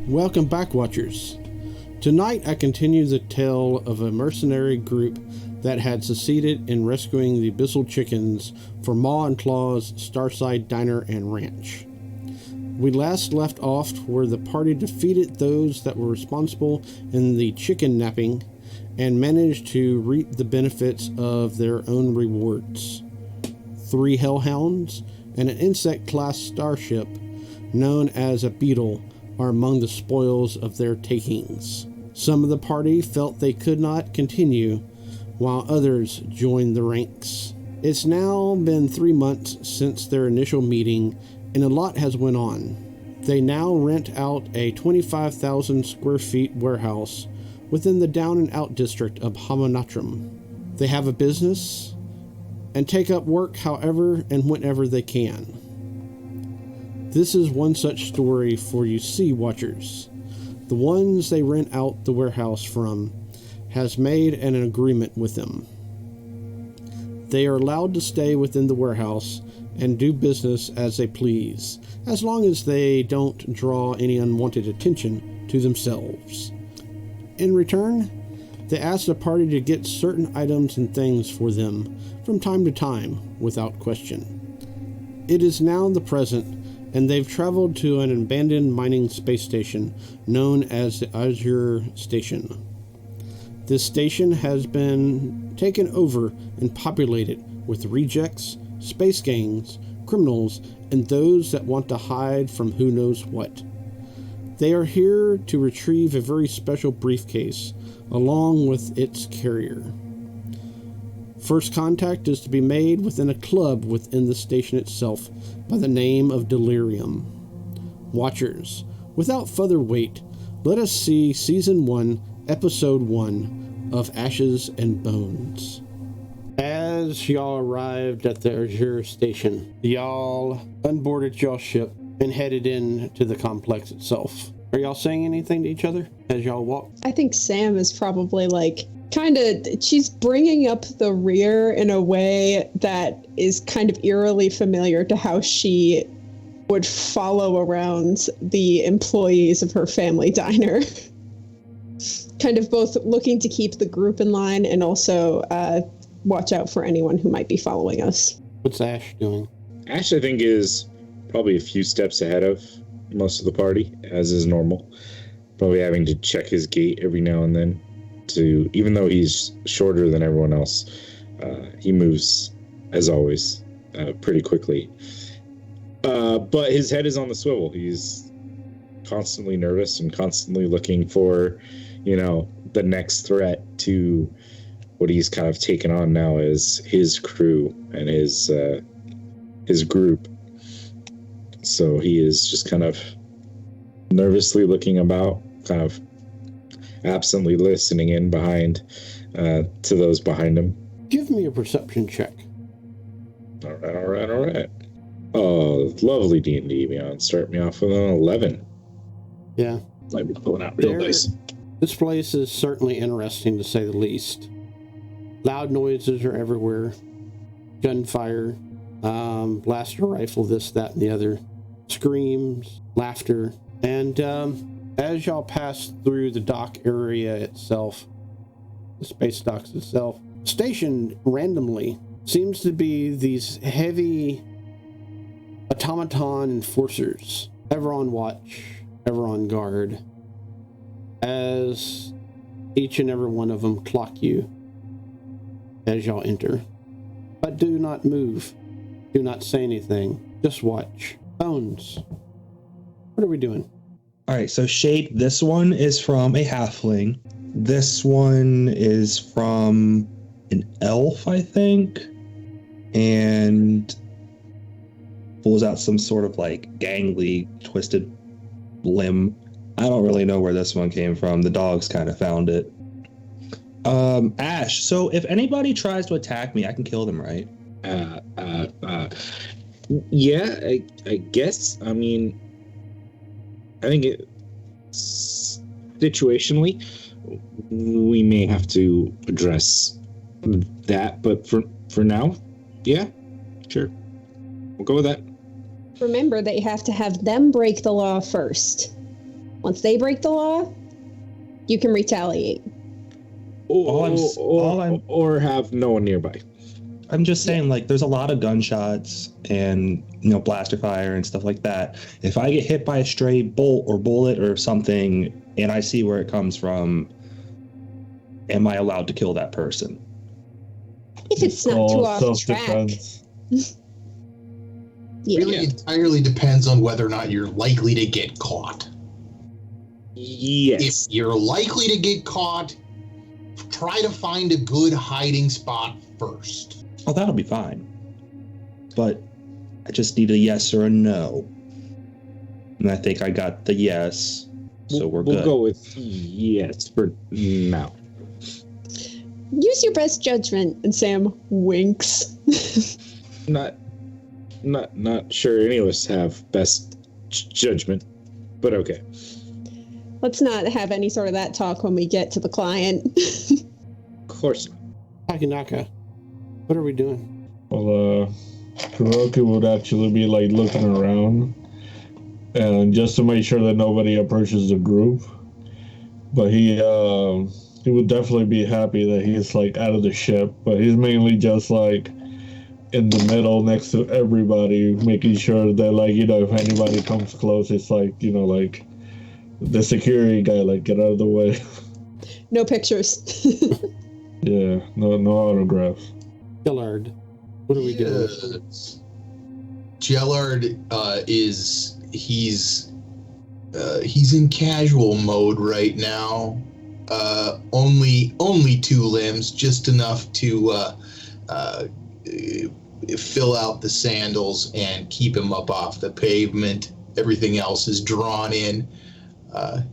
Welcome back, Watchers. Tonight I continue the tale of a mercenary group that had succeeded in rescuing the Abyssal Chickens for Maw and Claw's Starside Diner and Ranch. We last left off where the party defeated those that were responsible in the chicken napping and managed to reap the benefits of their own rewards. 3 hellhounds and an insect-class starship known as a beetle are among the spoils of their takings. Some of the party felt they could not continue, while others joined the ranks. It's now been 3 months since their initial meeting, and a lot has went on. They now rent out a 25,000 square feet warehouse within the down and out district of Hamunaptrum. They have a business and take up work however and whenever they can. This is one such story for you Sea Watchers. The ones they rent out the warehouse from has made an agreement with them. They are allowed to stay within the warehouse and do business as they please, as long as they don't draw any unwanted attention to themselves. In return, they ask the party to get certain items and things for them from time to time without question. It is now the present, and they've traveled to an abandoned mining space station known as the Azure Station. This station has been taken over and populated with rejects, space gangs, criminals, and those that want to hide from who knows what. They are here to retrieve a very special briefcase along with its carrier. First contact is to be made within a club within the station itself by the name of Delirium. Watchers, without further wait, let us see Season 1, Episode 1 of Ashes and Bones. As y'all arrived at the Azure Station, y'all unboarded y'all ship and headed in to the complex itself. Are y'all saying anything to each other as y'all walk? I think Sam is probably she's bringing up the rear in a way that is kind of eerily familiar to how she would follow around the employees of her family diner. Kind of both looking to keep the group in line and also watch out for anyone who might be following us. What's Ash doing? Ash, I think, is probably a few steps ahead of most of the party, as is normal. Probably having to check his gait every now and then. Even though he's shorter than everyone else, he moves, as always, pretty quickly. But his head is on the swivel. He's constantly nervous and constantly looking for, the next threat to what he's kind of taken on now as his crew and his group. So he is just kind of nervously looking about, kind of absently listening in behind to those behind him. Give me a perception check. All right. Oh, lovely D&D, Beyond. Start me off with an 11. Yeah. Might be pulling out real nice. This place is certainly interesting, to say the least. Loud noises are everywhere. Gunfire, blaster rifle, this, that, and the other. Screams, laughter. And as y'all pass through the dock area itself, the space docks itself, stationed randomly seems to be these heavy automaton enforcers, ever on watch, ever on guard, as each and every one of them clock you as y'all enter. But do not move. Do not say anything. Just watch. Bones, what are we doing? All right, so shape, this one is from a halfling. This one is from an elf, I think. And pulls out some sort of gangly, twisted limb. I don't really know where this one came from. The dogs kind of found it. Ash, so if anybody tries to attack me, I can kill them, right? Yeah, I guess. I mean, I think situationally, we may have to address that, but for now, yeah, sure. We'll go with that. Remember that you have to have them break the law first. Once they break the law, you can retaliate. Or have no one nearby. I'm just saying, like, there's a lot of gunshots and, blaster fire and stuff like that. If I get hit by a stray bolt or bullet or something and I see where it comes from, am I allowed to kill that person? If it's not too off track. Self-defense. Really entirely depends on whether or not you're likely to get caught. Yes. If you're likely to get caught, try to find a good hiding spot first. Oh, that'll be fine. But I just need a yes or a no. And I think I got the yes, so we're good. We'll go with yes for now. Use your best judgment, and Sam winks. Not sure any of us have best judgment, but okay. Let's not have any sort of that talk when we get to the client. Of course not. Takanaka, what are we doing? Well, Kuroki would actually be like looking around, and just to make sure that nobody approaches the group. But he would definitely be happy that he's like out of the ship. But he's mainly just like in the middle next to everybody, making sure that like if anybody comes close, it's like like the security guy, like get out of the way. No pictures. Yeah, no autographs. Gillard, what are we doing? Gellard he's in casual mode right now. Only 2 limbs, just enough to fill out the sandals and keep him up off the pavement. Everything else is drawn in.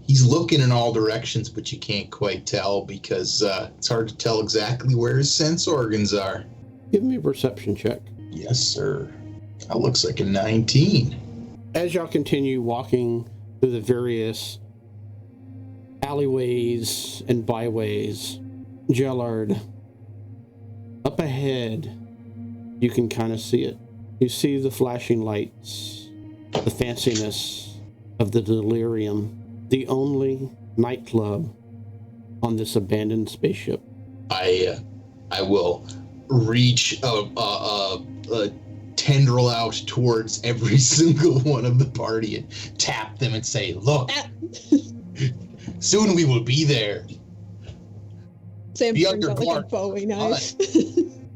He's looking in all directions, but you can't quite tell because it's hard to tell exactly where his sense organs are. Give me a perception check. Yes, sir. That looks like a 19. As y'all continue walking through the various alleyways and byways, Gellard, up ahead, you can kind of see it. You see the flashing lights, the fanciness of the Delirium, the only nightclub on this abandoned spaceship. I will reach a tendril out towards every single one of the party and tap them and say, "Look, soon we will be there." Sam Be brings under out like a guard. Bowie knife.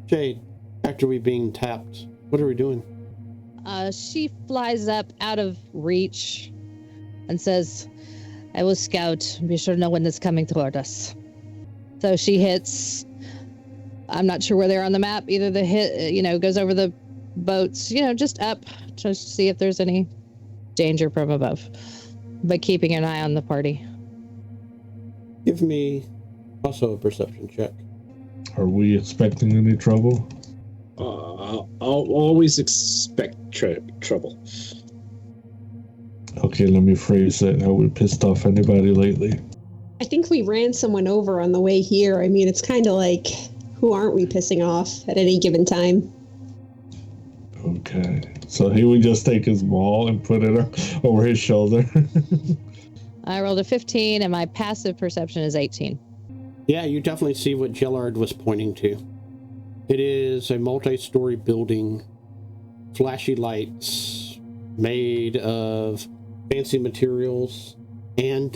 Jade, after we being tapped, what are we doing? She flies up out of reach and says, "I will scout. Be sure no one is coming toward us." So she hits, I'm not sure where they're on the map. Either the hit, goes over the boats, just up, just to see if there's any danger from above. But keeping an eye on the party. Give me also a perception check. Are we expecting any trouble? I'll always expect trouble. Okay, let me phrase it. Have we pissed off anybody lately? I think we ran someone over on the way here. I mean, it's kind of like, who aren't we pissing off at any given time? Okay, so he would just take his ball and put it over his shoulder. I rolled a 15 and my passive perception is 18. Yeah, you definitely see what Gellard was pointing to. It is a multi-story building, flashy lights, made of fancy materials, and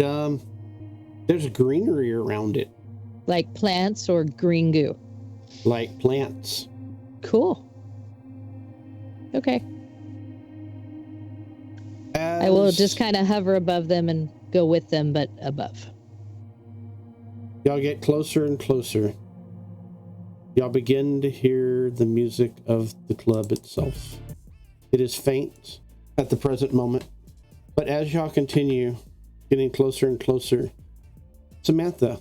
there's greenery around it. Like plants or green goo? Like plants. Cool. Okay. I will just kind of hover above them and go with them, but above. Y'all get closer and closer. Y'all begin to hear the music of the club itself. It is faint at the present moment, but as y'all continue getting closer and closer, Samantha,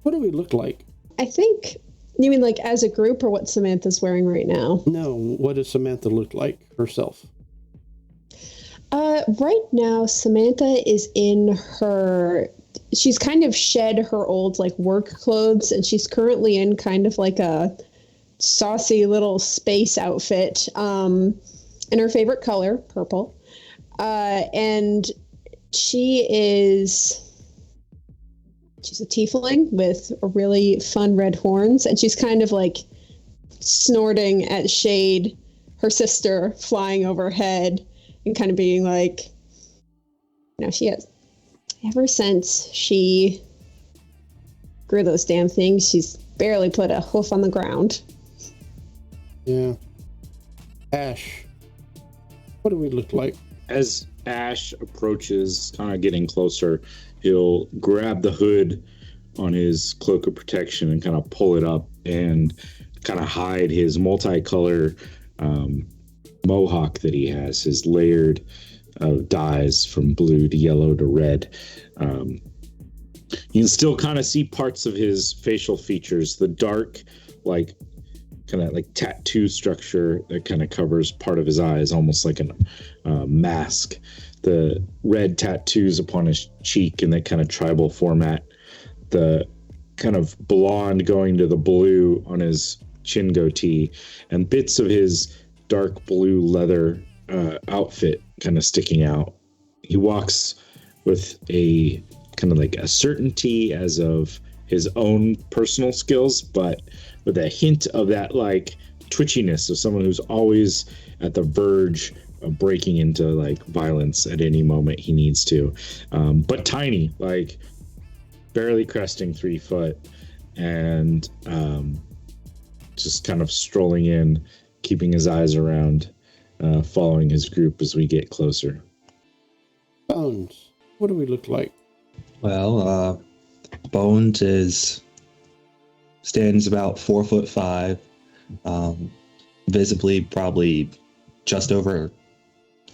what do we look like? I think, you mean like as a group or what Samantha's wearing right now? No, what does Samantha look like herself? Right now, Samantha is in she's kind of shed her old like work clothes, and she's currently in kind of like a saucy little space outfit in her favorite color, purple. And She's a tiefling with really fun red horns, and she's kind of like snorting at Shade, her sister, flying overhead, and kind of being like, she has, ever since she grew those damn things, she's barely put a hoof on the ground. Yeah. Ash, what do we look like? As Ash approaches, kind of getting closer, he'll grab the hood on his cloak of protection and kind of pull it up and kind of hide his multicolor mohawk that he has, his layered dyes from blue to yellow to red. You can still kind of see parts of his facial features, the dark, like kind of like tattoo structure that kind of covers part of his eyes, almost like a mask. The red tattoos upon his cheek in that kind of tribal format. The kind of blonde going to the blue on his chin goatee, and bits of his dark blue leather outfit kind of sticking out. He walks with a kind of like a certainty as of his own personal skills, but with a hint of that like twitchiness of someone who's always at the verge of breaking into like violence at any moment he needs to. But tiny, like barely cresting 3 foot, and just kind of strolling in, keeping his eyes around, following his group as we get closer. Bones, what do we look like? Well, Bones stands about 4'5", visibly probably just over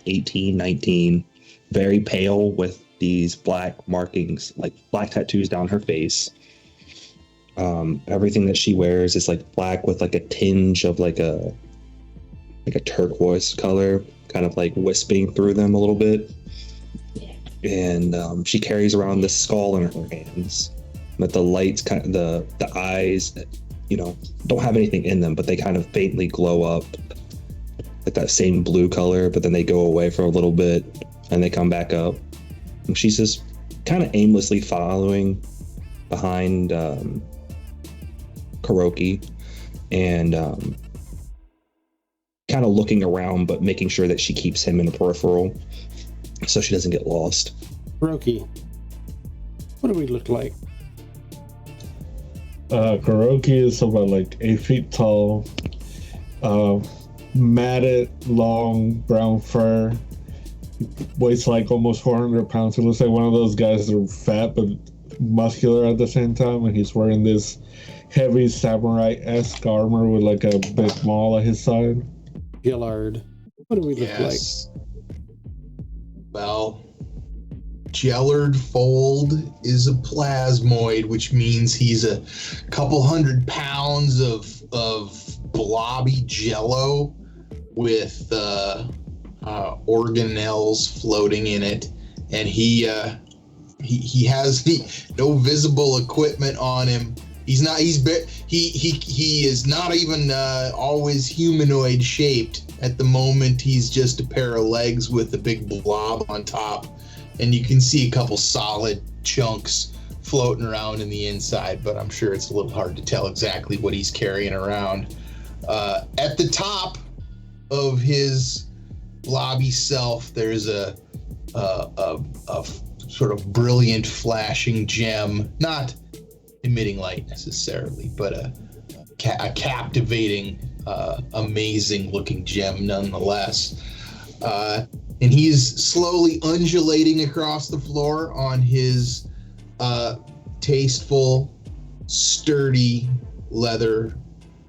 18, 19, very pale with these black markings, like black tattoos down her face. Everything that she wears is like black with like a tinge of like a turquoise color, kind of like wisping through them a little bit. And she carries around this skull in her hands, but the lights kind of the eyes, don't have anything in them, but they kind of faintly glow up like that same blue color, but then they go away for a little bit and they come back up. And she's just kind of aimlessly following behind Kuroki and kind of looking around, but making sure that she keeps him in the peripheral so she doesn't get lost. Kuroki, what do we look like? Kuroki is about like 8 feet tall, matted, long brown fur, weighs like almost 400 pounds. He looks like one of those guys that are fat but muscular at the same time, and he's wearing this heavy samurai-esque armor with like a big maul at his side. Gillard, what do we look like? Well, Gellard Fold is a plasmoid, which means he's a couple 100 pounds of blobby jello with organelles floating in it, and he has no visible equipment on him. He is not even always humanoid shaped. At the moment, he's just a pair of legs with a big blob on top, and you can see a couple solid chunks floating around in the inside, but I'm sure it's a little hard to tell exactly what he's carrying around. At the top of his blobby self, there's a sort of brilliant flashing gem, not emitting light necessarily, but a captivating, amazing looking gem nonetheless. And he's slowly undulating across the floor on his tasteful, sturdy leather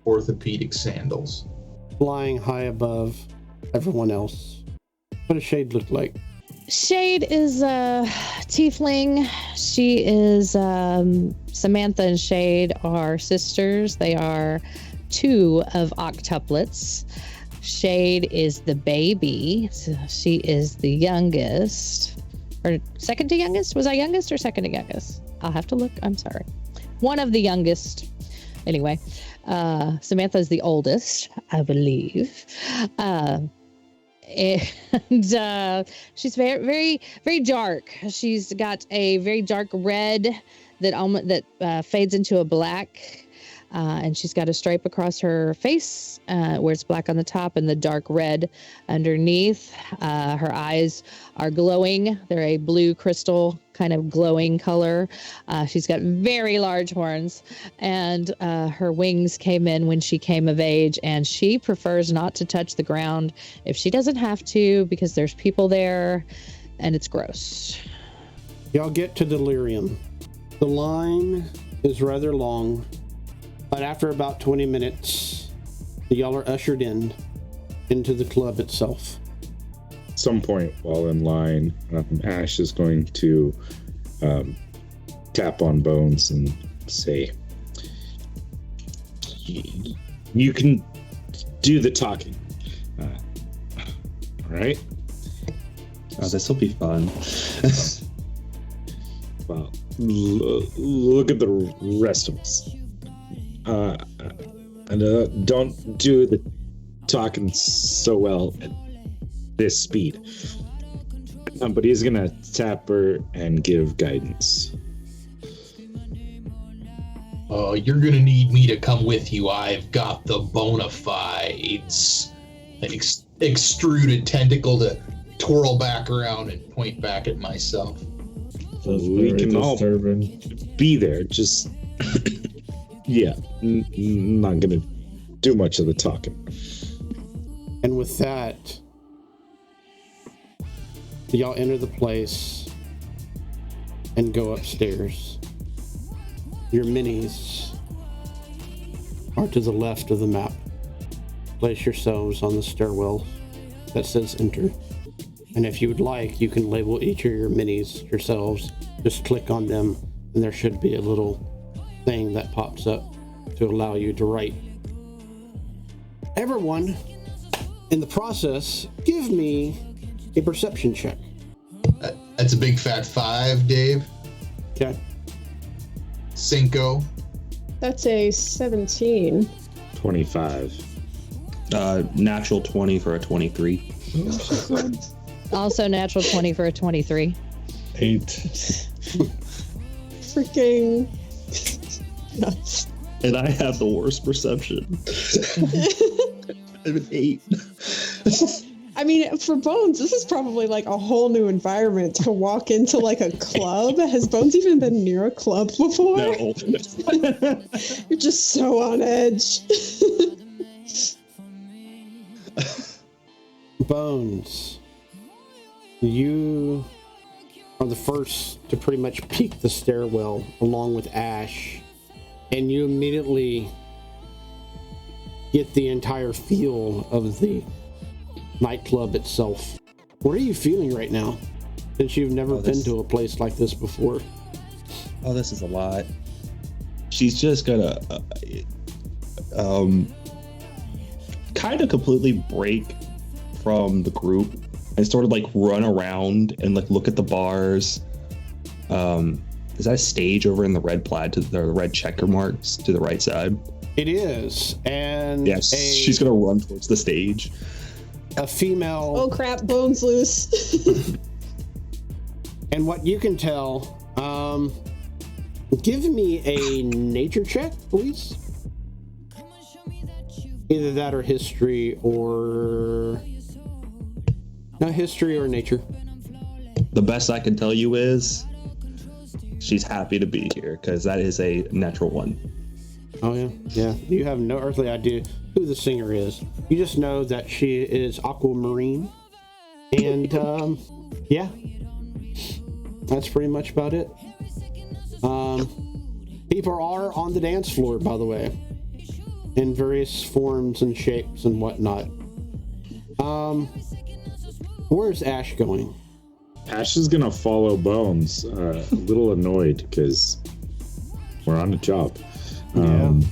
orthopedic sandals. Flying high above everyone else. What does Shade look like? Shade is a tiefling. She is Samantha and Shade are sisters. They are 2 of octuplets. Shade is the baby. So she is the youngest. Or second to youngest? Was I youngest or second to youngest? I'll have to look. I'm sorry. One of the youngest. Anyway, Samantha is the oldest, I believe. and she's very, very, very dark. She's got a very dark red that fades into a black, and she's got a stripe across her face where it's black on the top and the dark red underneath. Her eyes are glowing. They're a blue crystal kind of glowing color. She's got very large horns, and her wings came in when she came of age, and she prefers not to touch the ground if she doesn't have to because there's people there and it's gross. Y'all get to Delirium. The line is rather long, but after about 20 minutes, y'all are ushered into the club itself. At some point while in line, Ash is going to tap on Bones and say, "You can do the talking. All right?" Oh, this will be fun. Well, look at the rest of us. And don't do the talking so well at this speed. But he's gonna tap her and give guidance. You're gonna need me to come with you. I've got the bona fides. An extruded tentacle to twirl back around and point back at myself. That's We very can all disturbing. be there. Just yeah, not gonna do much of the talking. And with that, y'all enter the place and go upstairs. Your minis are to the left of the map. Place yourselves on the stairwell that says enter. And if you would like, you can label each of your minis yourselves. Just click on them and there should be a little thing that pops up to allow you to write. Everyone, in the process, give me a perception check. That's a big fat 5, Dave. Okay. Cinco. That's a 17. 25. Natural 20 for a 23. Also natural 20 for a 23. 8. Freaking nuts. And I have the worst perception. I'm an 8. I mean, for Bones, this is probably like a whole new environment to walk into like a club. Has Bones even been near a club before? No. You're just so on edge. Bones, you are the first to pretty much peek the stairwell along with Ash, and you immediately get the entire feel of the nightclub itself. What are you feeling right now, since you've never been to a place like this before? Oh, this is a lot. She's just gonna kind of completely break from the group and sort of like run around and like look at the bars. Is that a stage over in the red plaid to the red checker marks to the right side? It is, and Yes, she's gonna run towards the stage. a female. Oh crap, Bones loose. And what you can tell, give me a nature check, please. Either that or history or... No, history or nature. The best I can tell you is she's happy to be here because that is a natural 1. Oh, yeah. Yeah. You have no earthly idea who the singer is. You just know that she is aquamarine. And, yeah. That's pretty much about it. People are on the dance floor, by the way, in various forms and shapes and whatnot. Where's Ash going? Ash is gonna follow Bones, a little annoyed because we're on the job. In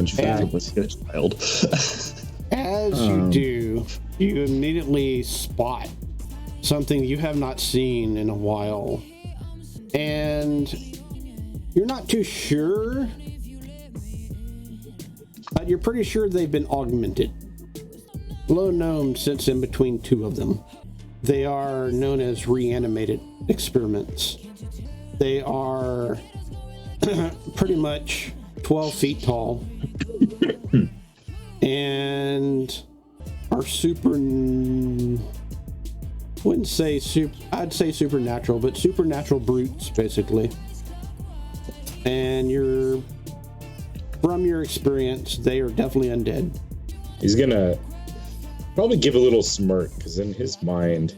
fact, Let's get a child. As you do, you immediately spot something you have not seen in a while. And you're not too sure, but you're pretty sure they've been augmented. low gnome sits in between two of them. They are known as reanimated experiments. They are pretty much 12 feet tall and are I'd say supernatural, but supernatural brutes, basically. And from your experience, they are definitely undead. He's gonna probably give a little smirk, because in his mind,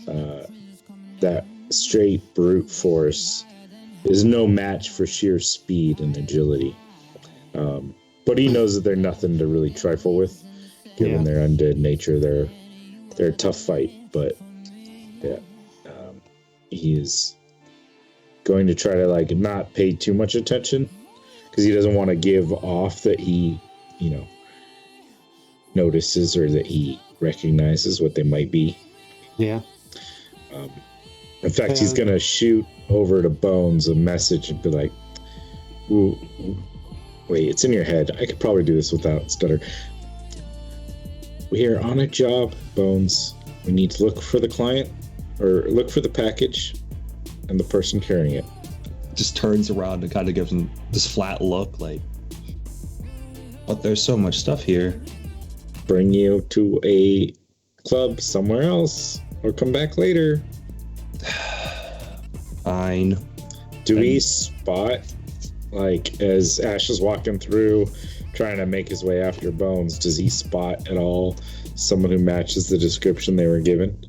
that straight brute force is no match for sheer speed and agility. But he knows that they're nothing to really trifle with, given their undead nature. They're a tough fight, but yeah, he is going to try to not pay too much attention, because he doesn't want to give off that he, notices or that he recognizes what they might be. Yeah. In fact, he's going to shoot over to Bones a message and be like, ooh, wait, it's in your head. I could probably do this without stutter. We are on a job, Bones. We need to look for the client, or look for the package and the person carrying it. Just turns around and kind of gives him this flat look, but there's so much stuff here. Bring you to a club somewhere else, or come back later. Fine. Do we spot, as Ash is walking through, trying to make his way after Bones, does he spot at all someone who matches the description they were given?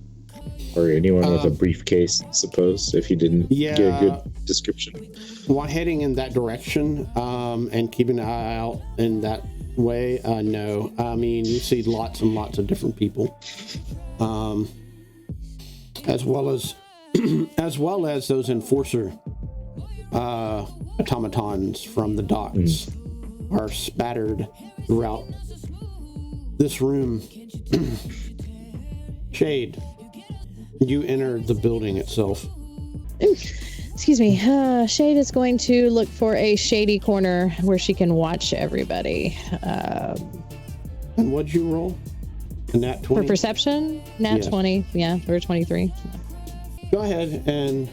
Or anyone with a briefcase, I suppose, if he didn't get a good description? While heading in that direction, and keeping an eye out in that way, no. I mean, you see lots and lots of different people. As well as those enforcer automatons from the docks are spattered throughout this room. Shade, you enter the building itself. Excuse me. Shade is going to look for a shady corner where she can watch everybody. And what'd you roll? A nat 20? For perception? Nat 20. Yeah, or 23. Go ahead and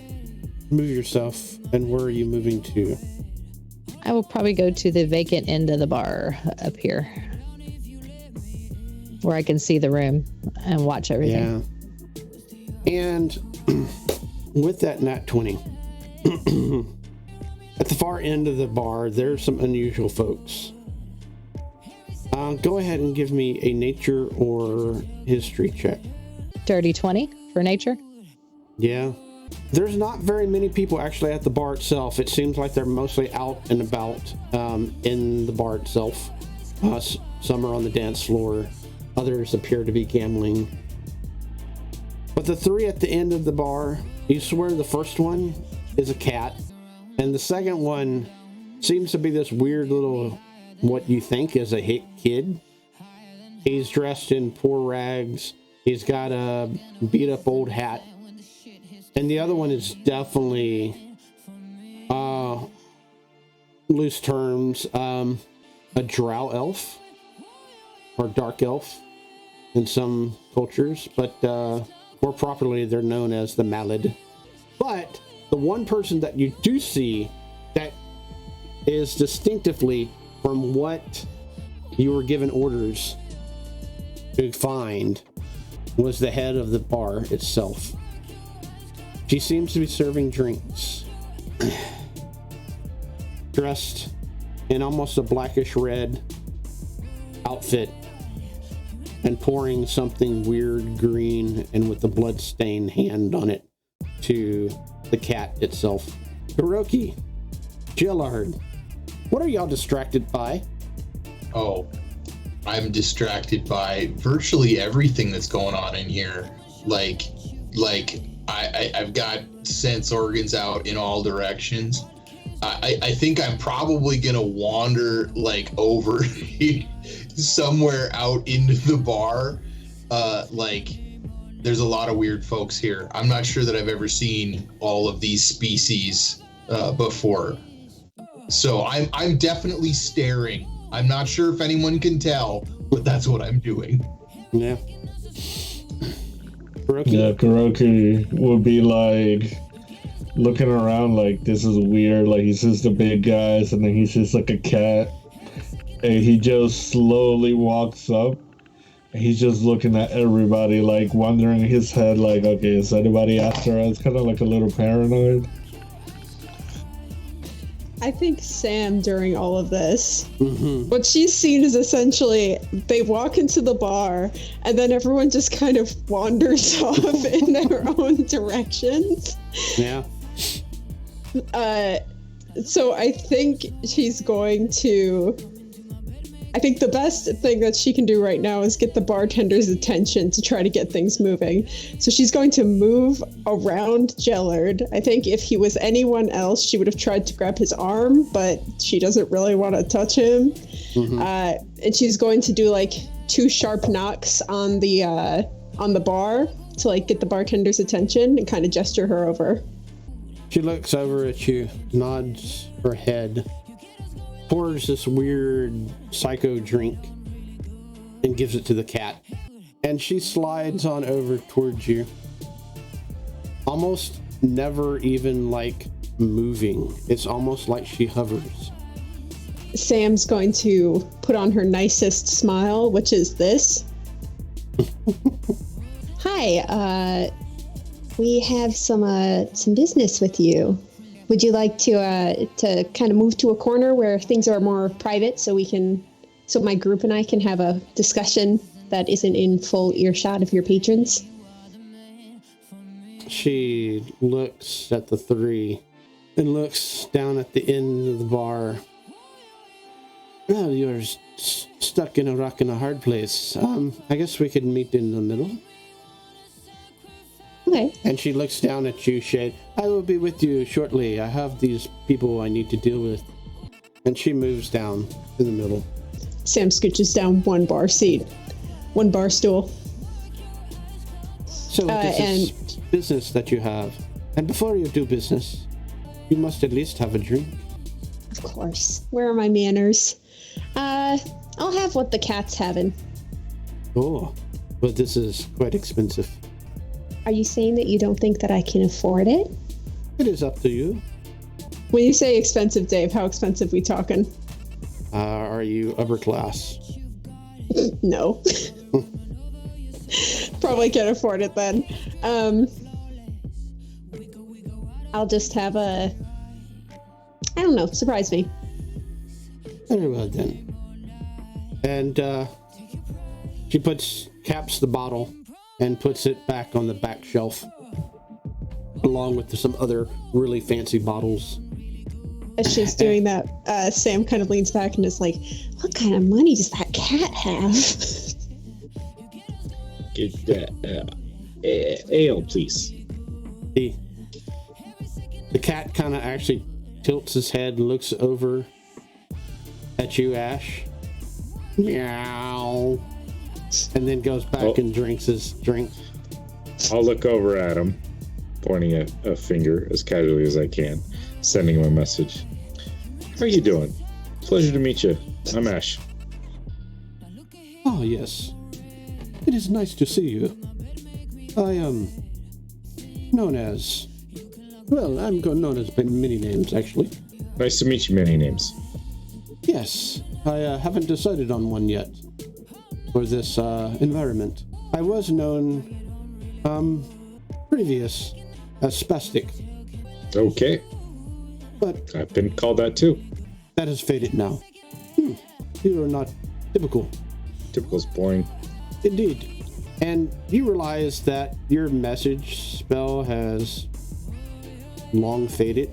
move yourself. And where are you moving to? I will probably go to the vacant end of the bar up here, where I can see the room and watch everything. Yeah. And with that nat 20, at the far end of the bar, there's some unusual folks. Go ahead and give me a nature or history check. Dirty 20 for nature. Yeah. There's not very many people actually at the bar itself. It seems like they're mostly out and about in the bar itself. Some are on the dance floor. Others appear to be gambling. But the three at the end of the bar, you swear the first one is a cat. And the second one seems to be this weird little, what you think is a hit kid. He's dressed in poor rags. He's got a beat up old hat. And the other one is definitely, loose terms, a drow elf or dark elf in some cultures, but more properly they're known as the Malad. But the one person that you do see that is distinctively from what you were given orders to find was the head of the bar itself. She seems to be serving drinks, dressed in almost a blackish red outfit and pouring something weird green and with a blood-stained hand on it to the cat itself. Hiroki, Gillard, what are y'all distracted by? Oh, I'm distracted by virtually everything that's going on in here. I've got sense organs out in all directions. I think I'm probably gonna wander over somewhere out into the bar. There's a lot of weird folks here. I'm not sure that I've ever seen all of these species before. So I'm definitely staring. I'm not sure if anyone can tell, but that's what I'm doing. Yeah. Kuroki? Yeah, Kuroki would be like looking around like this is weird. Like he sees the big guys and then he sees like a cat. And he just slowly walks up. And he's just looking at everybody, like wondering in his head, like, okay, is anybody after us? Kind of like a little paranoid. I think Sam, during all of this, Mm-hmm. what she's seen is essentially they walk into the bar and then everyone just kind of wanders off in their own directions. Yeah. So I think she's going to. I think the best thing that she can do right now is get the bartender's attention to try to get things moving. So she's going to move around Jellard. I think if he was anyone else, she would have tried to grab his arm, but she doesn't really want to touch him. Mm-hmm. And she's going to do like 2 sharp knocks on the bar to like get the bartender's attention and kind of gesture her over. She looks over at you, nods her head, pours this weird psycho drink, and gives it to the cat. And she slides on over towards you, almost never even like moving. It's almost like she hovers. Sam's going to put on her nicest smile, which is this. Hi, we have some business with you. Would you like to kind of move to a corner where things are more private so my group and I can have a discussion that isn't in full earshot of your patrons? She looks at the 3 and looks down at the end of the bar. Well, you're stuck in a rock and a hard place. I guess we could meet in the middle. Okay. And she looks down at you, Shade. I will be with you shortly. I have these people I need to deal with. And she moves down in the middle. Sam scooches down 1 bar seat, 1 bar stool. So this is business that you have. And before you do business, you must at least have a drink. Of course. Where are my manners? I'll have what the cat's having. Oh, but this is quite expensive. Are you saying that you don't think that I can afford it? It is up to you. When you say expensive, Dave, how expensive we talking? Are you upper class? No. Probably can't afford it then. I'll just have I don't know, surprise me. Very well then. And she caps the bottle and puts it back on the back shelf, along with some other really fancy bottles. As she's doing that, Sam kind of leans back and is like, what kind of money does that cat have? Get that ale, please. The cat kind of actually tilts his head and looks over at you, Ash. Meow. And then goes back and drinks his drink. I'll look over at him, pointing a finger as casually as I can, sending him a message. How are you doing? Pleasure to meet you. I'm Ash. Oh, yes. It is nice to see you. I am known as... Well, I'm known as many names, actually. Nice to meet you, many names. Yes, I haven't decided on one yet for this environment. I was known previous as Spastic. Okay. But I've been called that too. that has faded now. You are not typical. Typical's boring. Indeed. And you realize that your message spell has long faded.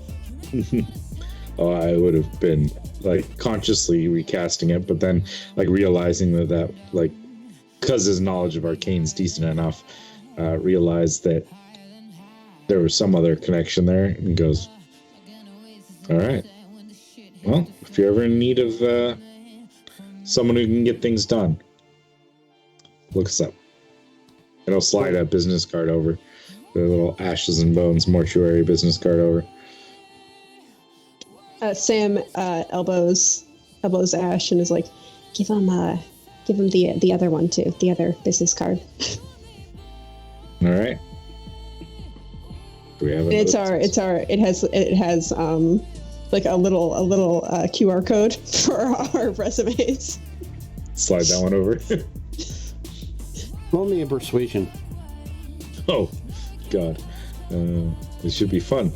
Oh, I would have been like consciously recasting it, but then like realizing that like because his knowledge of arcane's decent enough, realized that there was some other connection there, and goes, all right, well, if you're ever in need of someone who can get things done, look us up. And I'll slide a business card over, the little Ashes and Bones mortuary business card over. Sam elbows Ash and is like, give him give him the other one too, the other business card. All right. Do we have It has like a little QR code for our resumes. Slide that one over. Roll me a persuasion. Oh, God. This should be fun.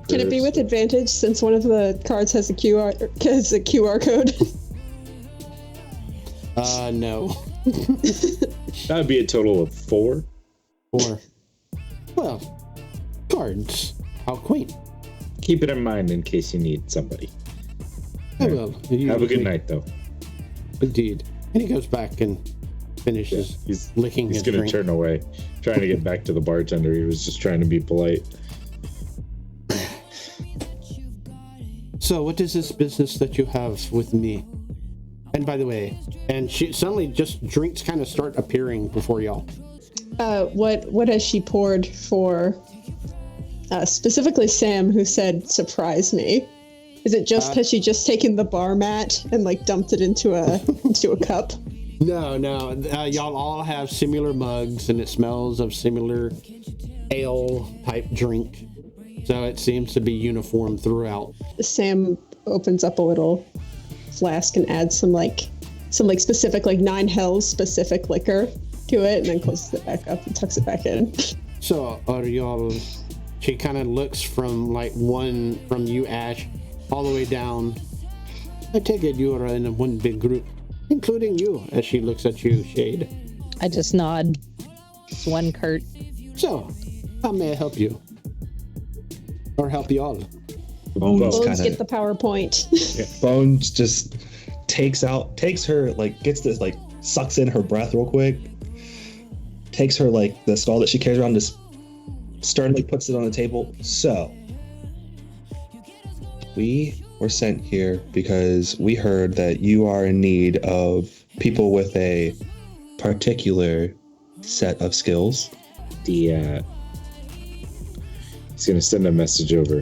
Can it be with advantage since one of the cards has a QR code? No. That would be a total of 4. 4. Well, cards. How quaint. Keep it in mind in case you need somebody. I will. Have a good night, though. Indeed. And he goes back and finishes licking his He's going to drink. turn away, trying to get back to the bartender. He was just trying to be polite. So, what is this business that you have with me? And by the way, and she suddenly just drinks kind of start appearing before y'all. What has she poured for? Specifically, Sam, who said surprise me. Is it just has she just taken the bar mat and like dumped it into a cup? No. Y'all all have similar mugs, and it smells of similar ale type drink. So it seems to be uniform throughout. Sam opens up a little flask and adds some specific 9 Hells specific liquor to it, and then closes it back up and tucks it back in. So are y'all? She kind of looks from from you, Ash, all the way down. I take it you are in one big group, including you. As she looks at you, Shade. I just nod. It's one Kurt. So, how may I help you? Or help y'all? Bones Bones kind get of. the PowerPoint. Bones just takes her, gets this, sucks in her breath real quick. Takes her, the skull that she carries around, just sternly puts it on the table. So, we were sent here because we heard that you are in need of people with a particular set of skills. He's going to send a message over.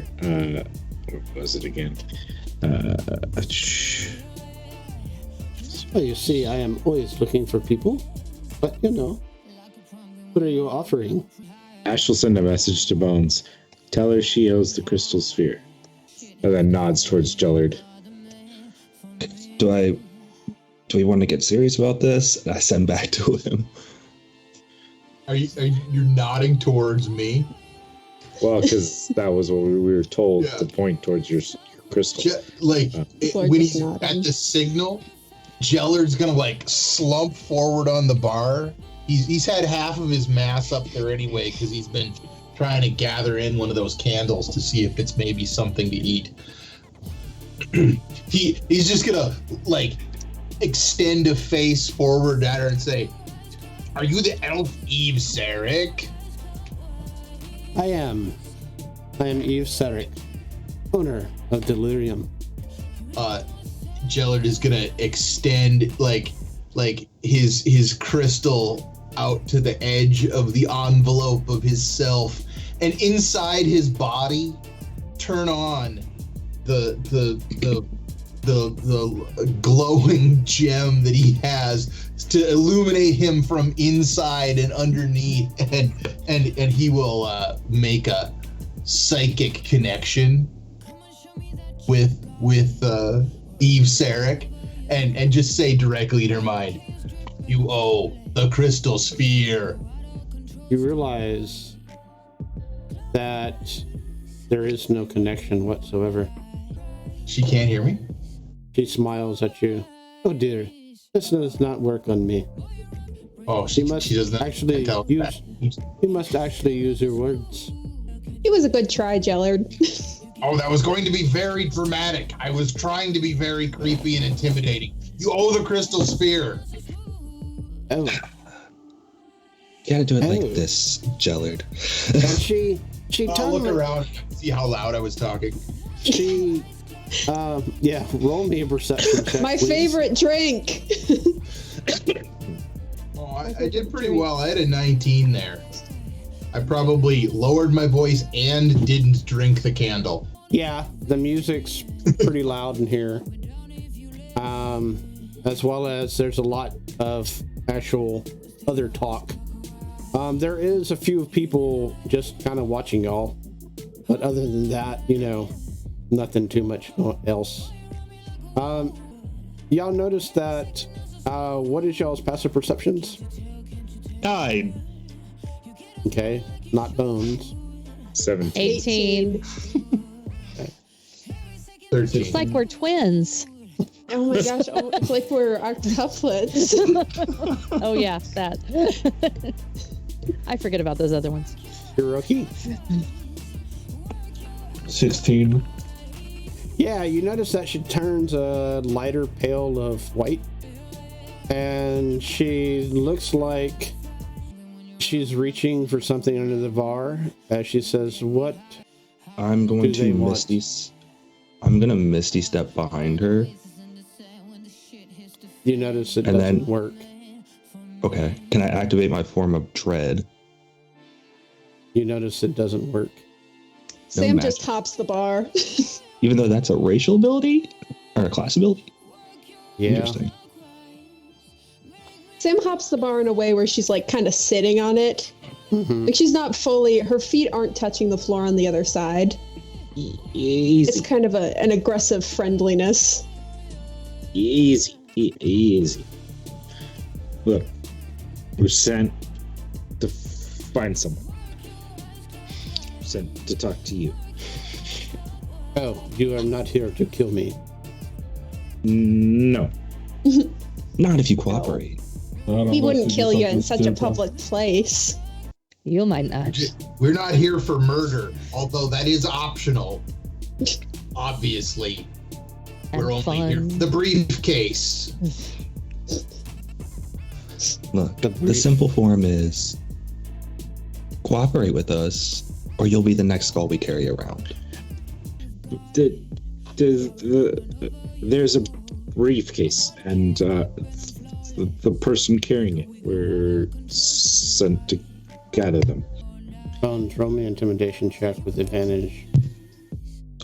What was it again? Well, you see, I am always looking for people. But, what are you offering? Ash will send a message to Bones. Tell her she owes the crystal sphere. And then nods towards Jellard. Do we want to get serious about this? And I send back to him. Are you nodding towards me? Well, because that was what we were told to point towards your crystal. When he's at the signal, Jellard's gonna slump forward on the bar. He's had half of his mass up there anyway because he's been trying to gather in one of those candles to see if it's maybe something to eat. He's just gonna extend a face forward at her and say, "Are you the elf Eve Sarek?" I am Eve Sarek, owner of Delirium. Jellard is gonna extend his crystal out to the edge of the envelope of his self, and inside his body turn on the glowing gem that he has to illuminate him from inside and underneath, and he will make a psychic connection with Eve Sarek and just say directly in her mind, "You owe the crystal sphere." You realize that there is no connection whatsoever. She can't hear me? She smiles at you. Oh dear, this does not work on me. Oh, She she must doesn't actually tell use. You must actually use your words. It was a good try, Jellard. Oh, that was going to be very dramatic. I was trying to be very creepy and intimidating. You owe the crystal sphere. Oh, You gotta do it Oh. like this, Jellard. and she I'll look totally. around and see how loud I was talking. She, roll me a perception check. My please. favorite drink. Oh, I did pretty well. I had a 19 there. I probably lowered my voice and didn't drink the candle. Yeah, the music's pretty loud in here. as well as there's a lot of actual other talk. There is a few people just kind of watching y'all, but other than that, nothing too much else. Y'all notice that, what is y'all's passive perceptions? 9. Okay, not bones. 17. 18. Okay. 13. It's like we're twins. Oh my gosh, it's like we're octuplets. Oh yeah, that. I forget about those other ones. Hiroki? 16. Yeah, you notice that she turns a lighter pale of white, and she looks like she's reaching for something under the bar as she says, "What?" I'm going Do to they want? I'm gonna Misty step behind her. You notice it And doesn't then- work. Okay. Can I activate my form of dread? You notice it doesn't work. Sam magic. just hops the bar. Even though that's a racial ability or a class ability? Yeah. Interesting. Sam hops the bar in a way where she's like kind of sitting on it. Mm-hmm. Like she's not fully, her feet aren't touching the floor on the other side. Easy. It's kind of an aggressive friendliness. Easy. Easy. Look, we're sent to find someone. We're sent to talk to you. Oh, you are not here to kill me. No. Not if you cooperate. He wouldn't kill you in such a public place. You might not. We're not here for murder, although that is optional. Obviously, we're And only here for fun. the briefcase. Look, the simple form is cooperate with us, or you'll be the next skull we carry around. There's a briefcase, and the person carrying it, we're sent to gather them. Bones, roll me intimidation check with advantage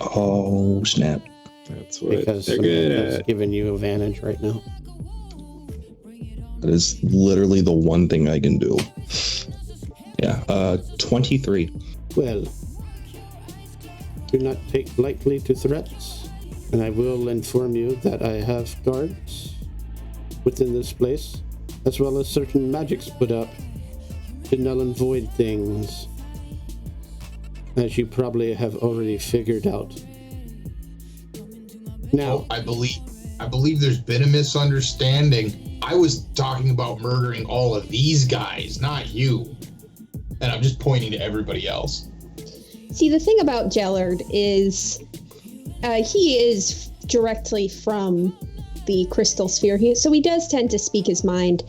Oh, snap. That's what because they're good Samantha's at. giving you advantage right now. That is literally the one thing I can do. Yeah, 23. Well, do not take lightly to threats, and I will inform you that I have guards within this place, as well as certain magics put up to null and void things, as you probably have already figured out. Now, I believe there's been a misunderstanding. I was talking about murdering all of these guys, not you. And I'm just pointing to everybody else. See, the thing about Jellard is he is directly from the crystal sphere, so he does tend to speak his mind.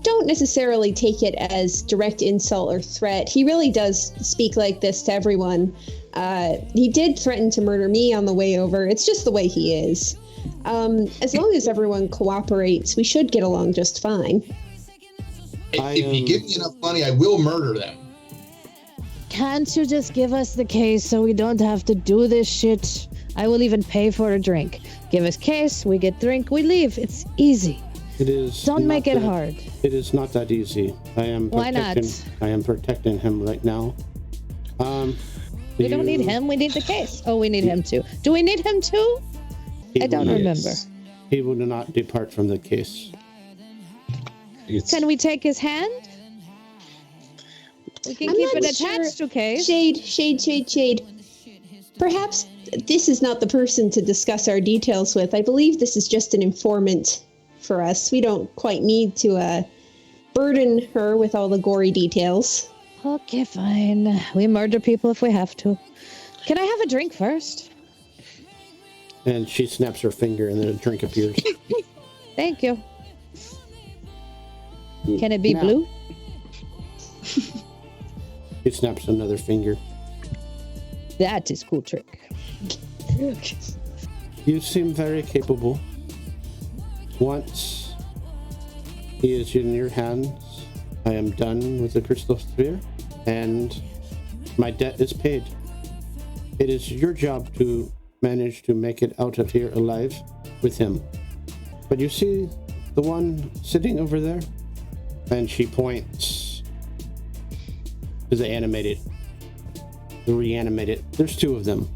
Don't necessarily take it as direct insult or threat. He really does speak like this to everyone. He did threaten to murder me on the way over. It's just the way he is. As long as everyone cooperates, we should get along just fine. If you give me enough money, I will murder them. Can't you just give us the case so we don't have to do this shit? I will even pay for a drink. Give us case, we get drink, we leave. It's easy. it is Don't not make it that- hard. It is not that easy. I am Why not? I am protecting him right now. We don't need him, we need the case. Oh, we need him too. Do we need him too? He I don't will- remember. He will not depart from the case. Can we take his hand? We can I'm keep not it attached to case. Shade. Perhaps this is not the person to discuss our details with. I believe this is just an informant for us. We don't quite need to burden her with all the gory details. Okay, fine. We murder people if we have to. Can I have a drink first? And she snaps her finger and then a drink appears. Thank you. Can it be Now. blue? He snaps another finger. That is cool trick. You seem very capable. Once he is in your hands, I am done with the crystal sphere, and my debt is paid. It is your job to manage to make it out of here alive with him. But you see the one sitting over there? And she points to the reanimated. There's two of them.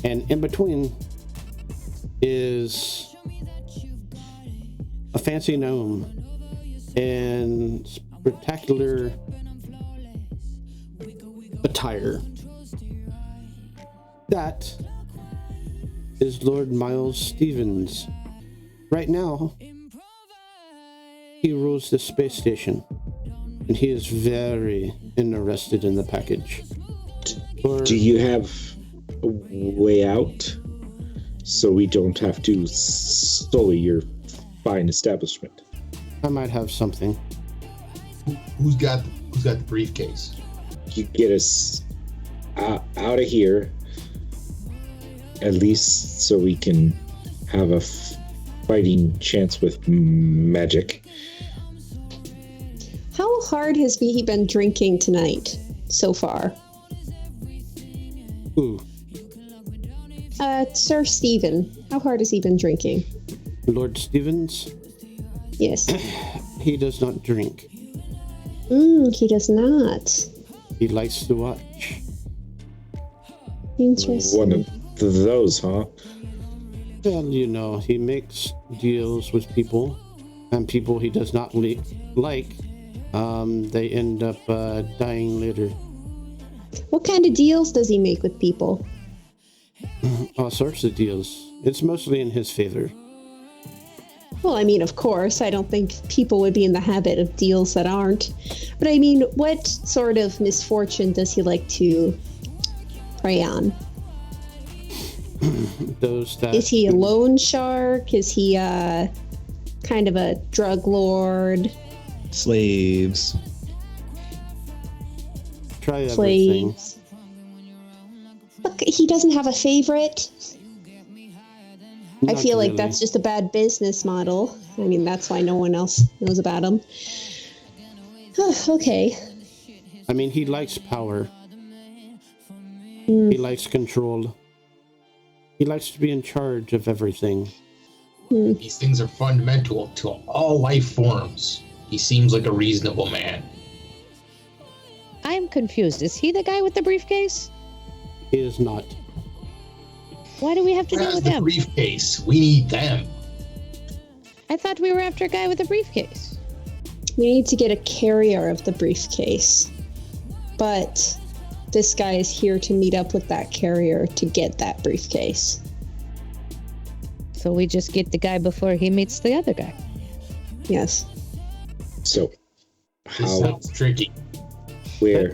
And in between is a fancy gnome in spectacular attire. That is Lord Miles Stevens. Right now, he rules the space station, and he is very interested in the package. Do you have a way out so we don't have to sully your fine establishment? I might have something. Who's got the briefcase? You get us out of here, at least so we can have a fighting chance with magic. How hard has he been drinking tonight so far? Ooh, Sir Stephen, how hard has he been drinking? Lord Stevens? Yes. He does not drink. He does not. He likes to watch. Interesting. One of those, huh? Well, you know, he makes deals with people, and people he does not like, they end up dying later. What kind of deals does he make with people? All sorts of deals. It's mostly in his favor. Well, I mean, of course, I don't think people would be in the habit of deals that aren't. But I mean, what sort of misfortune does he like to prey on? Those that... Is he a loan shark? Is he kind of a drug lord? Slaves. Try everything. Slaves? Look, he doesn't have a favorite. I Not feel like really. that's just a bad business model. I mean, that's why no one else knows about him. Okay. I mean, he likes power. He likes control. He likes to be in charge of everything. These things are fundamental to all life forms. He seems like a reasonable man. I'm confused. Is he the guy with the briefcase? He is not. Why do we have to deal Where's with the him? briefcase? We need them. I thought we were after a guy with a briefcase. We need to get a carrier of the briefcase. But this guy is here to meet up with that carrier to get that briefcase. So we just get the guy before he meets the other guy. Yes. So, This how, sounds tricky. where?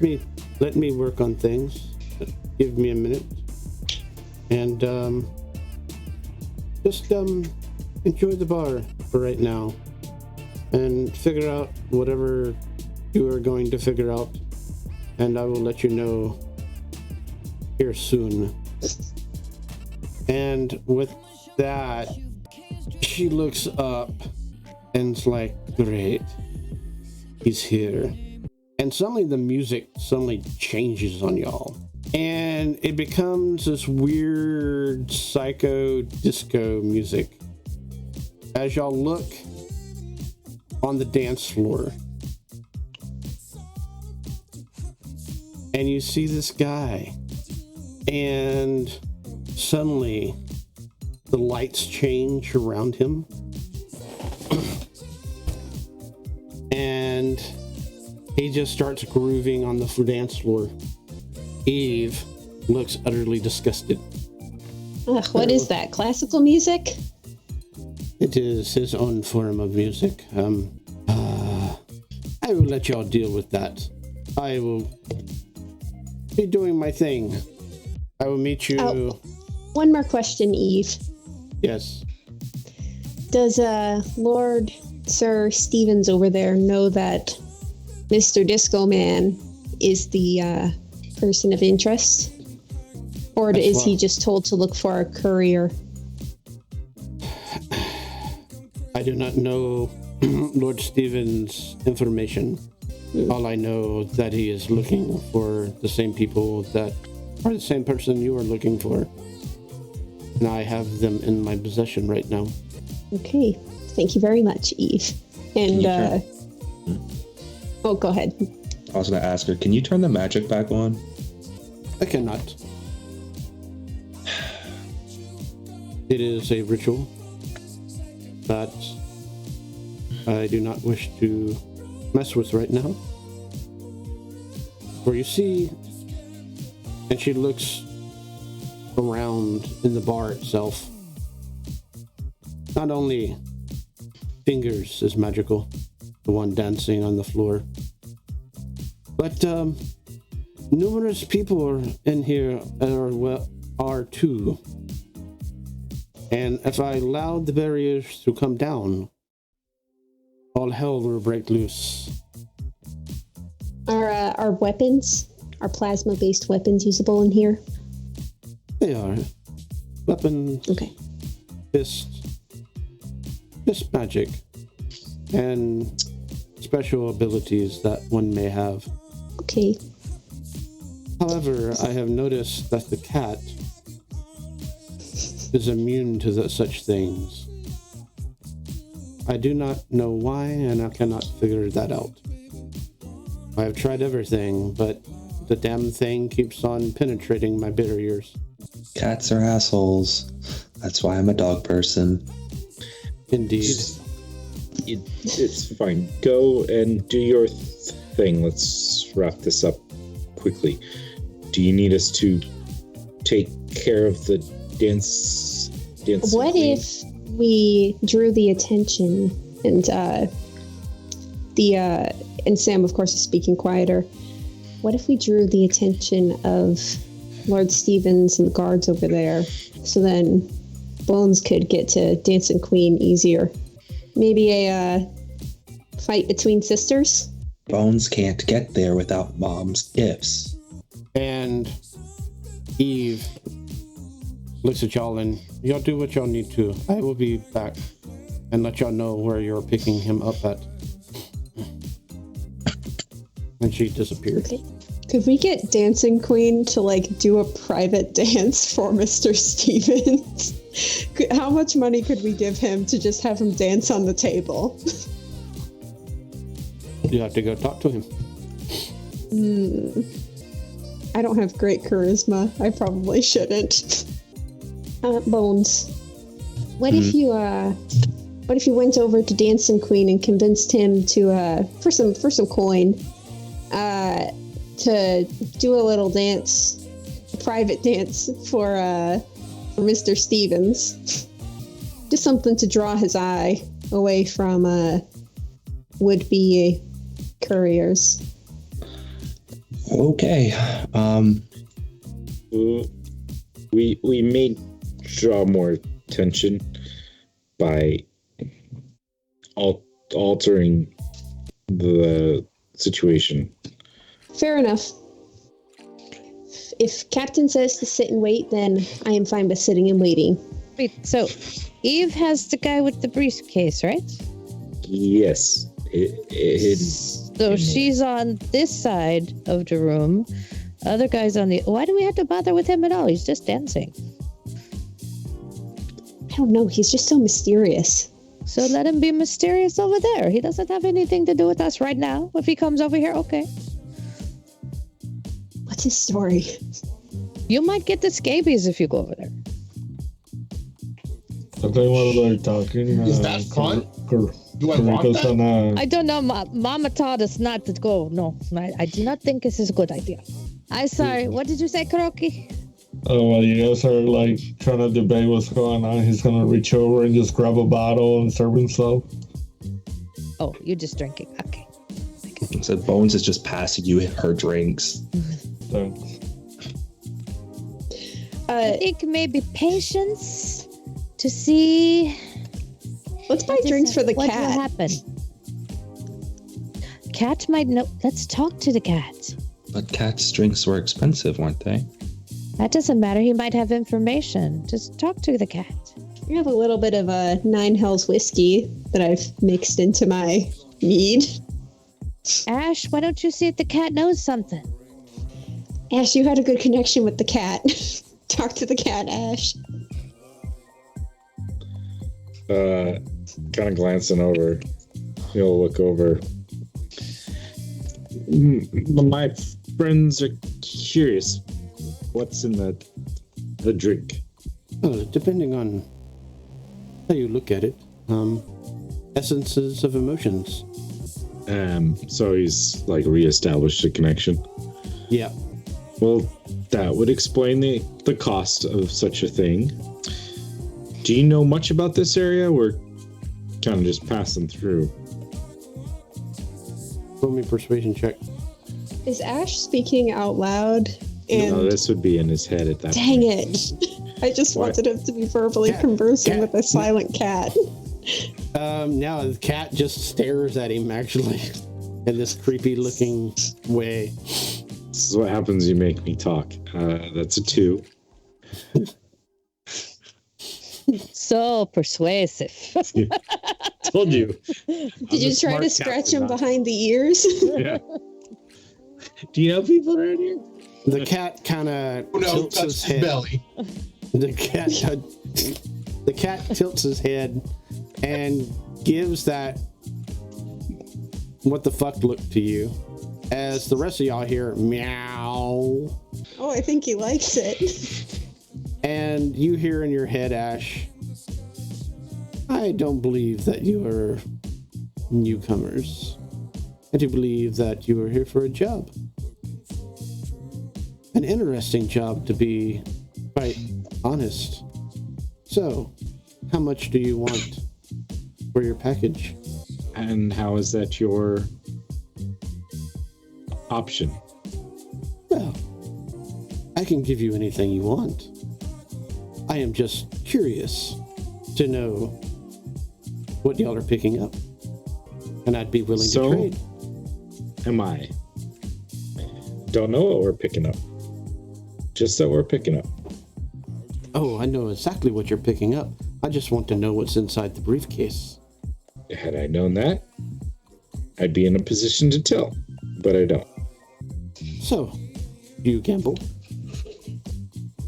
Let me work on things. Give me a minute. And just enjoy the bar for right now. And figure out whatever you are going to figure out. And I will let you know here soon. And with that, she looks up and's like, great, he's here. And suddenly the music suddenly changes on y'all. And it becomes this weird psycho disco music. As y'all look on the dance floor, and you see this guy, and suddenly the lights change around him, and he just starts grooving on the dance floor. Eve looks utterly disgusted. Ugh, what is that? Classical music? It is his own form of music. I will let y'all deal with that. I will be doing my thing. I will meet you. Oh, one more question, Eve. Yes. Does Lord Sir Stevens over there know that Mr. Disco Man is the person of interest? Or That's is he what- just told to look for a courier? I do not know Lord Stevens' information. All I know that he is looking for the same people that are the same person you are looking for. And I have them in my possession right now. Okay. Thank you very much, Eve. And, oh, go ahead. I was going to ask her, can you turn the magic back on? I cannot. It is a ritual that I do not wish to mess with right now. For you see, and she looks around in the bar itself. Not only Fingers is magical, the one dancing on the floor, but numerous people are in here are too. And if I allowed the barriers to come down, all hell will break loose. Are weapons, our plasma-based weapons, usable in here? They are. Weapons. Okay. Fist magic. And special abilities that one may have. Okay. However, I have noticed that the cat is immune to such things. I do not know why, and I cannot figure that out. I have tried everything, but the damn thing keeps on penetrating my barriers. Cats are assholes. That's why I'm a dog person. Indeed. It's fine. Go and do your thing. Let's wrap this up quickly. Do you need us to take care of the dance? What if we drew the attention and and Sam, of course, is speaking quieter. What if we drew the attention of Lord Stevens and the guards over there, so then Bones could get to Dancing Queen easier? Maybe a fight between sisters? Bones can't get there without Mom's gifts. And Eve looks at y'all and y'all do what y'all need to. I will be back and let y'all know where you're picking him up at. And she disappeared. Okay. Could we get Dancing Queen to do a private dance for Mr. Stevens? How much money could we give him to just have him dance on the table? You have to go talk to him. I don't have great charisma. I probably shouldn't. Bones, what if you went over to Dancing Queen and convinced him to for some coin to do a little dance, a private dance for Mr. Stevens, just something to draw his eye away from would-be couriers. Okay. We may draw more attention by altering the situation. Fair enough. If Captain says to sit and wait, then I am fine with sitting and waiting. Wait, so Eve has the guy with the briefcase, right? Yes. So she's on this side of the room. Other guy's on the... Why do we have to bother with him at all? He's just dancing. I don't know. He's just so mysterious. So let him be mysterious over there. He doesn't have anything to do with us right now. If he comes over here, okay. What's his story? You might get the scabies if you go over there. I think while they're talking, Is that fun? Do I want Rico's that? on I don't know. Mama taught us not to go. No, I do not think this is a good idea. I'm sorry. What did you say, Kuroki? oh, while you guys are trying to debate what's going on, he's gonna reach over and just grab a bottle and serve himself. Oh, you're just drinking. Okay. So Bones is just passing you her drinks. Thanks. I think maybe patience to see. Let's buy drinks for the what cat. will happen. Cat might know. Let's talk to the cat. But Cat's drinks were expensive, weren't they? That doesn't matter. He might have information. Just talk to the cat. I have a little bit of a Nine Hells whiskey that I've mixed into my mead. Ash, why don't you see if the cat knows something? Ash, you had a good connection with the cat. Talk to the cat, Ash. kind of glancing over. He'll look over. My friends are curious. What's in the drink? Depending on how you look at it, essences of emotions. So he's like reestablished a connection. Yeah. Well, that would explain the cost of such a thing. Do you know much about this area? We're kind of just passing through. Roll me a persuasion check. Is Ash speaking out loud? And No, this would be in his head at that dang point. it! I just wanted him to be verbally Cat- conversing cat- with a silent cat. Now the cat just stares at him, actually, in this creepy-looking way. This is what happens. You make me talk. That's a 2. So persuasive. Told you. Did you try to scratch him behind the ears? Yeah. Do you know people around here? The cat kind of Oh, no, tilts touch his his head. belly. The cat tilts his head and gives that what the fuck look to you, as the rest of y'all hear meow, Oh, I think he likes it. and you hear in your head, Ash, I don't believe that you are newcomers. I do believe that you are here for a job. An interesting job, to be quite honest. So, how much do you want for your package? And how is that your option? Well, I can give you anything you want. I am just curious to know what y'all are picking up. And I'd be willing So? to trade. Am I? Don't know what we're picking up. Just that we're picking up. Oh, I know exactly what you're picking up. I just want to know what's inside the briefcase. Had I known that, I'd be in a position to tell, but I don't. So, do you gamble?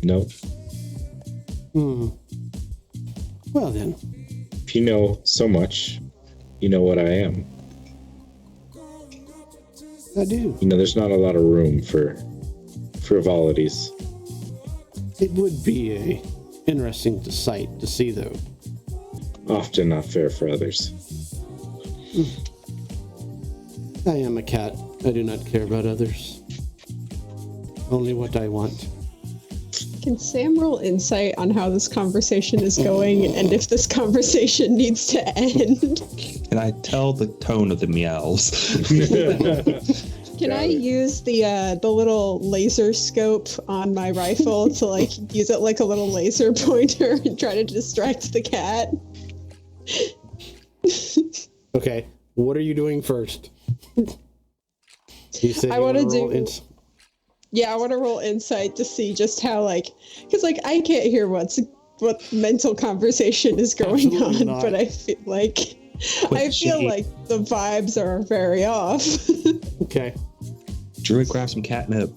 No. Well then, If you know so much, you know what I am. I do. You know, there's not a lot of room for frivolities. It would be a interesting sight to see, though. Often not fair for others. I am a cat. I do not care about others. Only what I want. Can Sam roll insight on how this conversation is going and if this conversation needs to end? Can I tell the tone of the meows? Can I use the little laser scope on my rifle to like use it like a little laser pointer and try to distract the cat? Okay, what are you doing first? You said I you wanna wanna roll do- Yeah, I want to roll insight to see just how like, because like I can't hear what mental conversation is going Absolutely on, not. but I feel like shade. like the vibes are very off. Okay. Druid grab some catnip.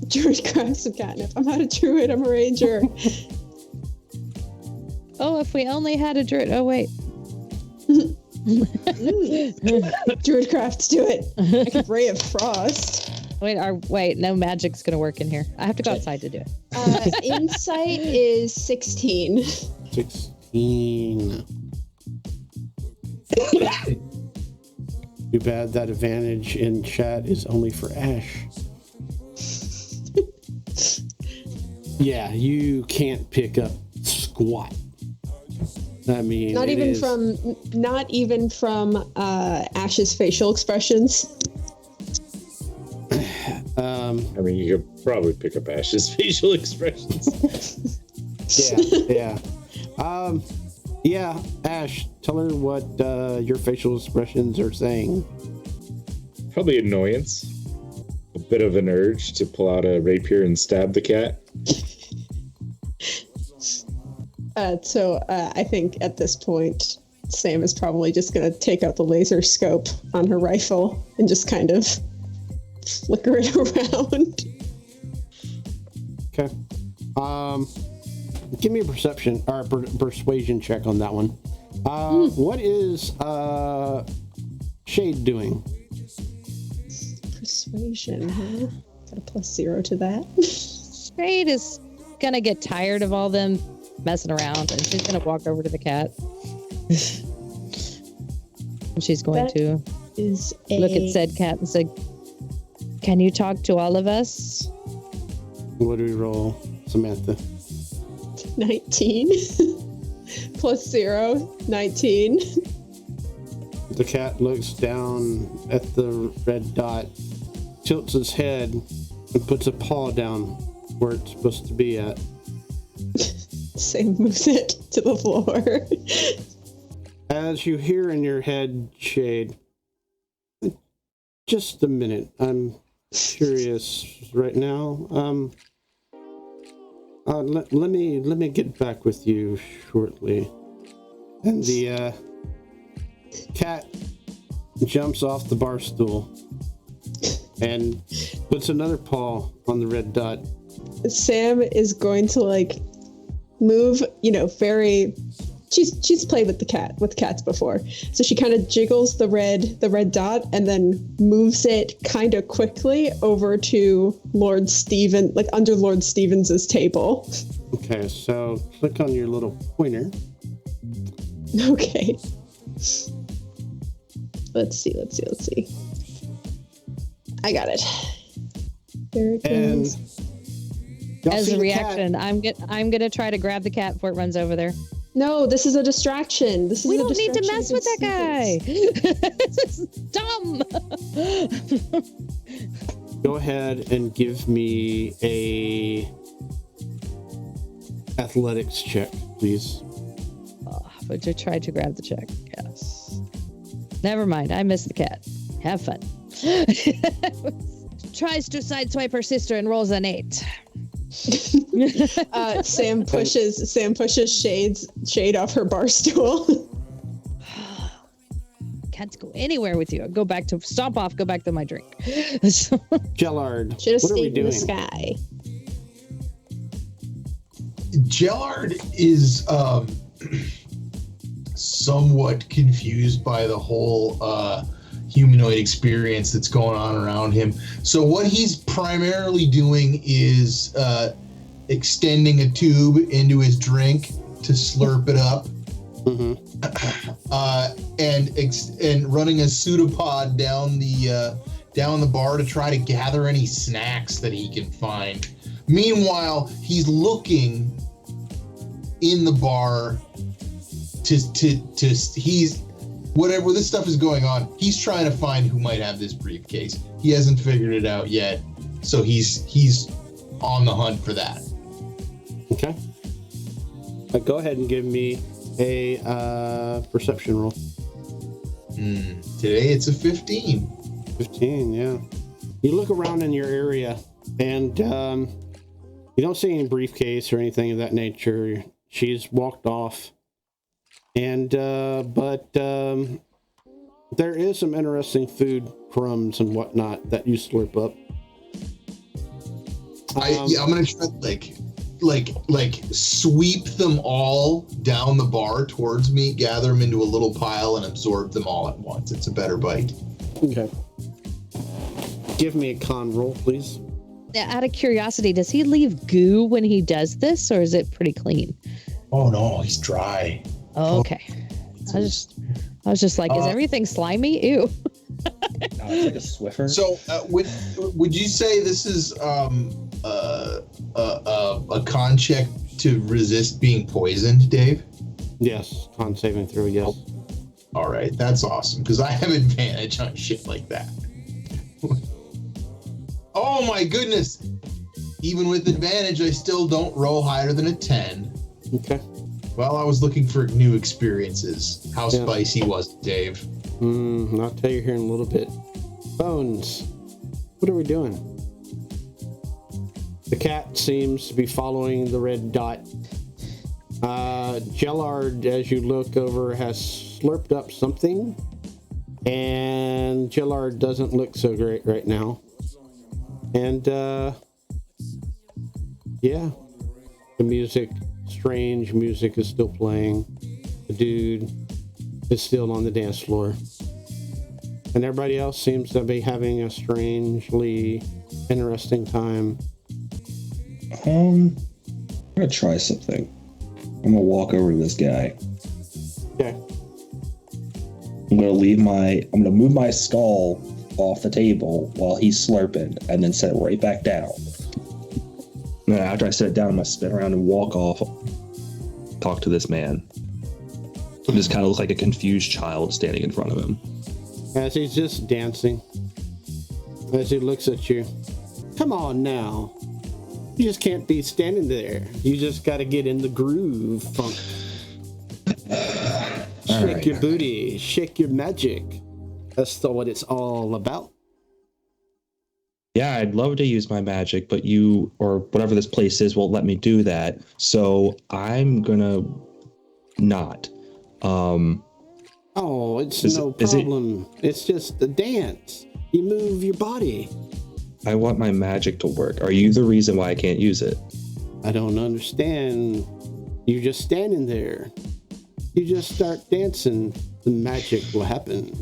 Druid grabs some catnip. I'm not a druid. I'm a ranger. Oh, if we only had a druid. Oh, wait. Druidcrafts, do it. I could ray of frost. Wait, no magic's gonna work in here. I have to go outside to do it. Insight is 16. 16. Too bad that advantage in chat is only for Ash. Yeah, you can't pick up squat. I mean, Not even from Ash's facial expressions. I mean, you could probably pick up Ash's facial expressions. Yeah. Yeah, Ash, tell her what your facial expressions are saying. Probably annoyance. A bit of an urge to pull out a rapier and stab the cat. So I think at this point, Sam is probably just going to take out the laser scope on her rifle and just kind of flicker it around. Okay. Give me a perception or persuasion check on that one. What is Shade doing? Persuasion, huh? Got a +0 to that. Shade is gonna get tired of all them messing around, and she's gonna walk over to the cat. And she's going That to is look at said cat and say, "Can you talk to all of us?" What do we roll, Samantha? 19. +0, 19. The cat looks down at the red dot, tilts its head, and puts a paw down where it's supposed to be at. Sam moves it to the floor. As you hear in your head, Shade, just a minute. I'm curious right now. Let me get back with you shortly. And the cat jumps off the bar stool and puts another paw on the red dot. Sam is going to like move, very. She's played with cats before, so she kind of jiggles the red dot and then moves it kind of quickly over to Lord Steven, like under Lord Stevens's table. Okay, so click on your little pointer. Okay. Let's see. I got it. There it And goes. y'all As see a the reaction, cat. I'm gonna try to grab the cat before it runs over there. No, this is a distraction. We don't need to mess with that guy. This is dumb. Go ahead and give me a athletics check, please. But you tried to grab the check. Yes. Never mind. I missed the cat. Have fun. Tries to sideswipe her sister and rolls an 8. Sam pushes Shade off her bar stool. Can't go anywhere with you. Go back to my drink. Gellard, Should have what are we stayed in doing? the sky. Gellard is somewhat confused by the whole humanoid experience that's going on around him. So what he's primarily doing is extending a tube into his drink to slurp it up, and running a pseudopod down the bar to try to gather any snacks that he can find. Meanwhile, he's looking in the bar he's whatever this stuff is going on, he's trying to find who might have this briefcase. He hasn't figured it out yet, so he's on the hunt for that. Okay. Go ahead and give me a perception roll. Today it's a 15. 15, yeah. You look around in your area, and you don't see any briefcase or anything of that nature. She's walked off. And but there is some interesting food, crumbs and whatnot that you slurp up. I'm gonna try like sweep them all down the bar towards me, gather them into a little pile, and absorb them all at once. It's a better bite. Okay. Give me a con roll, please. Now, out of curiosity, does he leave goo when he does this, or is it pretty clean? Oh no, he's dry. Oh, okay. I was just like, is everything slimy? Ew. It's like a Swiffer. So, would you say this is a con check to resist being poisoned, Dave? Yes, con saving throw, yes. All right, that's awesome because I have advantage on shit like that. Oh my goodness! Even with advantage, I still don't roll higher than a 10. Okay. Well, I was looking for new experiences. How spicy was it, Dave? I'll tell you here in a little bit. Bones, what are we doing? The cat seems to be following the red dot. Gellard, as you look over, has slurped up something. And Gellard doesn't look so great right now. And, yeah. The music, strange music is still playing. The dude is still on the dance floor. And everybody else seems to be having a strangely interesting time. I'm gonna try something. I'm gonna walk over to this guy. Okay. I'm gonna move my skull off the table while he's slurping and then set it right back down. And then after I set it down, I'm gonna spin around and walk off, talk to this man. I just kind of look like a confused child standing in front of him. As he's just dancing. As he looks at you. Come on now. You just can't be standing there. You just gotta get in the groove, funk. Shake your booty, shake your magic. That's what it's all about. Yeah, I'd love to use my magic, but you, or whatever this place is, won't let me do that. So I'm gonna not. Oh, it's no problem. It's just a dance. You move your body. I want my magic to work. Are you the reason why I can't use it? I don't understand. You're just standing there. You just start dancing. The magic will happen.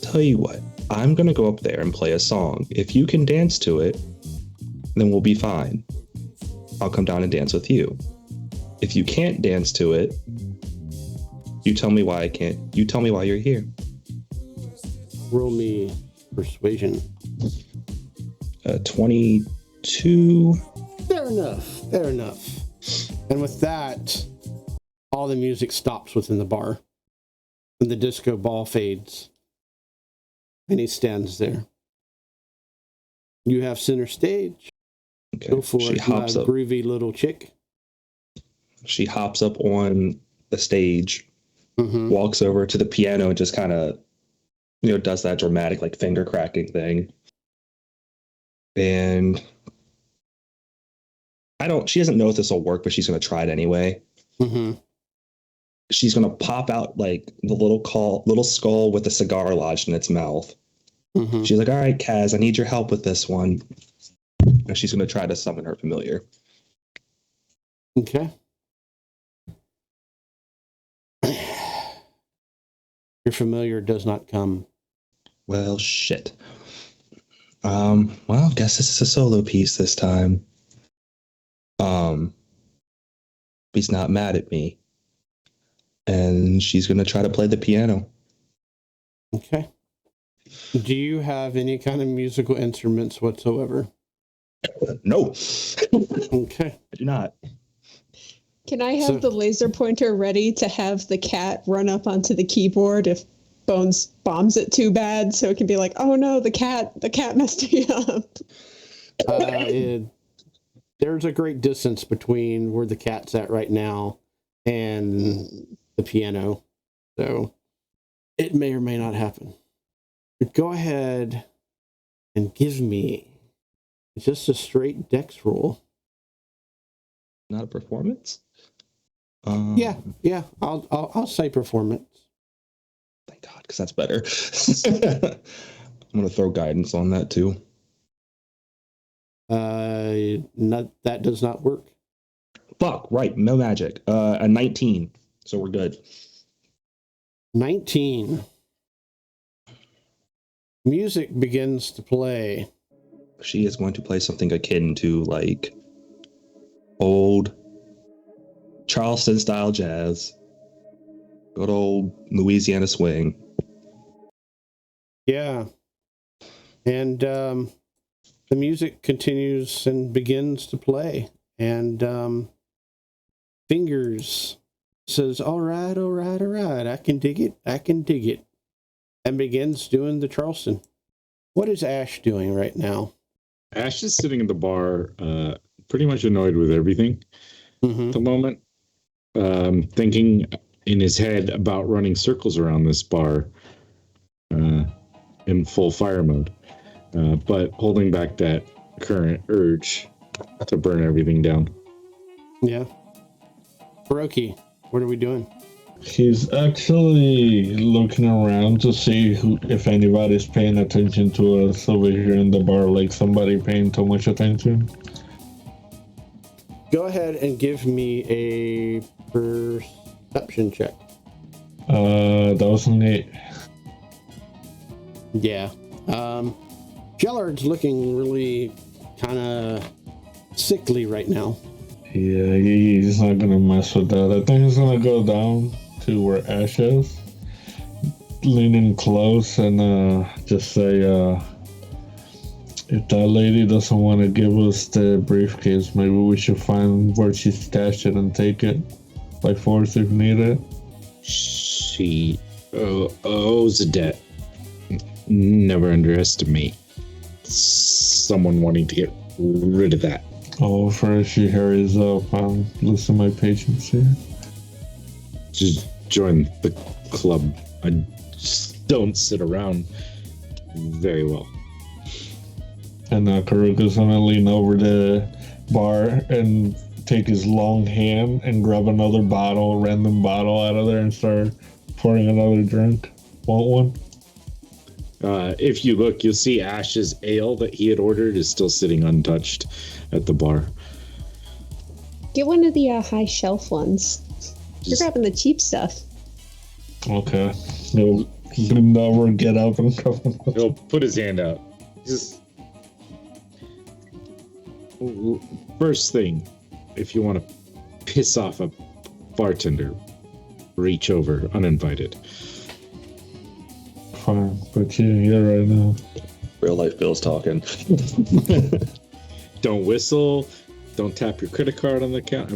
Tell you what, I'm gonna go up there and play a song. If you can dance to it, then we'll be fine. I'll come down and dance with you. If you can't dance to it, you tell me why I can't. You tell me why you're here. Roll me persuasion. 22. Fair enough. Fair enough. And with that, all the music stops within the bar. And the disco ball fades. And he stands there. You have center stage. Okay. Go for She it, hops my up. groovy little chick. She hops up on the stage, Mm-hmm. walks over to the piano, and just kind of, does that dramatic like finger cracking thing. And she doesn't know if this will work, but she's going to try it anyway. Mm-hmm. She's going to pop out like the little skull with a cigar lodged in its mouth. Mm-hmm. She's like, all right, Kaz, I need your help with this one. And she's going to try to summon her familiar. Okay. Your familiar does not come. Well, shit. Well, guess this is a solo piece this time. He's not mad at me. And she's going to try to play the piano. Okay. Do you have any kind of musical instruments whatsoever? No. Okay. I do not. Can I have the laser pointer ready to have the cat run up onto the keyboard if Bones bombs it too bad, so it can be like, oh no, the cat messed me up. There's a great distance between where the cat's at right now and the piano, so it may or may not happen. But go ahead and give me just a straight dex roll. Not a performance? Yeah. I'll say performance. Thank God, because that's better. I'm going to throw guidance on that too. That does not work. Fuck, right, no magic. A 19, so we're good. 19. Music begins to play. She is going to play something akin to like old Charleston style jazz. Good old Louisiana swing. Yeah. And the music continues and begins to play. And Fingers says, all right. I can dig it. And begins doing the Charleston. What is Ash doing right now? Ash is sitting in the bar, pretty much annoyed with everything at the moment. Thinking in his head about running circles around this bar in full fire mode, but holding back that current urge to burn everything down. Yeah. Baroki, what are we doing? He's actually looking around to see if anybody's paying attention to us over here in the bar, like somebody paying too much attention. Go ahead and give me a perception check. That was an 8. Yeah. Jellard's looking really kind of sickly right now. Yeah, he's not gonna mess with that. I think he's gonna go down to where Ash is, lean in close, and just say, if that lady doesn't want to give us the briefcase, maybe we should find where she stashed it and take it by force if needed. She owes a debt. Never underestimate someone wanting to get rid of that. Oh, first she hurries up. I'm losing my patience here. Just join the club. I just don't sit around very well. And Karuka's gonna lean over the bar and take his long hand and grab another bottle, random bottle out of there and start pouring another drink. Want one? If you look, you'll see Ash's ale that he had ordered is still sitting untouched at the bar. Get one of the high shelf ones. You're grabbing the cheap stuff. Okay. He'll bend over, get up, and grab one. He'll put his hand out. Just first thing, if you want to piss off a bartender, reach over uninvited. Fine, but yeah, right now. Real life Bill's talking. Don't whistle. Don't tap your credit card on the account.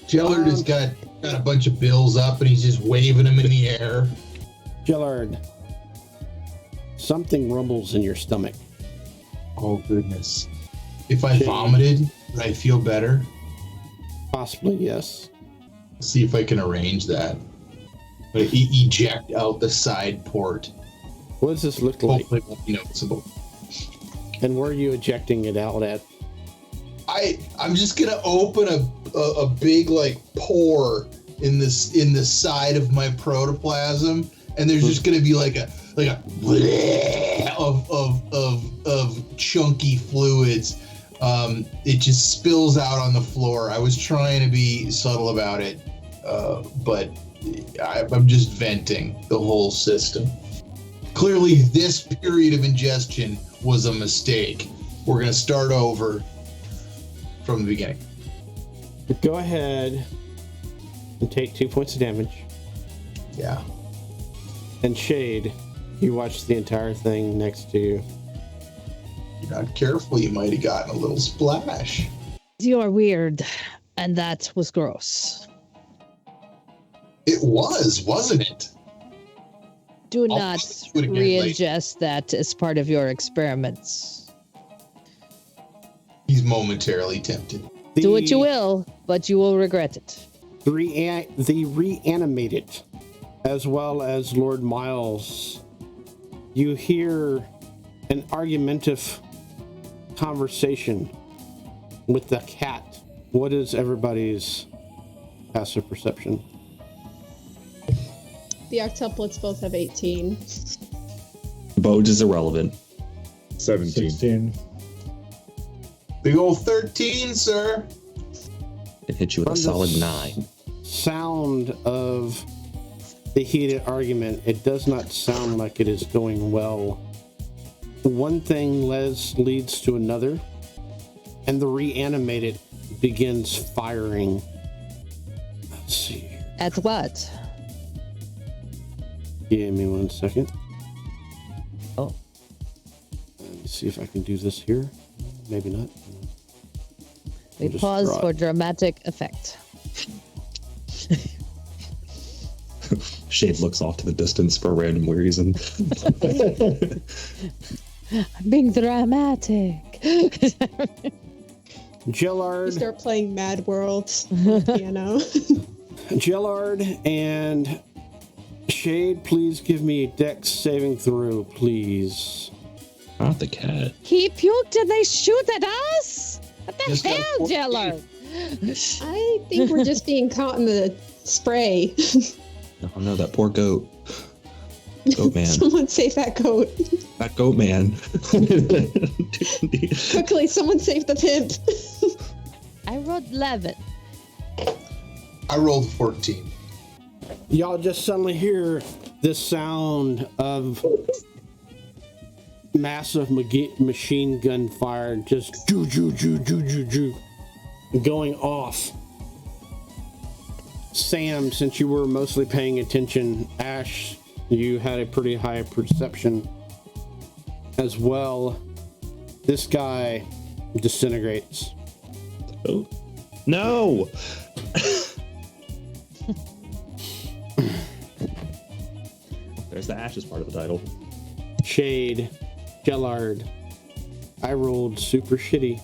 Jellard has got a bunch of bills up and he's just waving them in the air. Jellard, something rumbles in your stomach. Oh, goodness. If I vomited, would I feel better? Possibly, yes. See if I can arrange that. But eject out the side port. What does this look like? Hopefully it won't be noticeable. And where are you ejecting it out at? I'm just gonna open a big like pore in the side of my protoplasm, and there's just gonna be like a of chunky fluids. It just spills out on the floor. I was trying to be subtle about it, but I'm just venting the whole system. Clearly, this period of ingestion was a mistake. We're gonna start over from the beginning. Go ahead and take 2 points of damage. Yeah. And Shade, you watch the entire thing next to you. If you're not careful, you might have gotten a little splash. You are weird, and that was gross. It was, wasn't it? Do I'll not do it again later. reingest that as part of your experiments. He's momentarily tempted. Do what you will, but you will regret it. The reanimated, as well as Lord Miles, you hear an argumentative conversation with the cat. What is everybody's passive perception? The octuplets both have 18. Bodes is irrelevant. 17. 16. Big old 13, sir. It hit you with a solid 9. Sound of the heated argument, it does not sound like it is going well. One thing leads to another, and the reanimated begins firing. Let's see here. At what? Give me 1 second. Oh. Let me see if I can do this here. Maybe not. We pause for dramatic effect. Shade looks off to the distance for a random reason. I'm being dramatic. You Jellard, start playing Mad World on the piano. Jellard and Shade, please give me a dex saving throw, please. Not the cat. He puked and they shoot at us? What the Just got hell, 14. Jellard? I think we're just being caught in the spray. Oh no, that poor goat. Goat man. Someone save that goat. That goat man. Quickly, someone save the pimp. I rolled 11. I rolled 14. Y'all just suddenly hear this sound of massive machine gun fire, just joo joo joo joo joo joo, going off. Sam, since you were mostly paying attention, Ash, you had a pretty high perception as well. This guy disintegrates. Oh. No! There's the Ashes part of the title. Shade, Gellard, I rolled super shitty.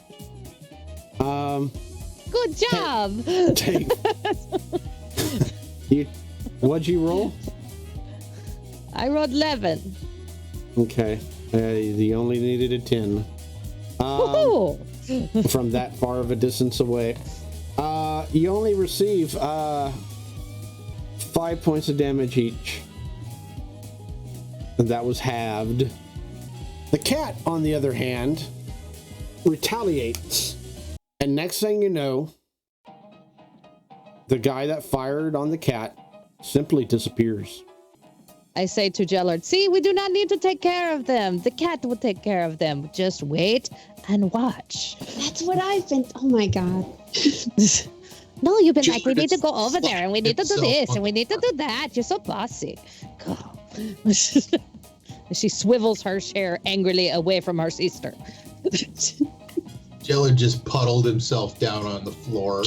Good job. What'd you roll? I rolled 11. Okay, you only needed a 10. Woohoo! From that far of a distance away. You only receive 5 points of damage each. And that was halved. The cat, on the other hand, retaliates. And next thing you know, the guy that fired on the cat simply disappears. I say to Gellard, see, we do not need to take care of them. The cat will take care of them. Just wait and watch. That's what I've been. Oh my god. No, you've been like, Gellard we need to is go over there and we need to do himself this on and we need to do that. You're so bossy. God. She swivels her chair angrily away from her sister. Jellard just puddled himself down on the floor.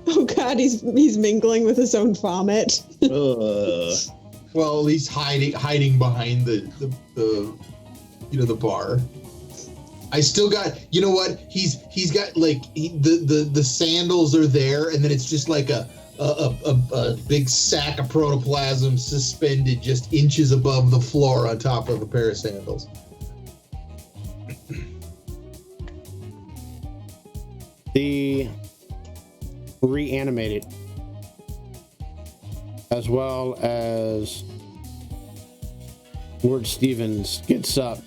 Oh god, he's mingling with his own vomit. Well, he's hiding behind the bar. I still got, you know what? He's got like the sandals are there, and then it's just like a big sack of protoplasm suspended just inches above the floor on top of a pair of sandals. The reanimated, as well as Lord Stevens, gets up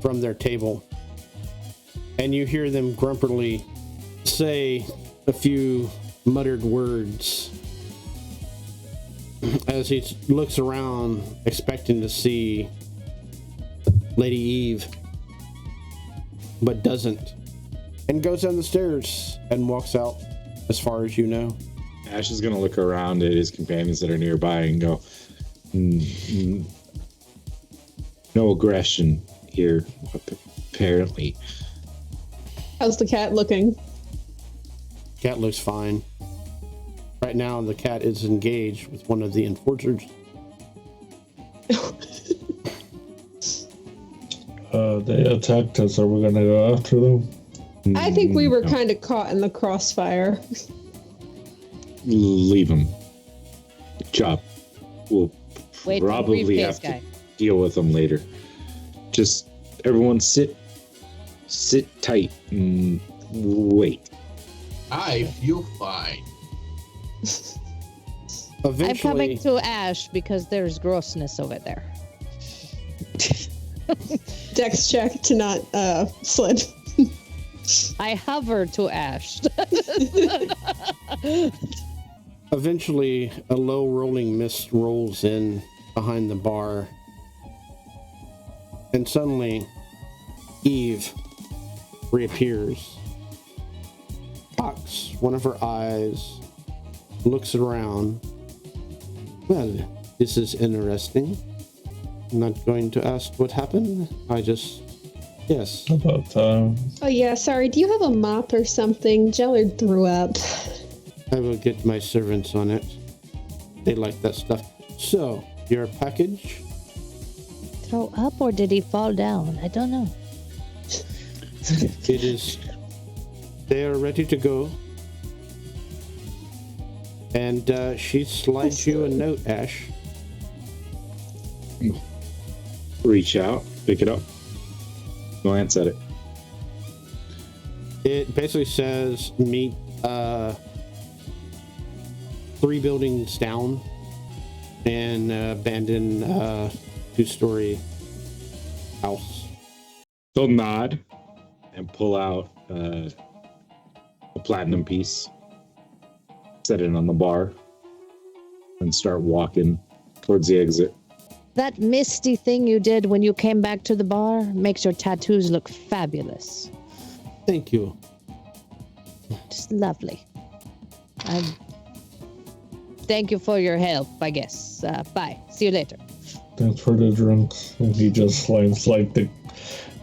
from their table, and you hear them grumpily say a few muttered words as he looks around expecting to see Lady Eve, but doesn't, and goes down the stairs and walks out as far as you know. Ash is going to look around at his companions that are nearby and go, no aggression here, apparently. How's the cat looking? Cat looks fine. Right now, the cat is engaged with one of the enforcers. They attacked us. Are we gonna go after them? I think we were No. kind of caught in the crossfire. Leave him. Chop. We'll Wait for the probably briefcase have guy. to deal with them later. Just everyone sit tight and wait. I feel fine. I'm Eventually, coming to Ash because there's grossness over there. Dex check to not slip. I hover to Ash. Eventually, a low rolling mist rolls in behind the bar, and suddenly, Eve reappears. Cocks one of her eyes, looks around. Well, this is interesting. I'm not going to ask what happened. Yes. About time. Oh yeah, sorry. Do you have a mop or something? Jellard threw up. I will get my servants on it. They like that stuff. So, your package? Throw up or did he fall down? I don't know. It is. They are ready to go. And she slides you a note, Ash. Reach out, pick it up, glance at it. It basically says meet 3 buildings down and abandoned 2-story house. They'll nod and pull out a platinum piece set in on the bar and start walking towards the exit. That misty thing you did when you came back to the bar makes your tattoos look fabulous. Thank you. Just lovely. Thank you for your help, I guess. Bye. See you later. Thanks for the drink. And he just slams like the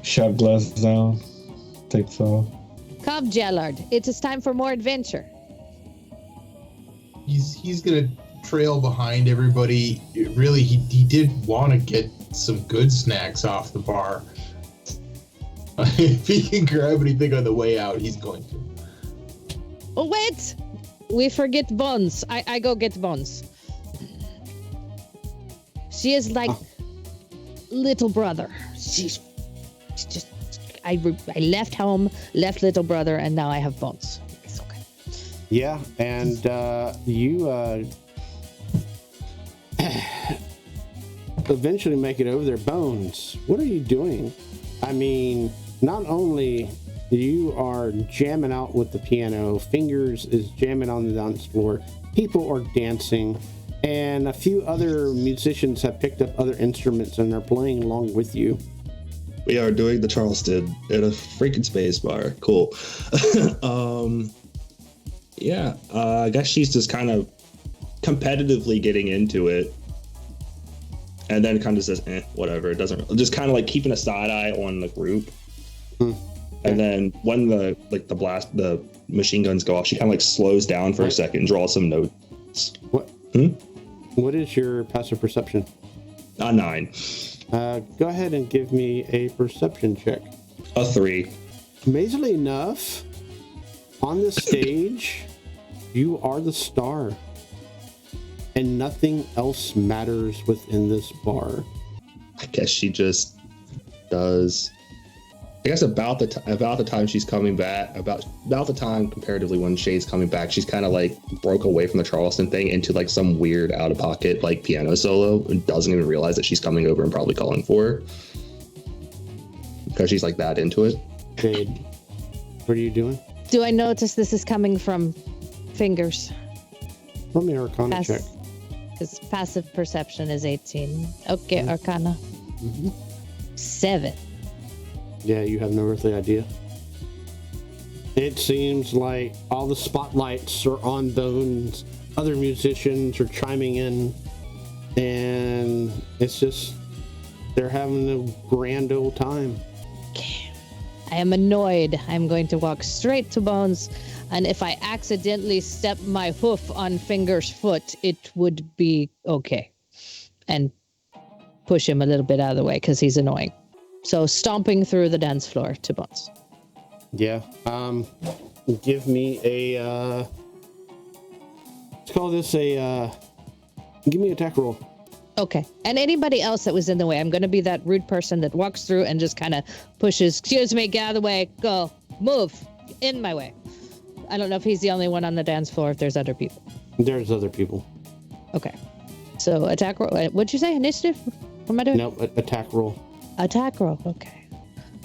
shot glass down. Takes off. Come, Jellard. It is time for more adventure. He's gonna trail behind everybody. Really, he did want to get some good snacks off the bar. If he can grab anything on the way out, he's going to. Oh, wait! We forget Bones. I go get Bones. She is like little brother. She's just... I left home, left little brother, and now I have Bones. It's okay. Yeah, and you eventually make it over there. Bones, what are you doing? I mean, not only you are jamming out with the piano, Fingers is jamming on the dance floor, people are dancing, and a few other musicians have picked up other instruments and they're playing along with you. We are doing the Charleston at a freaking space bar. Cool. I guess she's just kind of competitively getting into it. And then kind of says, whatever. It doesn't, just kind of like keeping a side eye on the group. And then when the machine guns go off, she kind of like slows down for a second, draws some notes. What? What is your passive perception? 9. Go ahead and give me a perception check. A 3. Amazingly enough, on the stage, you are the star. And nothing else matters within this bar. I guess she just does. I guess about the time she's coming back, about the time comparatively when Shade's coming back, she's kind of like broke away from the Charleston thing into like some weird out of pocket like piano solo and doesn't even realize that she's coming over and probably calling for her because she's like that into it. Shade, what are you doing? Do I notice this is coming from Fingers? Let me Arcana check. Because passive perception is 18. Okay, Arcana. 7. Yeah, you have no earthly idea. It seems like all the spotlights are on Bones. Other musicians are chiming in. And it's just, they're having a grand old time. Okay. I am annoyed. I'm going to walk straight to Bones. And if I accidentally step my hoof on Finger's foot, it would be okay. And push him a little bit out of the way because he's annoying. So stomping through the dance floor to Bones. Yeah. Give me a, let's call this a, give me an attack roll. Okay. And anybody else that was in the way, I'm going to be that rude person that walks through and just kind of pushes, excuse me, get out of the way, go, move, in my way. I don't know if he's the only one on the dance floor, if there's other people. There's other people. Okay. So attack roll, what'd you say, initiative? What am I doing? No, attack roll. Attack roll, okay.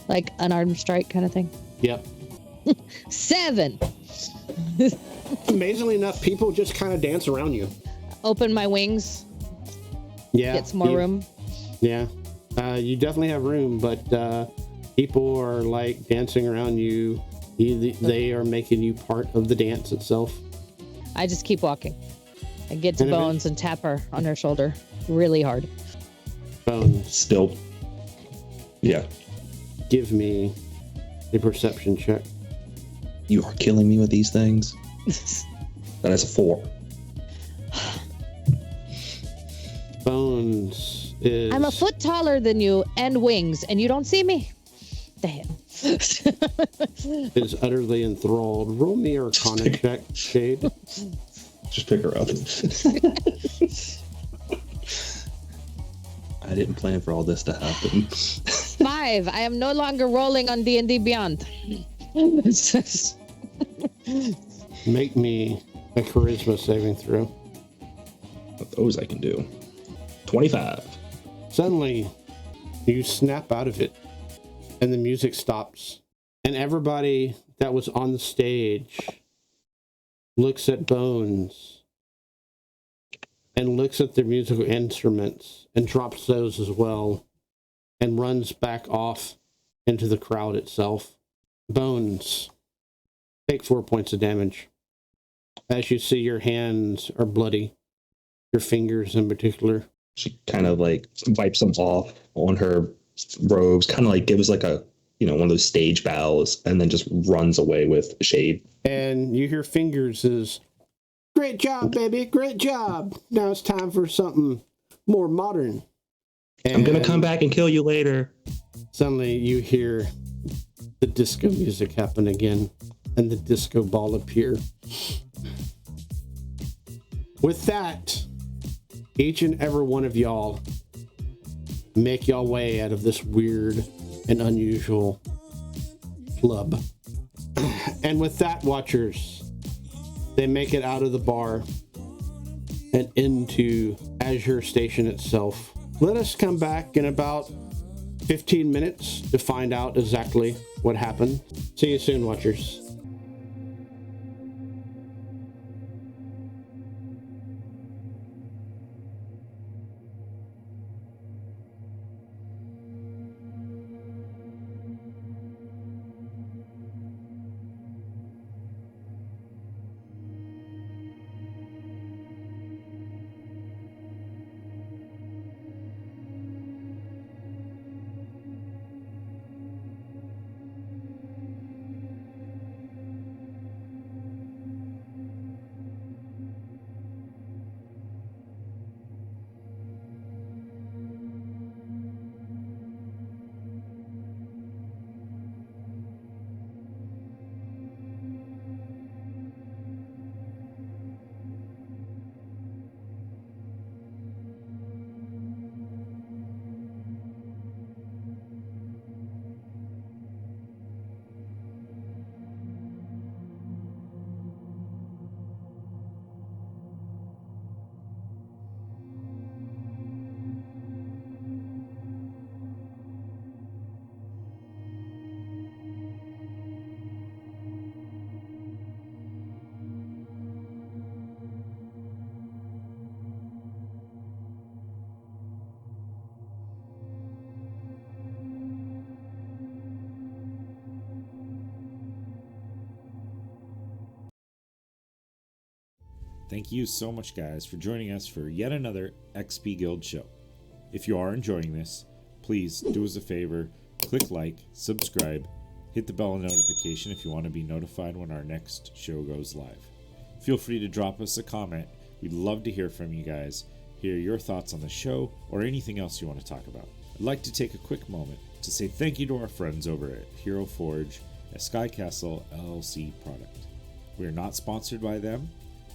Like unarmed strike kind of thing? Yep. 7. Amazingly enough, people just kind of dance around you. Open my wings. Yeah. Get some more room. Yeah. You definitely have room, but people are like dancing around you. They are making you part of the dance itself. I just keep walking. I get to Bones and tap her on her shoulder really hard. Bones. Still. Yeah. Give me a perception check. You are killing me with these things. That is a 4. Bones is... I'm a foot taller than you and wings, and you don't see me. Damn. is utterly enthralled. Roll me Arcana check, Shade. Just pick her up. I didn't plan for all this to happen. 5. I am no longer rolling on D&D Beyond. Make me a charisma saving throw. Those I can do. 25. Suddenly, you snap out of it, and the music stops, and everybody that was on the stage looks at Bones, and looks at their musical instruments and drops those as well, and runs back off into the crowd itself. Bones, take 4 points of damage. As you see, your hands are bloody, your fingers in particular. She kind of like wipes them off on her robes, kind of like gives like a, one of those stage bows, and then just runs away with Shade. And you hear Fingers is, "Great job, baby, great job. Now it's time for something more modern." And I'm going to come back and kill you later. Suddenly you hear the disco music happen again, and the disco ball appear. With that, each and every one of y'all make y'all way out of this weird and unusual club. And with that, Watchers, they make it out of the bar and into Azure Station itself. Let us come back in about 15 minutes to find out exactly what happened. See you soon, Watchers. Thank you so much, guys, for joining us for yet another XP Guild show. If you are enjoying this, please do us a favor, click like, subscribe, hit the bell notification if you want to be notified when our next show goes live. Feel free to drop us a comment. We'd love to hear from you guys, hear your thoughts on the show, or anything else you want to talk about. I'd like to take a quick moment to say thank you to our friends over at Hero Forge, a Skycastle LLC product. We are not sponsored by them,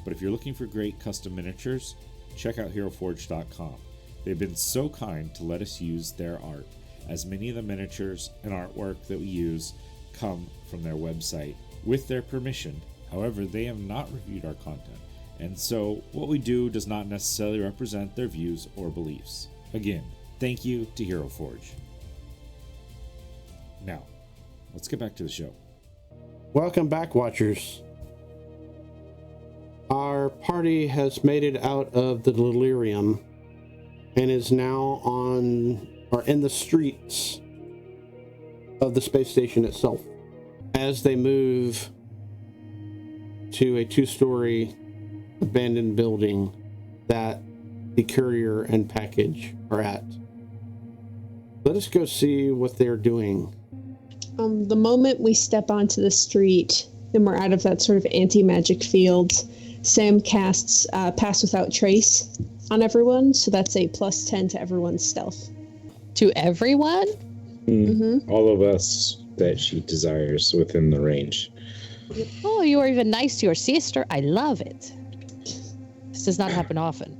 but if you're looking for great custom miniatures, check out HeroForge.com. They've been so kind to let us use their art, as many of the miniatures and artwork that we use come from their website with their permission. However, they have not reviewed our content, and so what we do does not necessarily represent their views or beliefs. Again, thank you to Hero Forge. Now, let's get back to the show. Welcome back, Watchers. Our party has made it out of the delirium and is now in the streets of the space station itself as they move to a 2-story abandoned building that the courier and package are at. Let us go see what they're doing. The moment we step onto the street and we're out of that sort of anti-magic field, Sam casts Pass Without Trace on everyone, so that's a +10 to everyone's stealth. To everyone? Mm-hmm. All of us that she desires within the range. Oh, you are even nice to your sister. I love it. This does not happen often.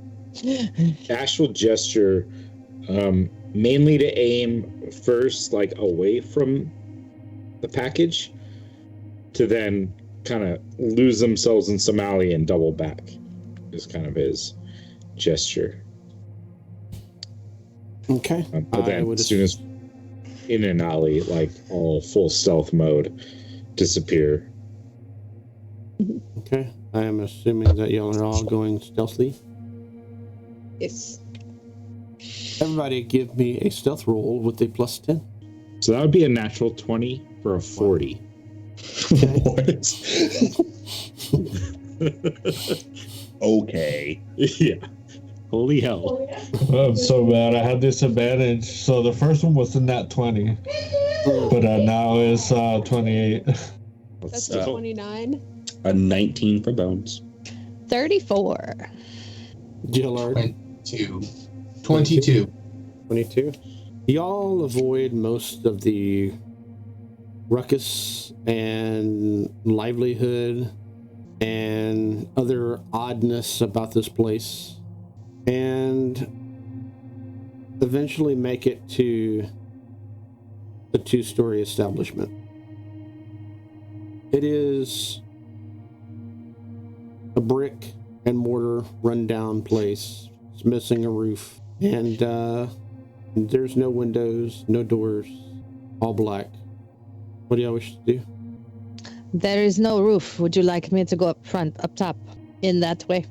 Astral gesture, mainly to aim first, like away from the package, to then kind of lose themselves in some alley and double back is kind of his gesture. Okay. But then as soon as in an alley, like all full stealth mode, disappear. Okay. I am assuming that y'all are all going stealthily. Yes. Everybody give me a stealth roll with a plus 10. So that would be a natural 20 for a 40. Okay. Yeah. Holy hell. I'm so bad. I had disadvantage. So the first one was a nat 20. But now it's 28. That's a 29. A 19 for Bones. 34. Gillard. 22. 22. Y'all avoid most of the ruckus and livelihood and other oddness about this place, and eventually make it to the 2-story establishment. It is a brick and mortar rundown place. It's missing a roof, and there's no windows, no doors, all black. What do y'all wish to do? There is no roof. Would you like me to go up front, up top, in that way?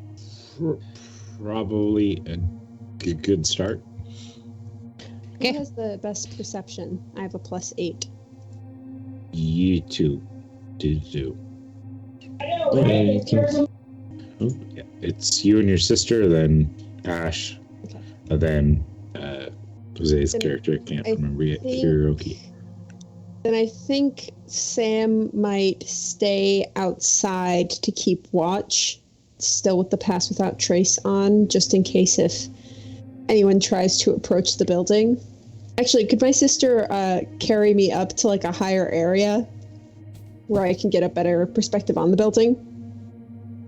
Probably a good start. Okay. Who has the best perception? I have a +8. You two do. Yeah, it's you and your sister, then Ash, Okay. and then Jose's Then character. I can't I remember yet. think- Karaoke. Then I think Sam might stay outside to keep watch, still with the Pass Without Trace on, just in case if anyone tries to approach the building. Actually, could my sister carry me up to like a higher area where I can get a better perspective on the building?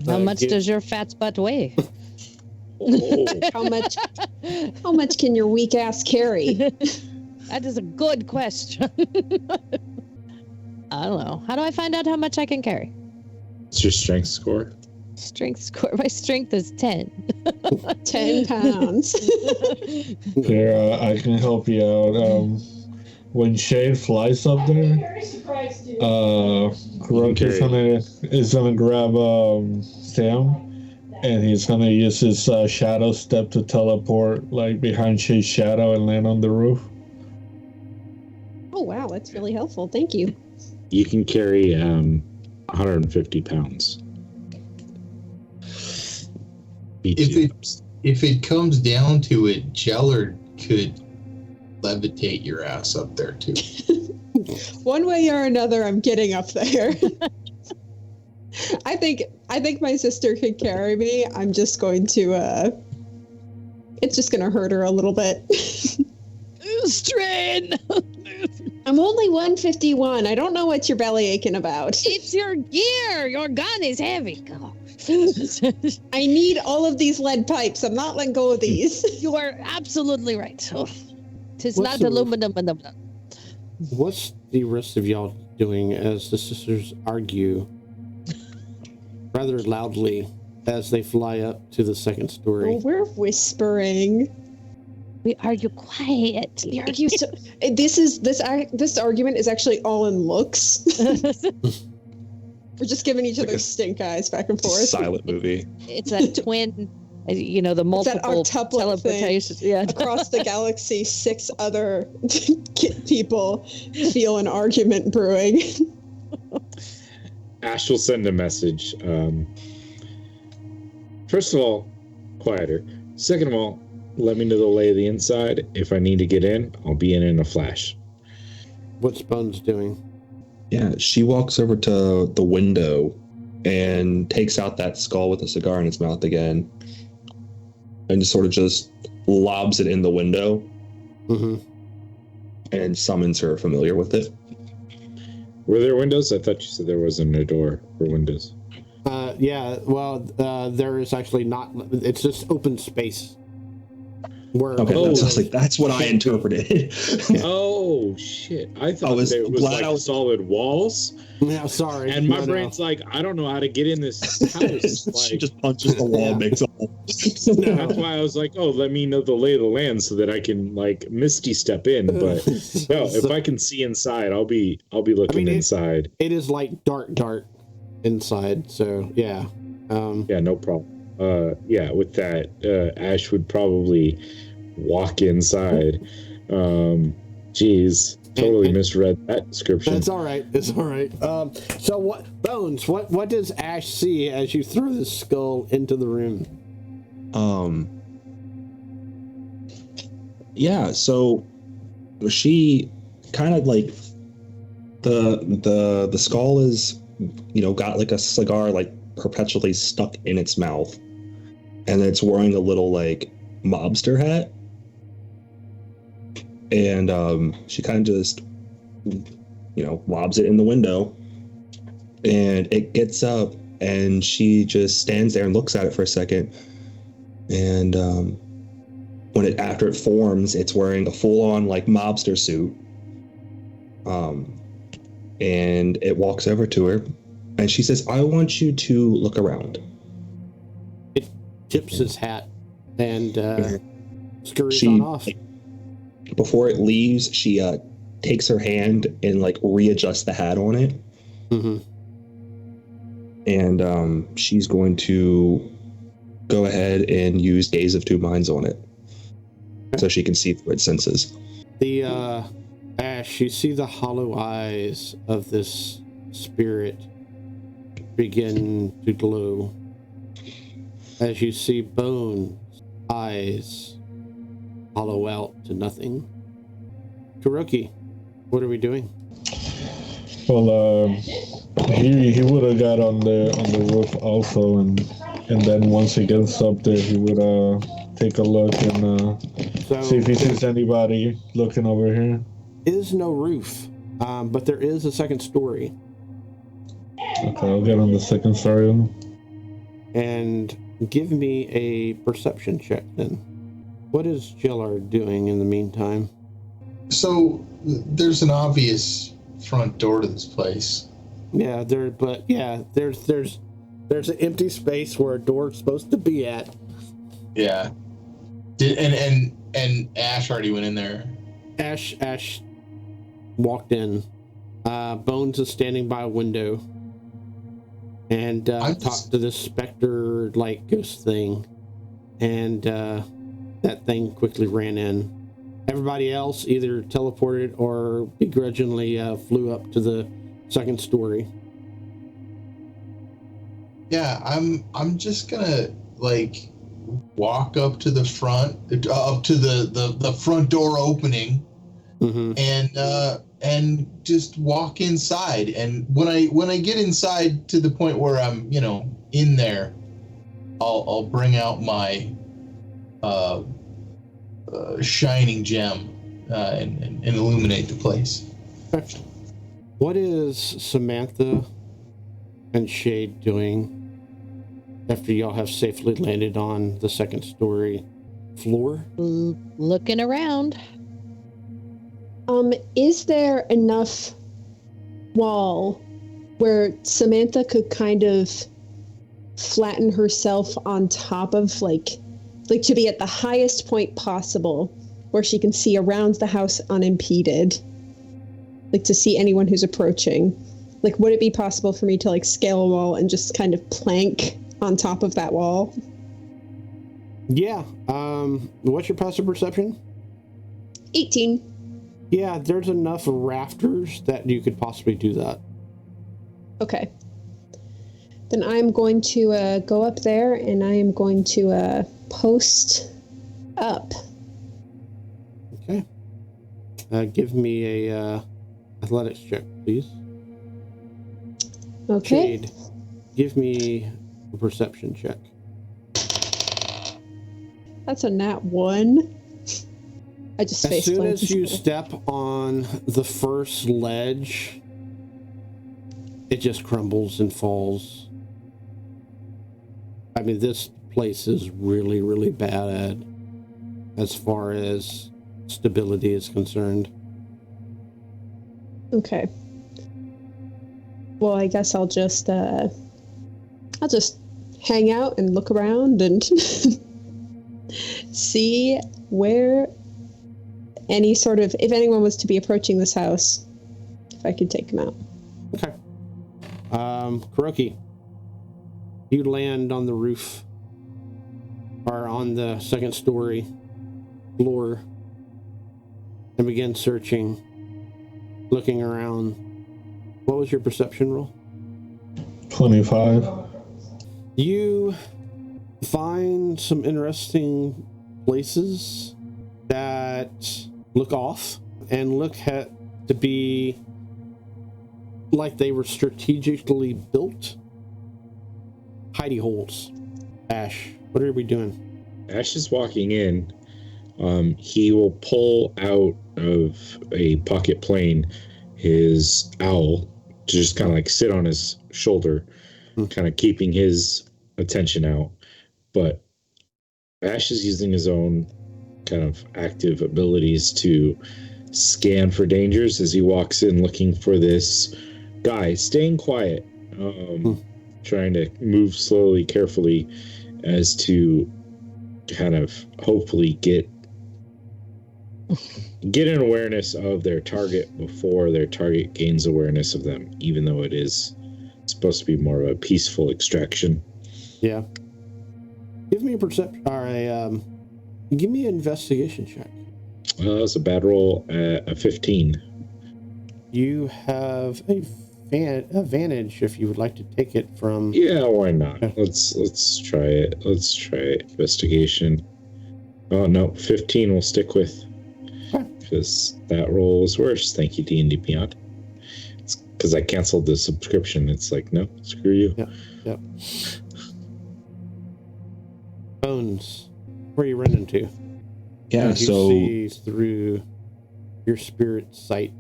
How much does your fat butt weigh? Oh, How much can your weak ass carry? That is a good question. I don't know. How do I find out how much I can carry? what's your strength score? Strength score. My strength is 10. 10 pounds. Here, I can help you out. When Shade flies up there, Kurok is gonna grab Sam, and he's gonna use his shadow step to teleport like behind Shade's shadow and land on the roof. Oh, wow, that's really helpful. Thank you. You can carry 150 pounds. If it comes down to it, Jellard could levitate your ass up there too. One way or another, I'm getting up there. I think my sister could carry me. I'm just going to it's just gonna hurt her a little bit. Strain! I'm only 151. I don't know what you're belly aching about. It's your gear! Your gun is heavy. Oh. I need all of these lead pipes. I'm not letting go of these. You are absolutely right. Oh. Tis What's not the- aluminum. What's the rest of y'all doing as the sisters argue rather loudly as they fly up to the second story? Oh, we're whispering. We argue quietly. We argue so. This argument is actually all in looks. We're just giving each other stink eyes back and forth. Silent movie. It's that twin, the It's that multiple octuplet thing. teleportation. Yeah. Across the galaxy, 6 other people feel an argument brewing. Ash will send a message. First of all, quieter. Second of all, let me know the lay of the inside. If I need to get in, I'll be in a flash. What's Bones doing? Yeah, she walks over to the window and takes out that skull with a cigar in its mouth again and just lobs it in the window Mm-hmm. and summons her familiar with it. Were there windows? I thought you said there wasn't a door for windows. Yeah, well, there is actually not. It's just open space. Where Okay, Oh. that's what I interpreted. Oh, shit. I thought was it was glad like I was- solid walls. Yeah, sorry. And my No. brain's like, I don't know how to get in this house. She Like, just punches the wall and makes a hole. that's why I was like, oh, let me know the lay of the land so that I can like misty step in. But no, if I can see inside, I'll be looking I mean, inside. It is like dark. inside. So yeah. Yeah, no problem. With that, Ash would probably walk inside. Geez, totally misread that description. That's all right. It's all right. So what, Bones? What does Ash see as you throw the skull into the room? Yeah. So she kind of like the skull is, got like a cigar like perpetually stuck in its mouth, and it's wearing a little like mobster hat. And she kind of just, lobs it in the window, and it gets up, and she just stands there and looks at it for a second. And after it forms, it's wearing a full-on like mobster suit. And it walks over to her, and she says, "I want you to look around." It tips its hat and scurries She- on off. Before it leaves, she takes her hand and like readjusts the hat on it. Mm-hmm. And she's going to go ahead and use Gaze of Two Minds on it, so she can see through its senses. The Ash, you see the hollow eyes of this spirit begin to glow as you see Bone's eyes hollow out to nothing. Kuroki, what are we doing? Well, he would have got on the roof also, and then once he gets up there, he would take a look and see if he sees anybody looking over here. Is no roof, but there is a second story. Okay, I'll get on the second story. And give me a perception check then. What is Jillard doing in the meantime? So there's an obvious front door to this place. Yeah, there's an empty space where a door's supposed to be at. Yeah. And Ash already went in there. Ash walked in. Bones is standing by a window and talked to this specter like ghost thing, and that thing quickly ran in. Everybody else either teleported or begrudgingly flew up to the second story. Yeah, I'm just gonna like walk up to the front, up to the front door opening, and just walk inside. And when I get inside to the point where I'm in there, I'll bring out my shining gem and illuminate the place. What is Samantha and Shade doing after y'all have safely landed on the second story floor? Looking around. Is there enough wall where Samantha could kind of flatten herself on top of like to be at the highest point possible where she can see around the house unimpeded, like to see anyone who's approaching? Like, would it be possible for me to like scale a wall and just kind of plank on top of that wall? Yeah. What's your passive perception? 18. Yeah, there's enough rafters that you could possibly do that. Okay. Then I'm going to go up there and I am going to post up. Okay. Give me a athletics check, please. Okay. Jade, give me a perception check. That's a nat 1. I just As soon as you step on the first ledge, it just crumbles and falls. I mean, this place is really, really bad as far as stability is concerned. Okay. Well, I guess I'll just hang out and look around and see where any sort of, if anyone was to be approaching this house, if I could take them out. Okay. Kuroki, you land on the roof or on the second story floor and begin searching, looking around. What was your perception roll? 25. You find some interesting places that look off and look to be like they were strategically built hidey holes. Ash, what are we doing? Ash is walking in. He will pull out of a pocket plane his owl to just kind of like sit on his shoulder, kind of keeping his attention out. But Ash is using his own kind of active abilities to scan for dangers as he walks in, looking for this guy, staying quiet, trying to move slowly, carefully, as to kind of hopefully get an awareness of their target before their target gains awareness of them, even though it is supposed to be more of a peaceful extraction. Yeah. Give me a perception. All right. Give me an investigation check. That's a bad roll at a 15. You have a advantage if you would like to take it from. Yeah, why not? Okay. Let's try it. Let's try it. Investigation. Oh no, 15 we'll stick with. Because that roll was worse. Thank you, D&D Beyond. It's because I canceled the subscription. It's like, no, screw you. Yep. Bones, where are you running to? Yeah, You so see through your spirit sight.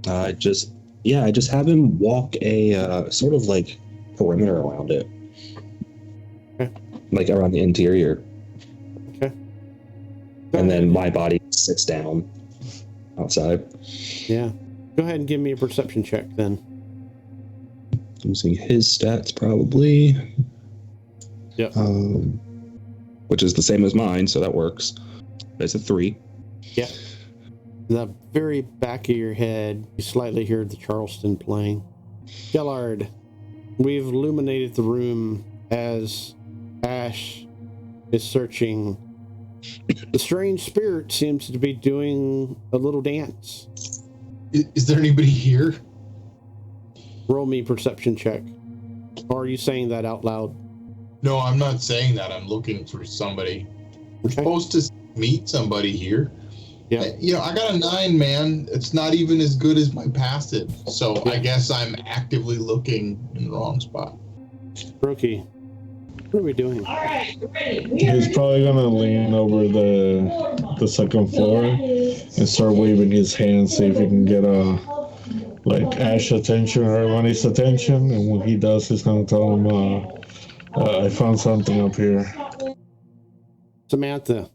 I just have him walk a sort of like perimeter around it. Okay. Like around the interior. Okay. And then my body sits down outside. Yeah. Go ahead and give me a perception check then. Using his stats probably. Yep. Which is the same as mine, so that works. That's a 3. Yeah. In the very back of your head, you slightly hear the Charleston playing. Gellard, we've illuminated the room as Ash is searching. The strange spirit seems to be doing a little dance. Is there anybody here? Roll me perception check. Or are you saying that out loud? No, I'm not saying that. I'm looking for somebody. We're supposed to meet somebody here. Yeah. I got a 9, man. It's not even as good as my passive. So I guess I'm actively looking in the wrong spot. Brookie, what are we doing? All right, we're ready. He's probably gonna lean over the second floor and start waving his hand, see if he can get Ash attention or everybody's attention. And when he does, he's gonna tell him, I found something up here. Samantha,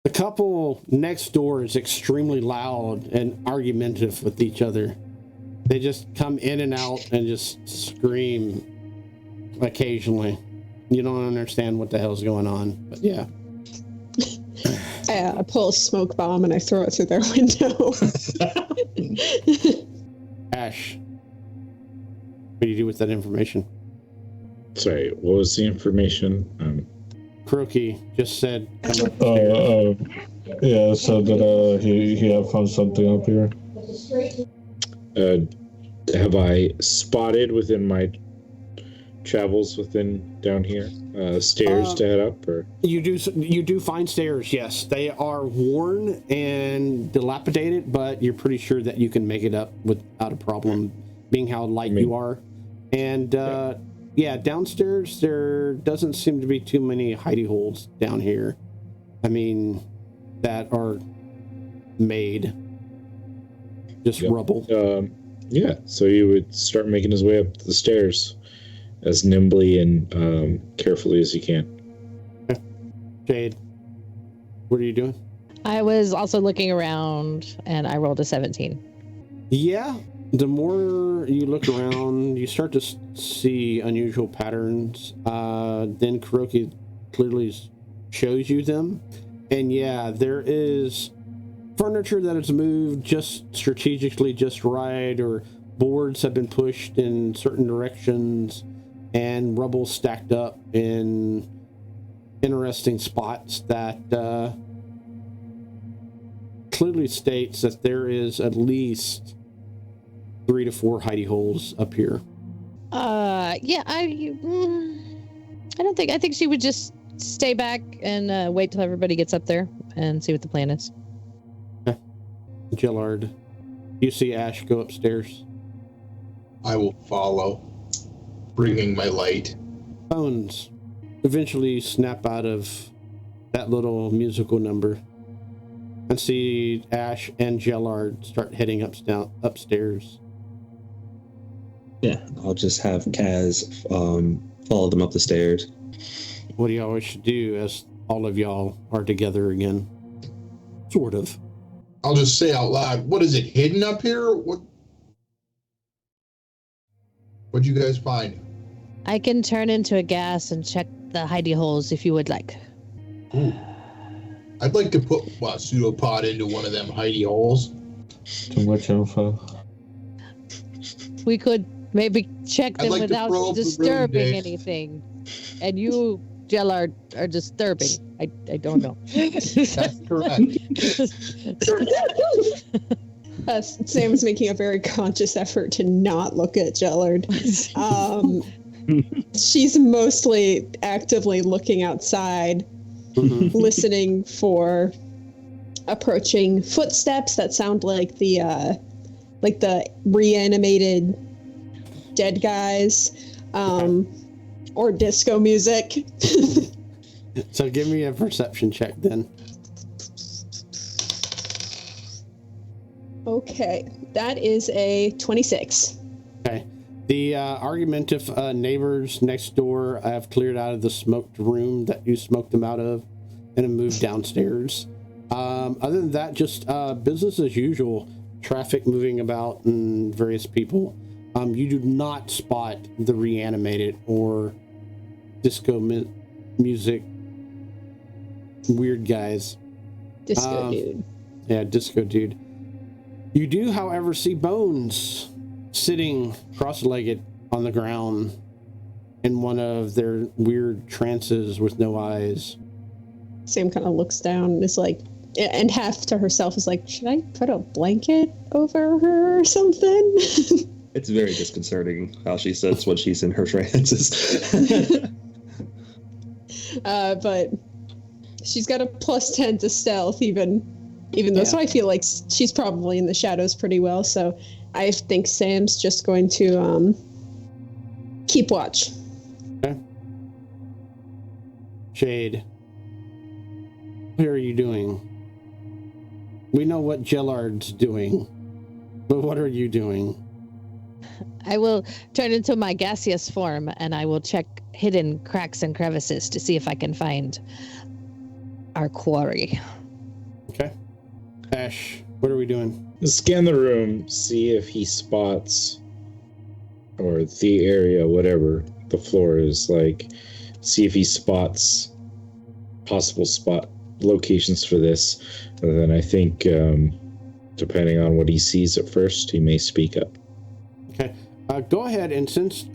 the couple next door is extremely loud and argumentative with each other. They just come in and out and just scream occasionally. You don't understand what the hell's going on, but yeah. I pull a smoke bomb and I throw it through their window. Ash, what do you do with that information? Sorry, what was the information? Kuroki just said, come upstairs. Yeah, so that he had found something up here. Have I spotted within my travels within down here stairs to head up, or You do find stairs, yes. They are worn and dilapidated, but you're pretty sure that you can make it up without a problem, being how light you are. And downstairs there doesn't seem to be too many hidey holes down here. I mean, that are made. Just rubble. So he would start making his way up the stairs as nimbly and carefully as he can. Jade, what are you doing? I was also looking around and I rolled a 17. Yeah, the more you look around, you start to see unusual patterns. Then Kuroki clearly shows you them. And yeah, there is furniture that is moved just strategically just right, or boards have been pushed in certain directions, and rubble stacked up in interesting spots that clearly states that there is at least 3 to 4 hidey holes up here. Yeah, I don't think. I think she would just stay back and wait till everybody gets up there and see what the plan is. Gillard, you see Ash go upstairs. I will follow, bringing my light. Bones eventually snap out of that little musical number and see Ash and Gillard start heading upstairs. Yeah, I'll just have Kaz follow them up the stairs. What do y'all wish to do as all of y'all are together again? Sort of. I'll just say out loud, what is it, hidden up here? What'd you guys find? I can turn into a gas and check the hidey holes if you would like. Ooh. I'd like to put a pseudopod into one of them hidey holes. Too much info. We could maybe check them like to without probe the room, disturbing Dave. anything. And you, Gellard, are disturbing. I don't know. That's correct. Sam's making a very conscious effort to not look at Gellard. She's mostly actively looking outside, listening for approaching footsteps that sound like the reanimated dead guys, or disco music. So give me a perception check then. Okay, that is a 26. Okay. The argumentative neighbors next door have cleared out of the smoked room that you smoked them out of and have moved downstairs. Other than that, just business as usual. Traffic moving about and various people. You do not spot the reanimated or disco music weird guys. Disco dude. Yeah, disco dude. You do, however, see Bones sitting cross-legged on the ground in one of their weird trances with no eyes. Sam kind of looks down and is like, and half to herself is like, should I put a blanket over her or something? It's very disconcerting how she sits when she's in her trances. But she's got a +10 to stealth, even though. So I feel like she's probably in the shadows pretty well. So I think Sam's just going to keep watch. Okay. Shade, what are you doing? We know what Gellard's doing, but what are you doing? I will turn into my gaseous form and I will check hidden cracks and crevices to see if I can find our quarry. Okay. Ash, what are we doing? Scan the room, see if he spots, or the area, whatever the floor is like, see if he spots possible spot locations for this. And then I think, depending on what he sees at first, he may speak up. Okay. Go ahead, and since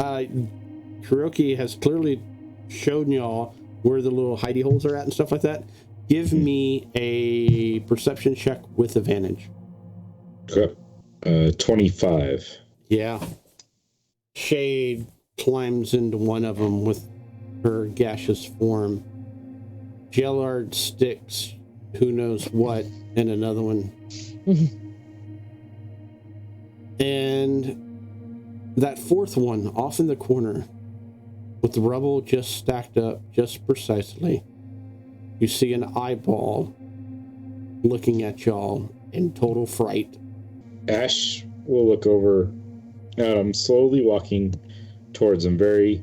Kuroki has clearly shown y'all where the little hidey holes are at and stuff like that, give me a perception check with advantage. Okay. 25. Yeah. Shade climbs into one of them with her gaseous form. Gellard sticks who knows what in another one. And that fourth one off in the corner with the rubble just stacked up just precisely, you see an eyeball looking at y'all in total fright. Ash will look over at him, slowly walking towards him, very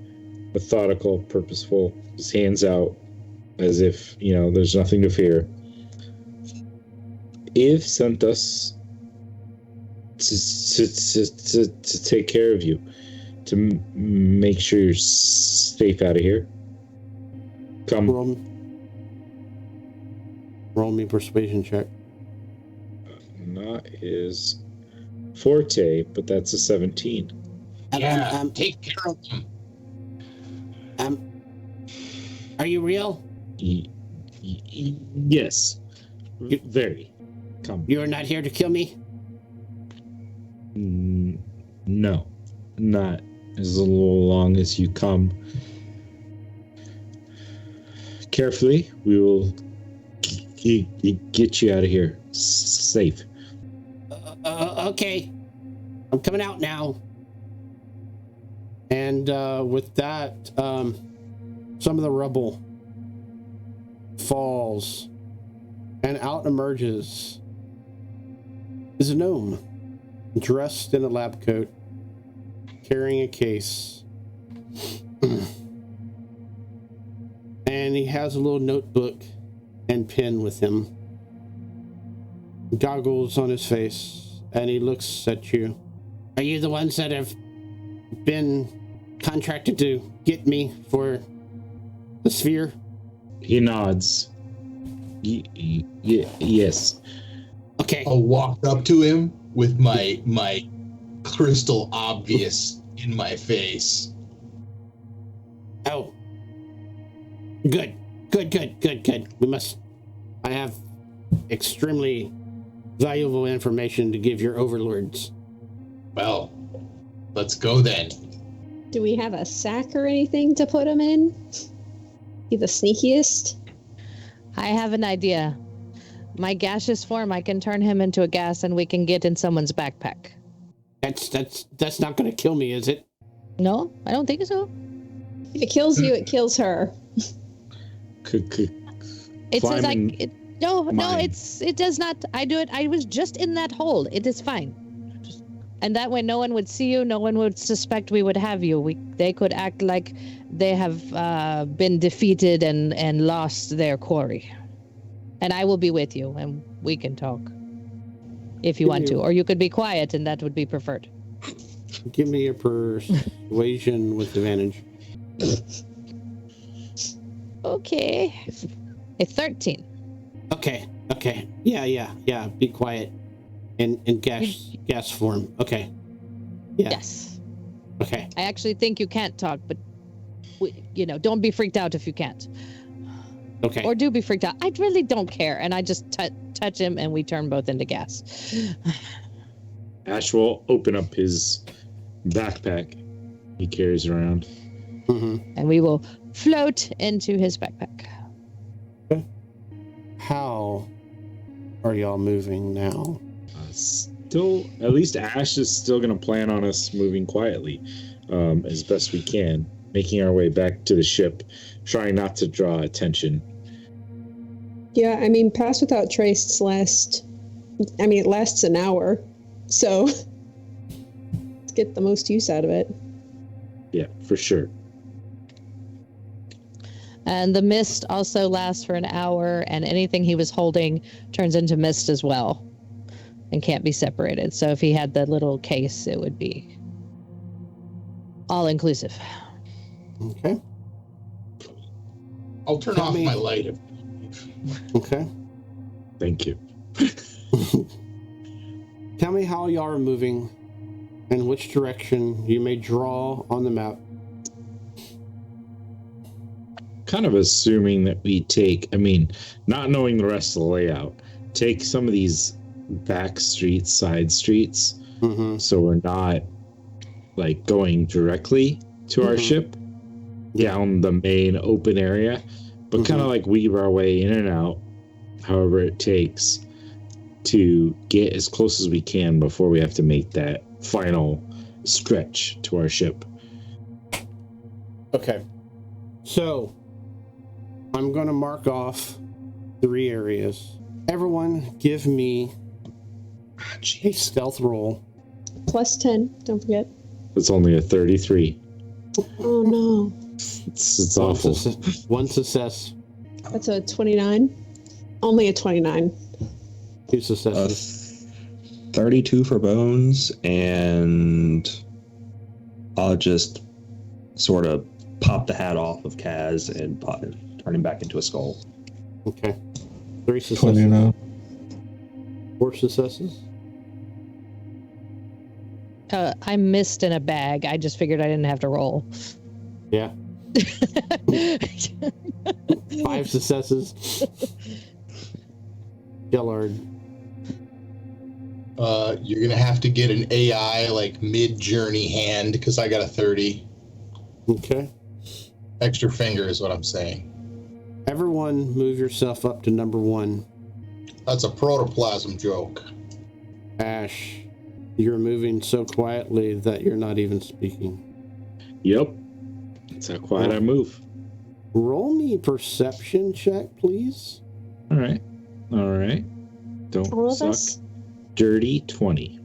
methodical, purposeful, his hands out as if, there's nothing to fear. Eve sent us to take care of you, to make sure you're safe out of here. Come. Roll me persuasion check. his forte, but that's a 17. Yeah, take care of him. Are you real? Yes. Very. Come. You are not here to kill me? No. Not as long as you come carefully. We will get you out of here safe. Okay. I'm coming out now. And with that, some of the rubble falls, and out emerges is a gnome dressed in a lab coat, carrying a case. And he has a little notebook and pen with him. Goggles on his face, and he looks at you. Are you the ones that have been contracted to get me for the sphere? He nods. Yes. Okay. I'll walk up to him with my crystal obvious in my face. Oh. Good. I have extremely valuable information to give your overlords. Well, let's go then. Do we have a sack or anything to put him in? Be the sneakiest? I have an idea. My gaseous form, I can turn him into a gas and we can get in someone's backpack. That's not going to kill me, is it? No, I don't think so. If it kills you, it kills her. It says it does not. I do it. I was just in that hole. It is fine. And that way no one would see you, no one would suspect we would have you. They could act like they have been defeated and lost their quarry. And I will be with you, and we can talk. If you want to. Or you could be quiet, and that would be preferred. Give me a persuasion with advantage. Okay. A 13. Okay. Yeah. Be quiet. In gas form. Okay. Yeah. Yes. Okay. I actually think you can't talk, but don't be freaked out if you can't. Okay. Or do be freaked out. I really don't care, and I just touch him, and we turn both into gas. Ash will open up his backpack he carries around. Mm-hmm. And we will float into his backpack. Okay. How are y'all moving now? Still, at least Ash is still going to plan on us moving quietly as best we can, making our way back to the ship, trying not to draw attention. Yeah, I mean, Pass Without Trace lasts an hour, so let's get the most use out of it. Yeah, for sure. And the mist also lasts for an hour, and anything he was holding turns into mist as well and can't be separated. So if he had the little case, it would be all-inclusive. Okay. I'll turn off my light. Okay. Thank you. Tell me how y'all are moving and which direction you may draw on the map. Kind of assuming that we not knowing the rest of the layout, take some of these back streets, side streets, so we're not like going directly to our ship down the main open area, but kind of like weave our way in and out, however it takes to get as close as we can before we have to make that final stretch to our ship. Okay. So, I'm going to mark off 3 areas. Everyone give me a stealth roll. Plus 10, don't forget. It's only a 33. Oh no. It's awful. One success. That's a 29. Only a 29. 2 successes. 32 for Bones, and I'll just sort of pop the hat off of Kaz and turn him back into a skull. Okay. 3 successes. 29. 4 successes. I missed in a bag. I just figured I didn't have to roll. Yeah. 5 successes. Gellard. You're gonna have to get an AI like mid-journey hand because I got a 30. Okay. Extra finger is what I'm saying. Everyone move yourself up to number 1. That's a protoplasm joke. Ash, you're moving so quietly that you're not even speaking. Yep. That's how quiet I move. Roll me a perception check, please. All right. Don't All of suck. us? Dirty 20.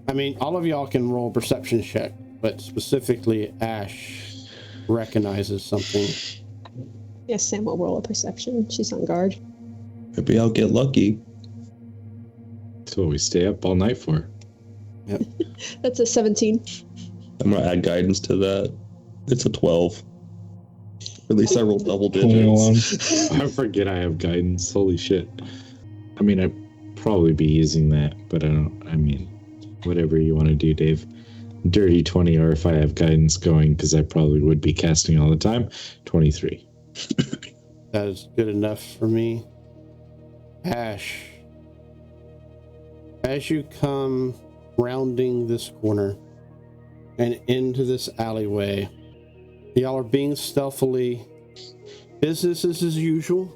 I mean, all of y'all can roll a perception check, but specifically Ash recognizes something. Yes, Sam will roll a perception. She's on guard. Maybe I'll get lucky. That's what we stay up all night for. That's a 17. I'm gonna add guidance to that. It's a 12. At least I rolled double digits. 21. I forget I have guidance. Holy shit. I mean, I'd probably be using that, but whatever you want to do, Dave. Dirty 20, or if I have guidance going, because I probably would be casting all the time, 23. That is good enough for me. Ash, as you come rounding this corner and into this alleyway, y'all are being stealthily. Business is as usual.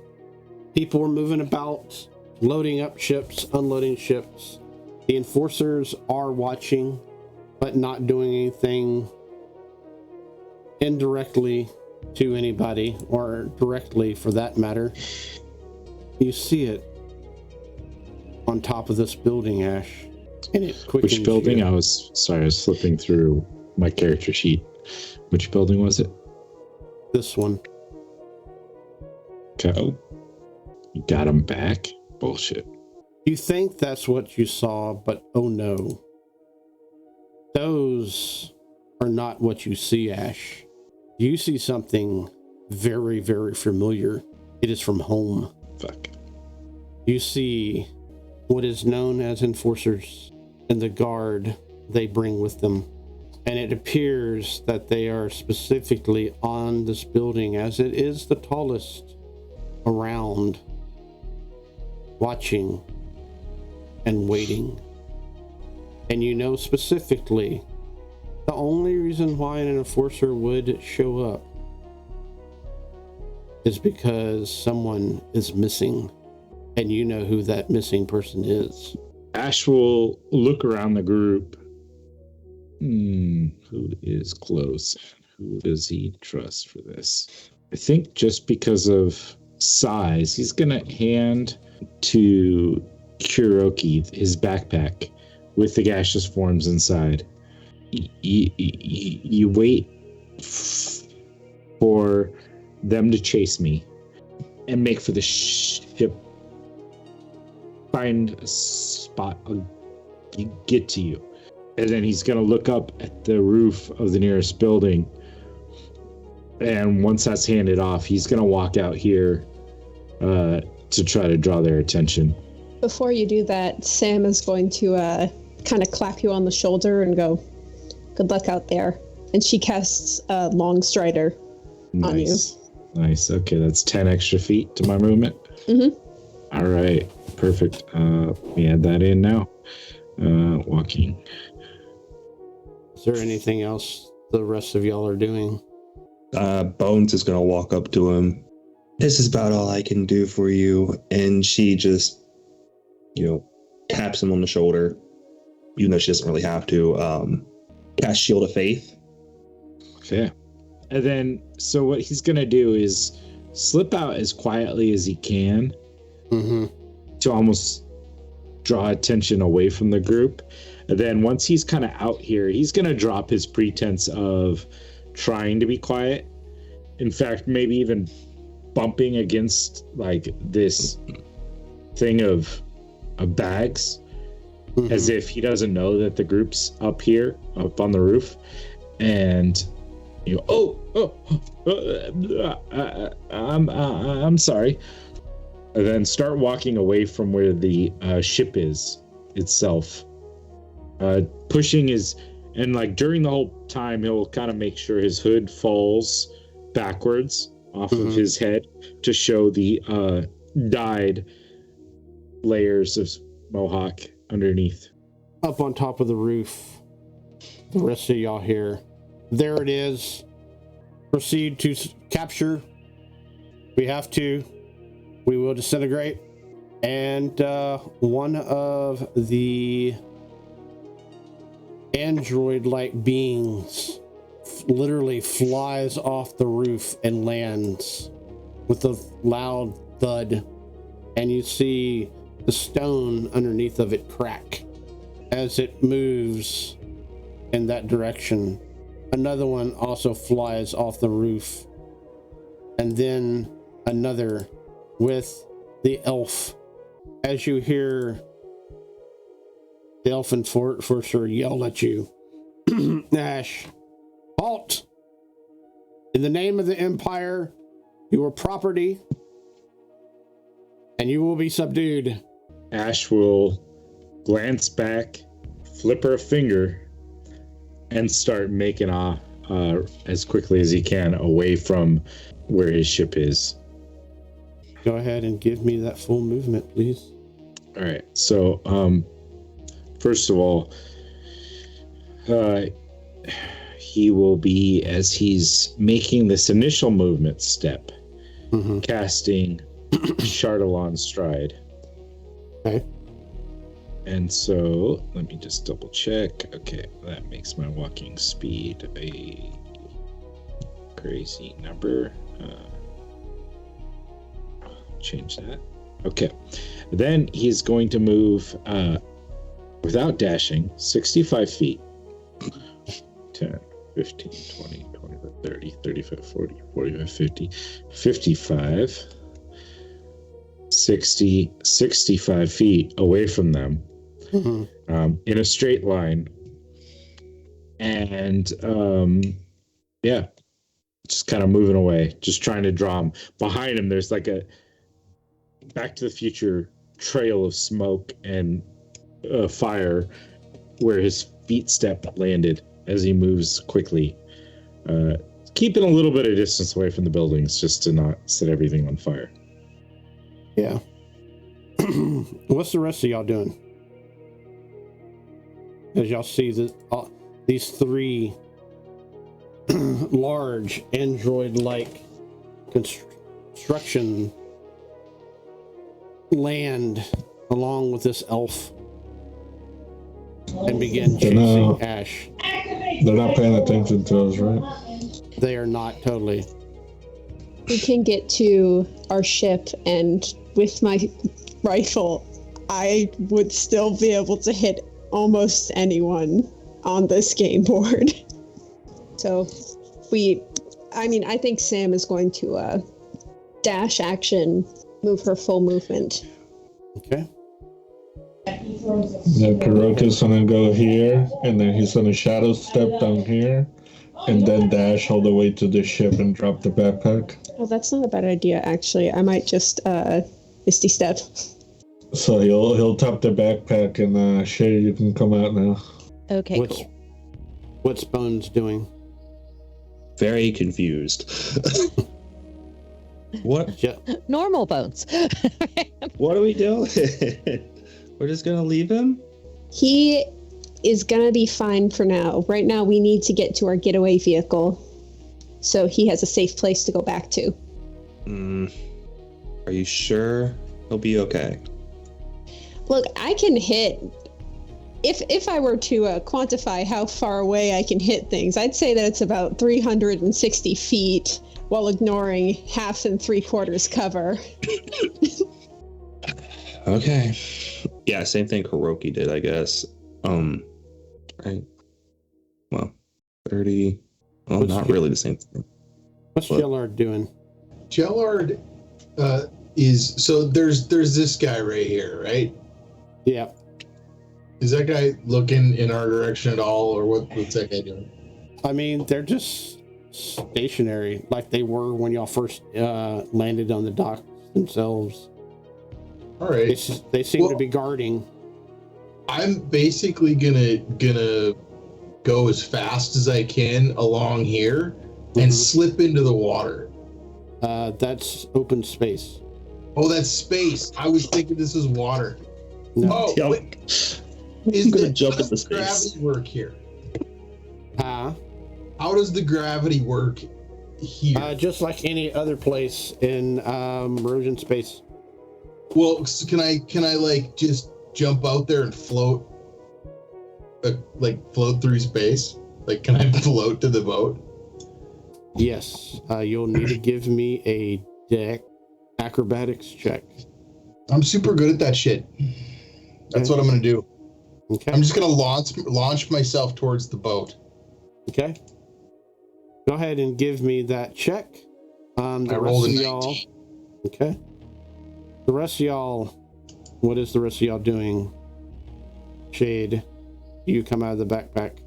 People are moving about, loading up ships, unloading ships. The enforcers are watching, but not doing anything indirectly to anybody, or directly for that matter. You see it on top of this building, Ash, and it quickens. Which building? you. I was flipping through my character sheet. Which building was it? This one. Okay. Oh, you got him back? Bullshit. You think that's what you saw, but oh no. Those are not what you see, Ash. You see something very, very familiar. It is from home. Fuck. You see what is known as enforcers and the guard they bring with them. And it appears that they are specifically on this building, as it is the tallest around, watching and waiting. And you know specifically the only reason why an enforcer would show up is because someone is missing, and you know who that missing person is. Ash will look around the group. Who is close? Who does he trust for this? I think just because of size, he's gonna hand to Kuroki his backpack with the gaseous forms inside. You wait for them to chase me and make for the ship. Find a spot, I'll get to you. And then he's going to look up at the roof of the nearest building. And once that's handed off, he's going to walk out here to try to draw their attention. Before you do that, Sam is going to kind of clap you on the shoulder and go, "Good luck out there." And she casts Long Strider on you. Nice. Okay, that's 10 extra feet to my movement. Mm-hmm. All right, perfect. Let me add that in now. Walking. Is there anything else the rest of y'all are doing? Bones is going to walk up to him. "This is about all I can do for you." And she just, taps him on the shoulder, even though she doesn't really have to. Cast Shield of Faith. Okay. And then, so what he's going to do is slip out as quietly as he can to almost draw attention away from the group. And then once he's kind of out here, he's going to drop his pretense of trying to be quiet. In fact, maybe even bumping against like this thing of bags, as if he doesn't know that the group's up here, up on the roof. And I'm sorry. And then start walking away from where the ship is itself. pushing his, and like during the whole time, he'll kind of make sure his hood falls backwards off of his head to show the dyed layers of mohawk underneath. Up on top of the roof, the rest of y'all here. There it is. Proceed to capture. We have to. We will disintegrate. And one of the android-like beings literally flies off the roof and lands with a loud thud. And you see the stone underneath of it crack as it moves in that direction. Another one also flies off the roof. And then another with the elf. As you hear the elfin sorcerer yell at you, Ash, halt! In the name of the Empire, you are property, and you will be subdued. Ash will glance back, flip her finger, and start making off as quickly as he can away from where his ship is. Go ahead and give me that full movement, please. All right. So, first of all, he will be, as he's making this initial movement step, casting Chardalon Stride. Okay. And so, let me just double check. Okay, that makes my walking speed a crazy number. Change that. Okay. Then he's going to move without dashing 65 feet. 10, 15, 20, 25, 30, 35, 40, 45, 50, 55, 60, 65 feet away from them in a straight line. And just kind of moving away, just trying to draw him. Behind him, there's like a Back to the Future trail of smoke and fire where his feet step landed as he moves quickly, keeping a little bit of distance away from the buildings just to not set everything on fire. Yeah. What's the rest of y'all doing? As y'all see these three large android-like construction land along with this elf and begin chasing Ash. They're not paying attention to us, right? They are not totally. We can get to our ship, and with my rifle, I would still be able to hit almost anyone on this game board. So I think Sam is going to dash action, move her full movement. Okay. Then Kuroki's gonna go here, and then he's gonna shadow step down here, and then dash all the way to the ship and drop the backpack. Oh, that's not a bad idea, actually. I might just Misty Step. So he'll tap the backpack, and Shay, you can come out now. Okay, cool. What's Bones doing? Very confused. What? Normal Bones. What are we doing? We're just gonna leave him? He is gonna be fine for now. Right now, we need to get to our getaway vehicle, so he has a safe place to go back to. Are you sure he'll be okay? Look, I can hit. If I were to quantify how far away I can hit things, I'd say that it's about 360 feet while ignoring 1/2 and 3/4 cover. Okay. Yeah, same thing Kuroki did, I guess. Right. Well, 30. Well, not really the same thing. What's Jellard doing? Jellard there's this guy right here, right? Yeah. Is that guy looking in our direction at all, or what's that guy doing? I mean, they're just stationary, like they were when y'all first landed on the dock themselves. All right. They seem to be guarding. I'm basically gonna go as fast as I can along here and slip into the water. That's open space. Oh, that's space. I was thinking this is water. No. Oh, Yep. wait. I'm gonna jump How does into space. gravity work here? Huh? How does the gravity work here? Just like any other place in erosion space. Well, so can I like just jump out there and float? Like float through space? Like, can I float to the boat? Yes. You'll need to give me a deck acrobatics check. I'm super good at that shit. That's what I'm gonna do. Okay. I'm just gonna launch myself towards the boat. Okay. Go ahead and give me that check. The I rest rolled a of y'all. 19. Okay. The rest of y'all. What is the rest of y'all doing? Shade, you come out of the backpack.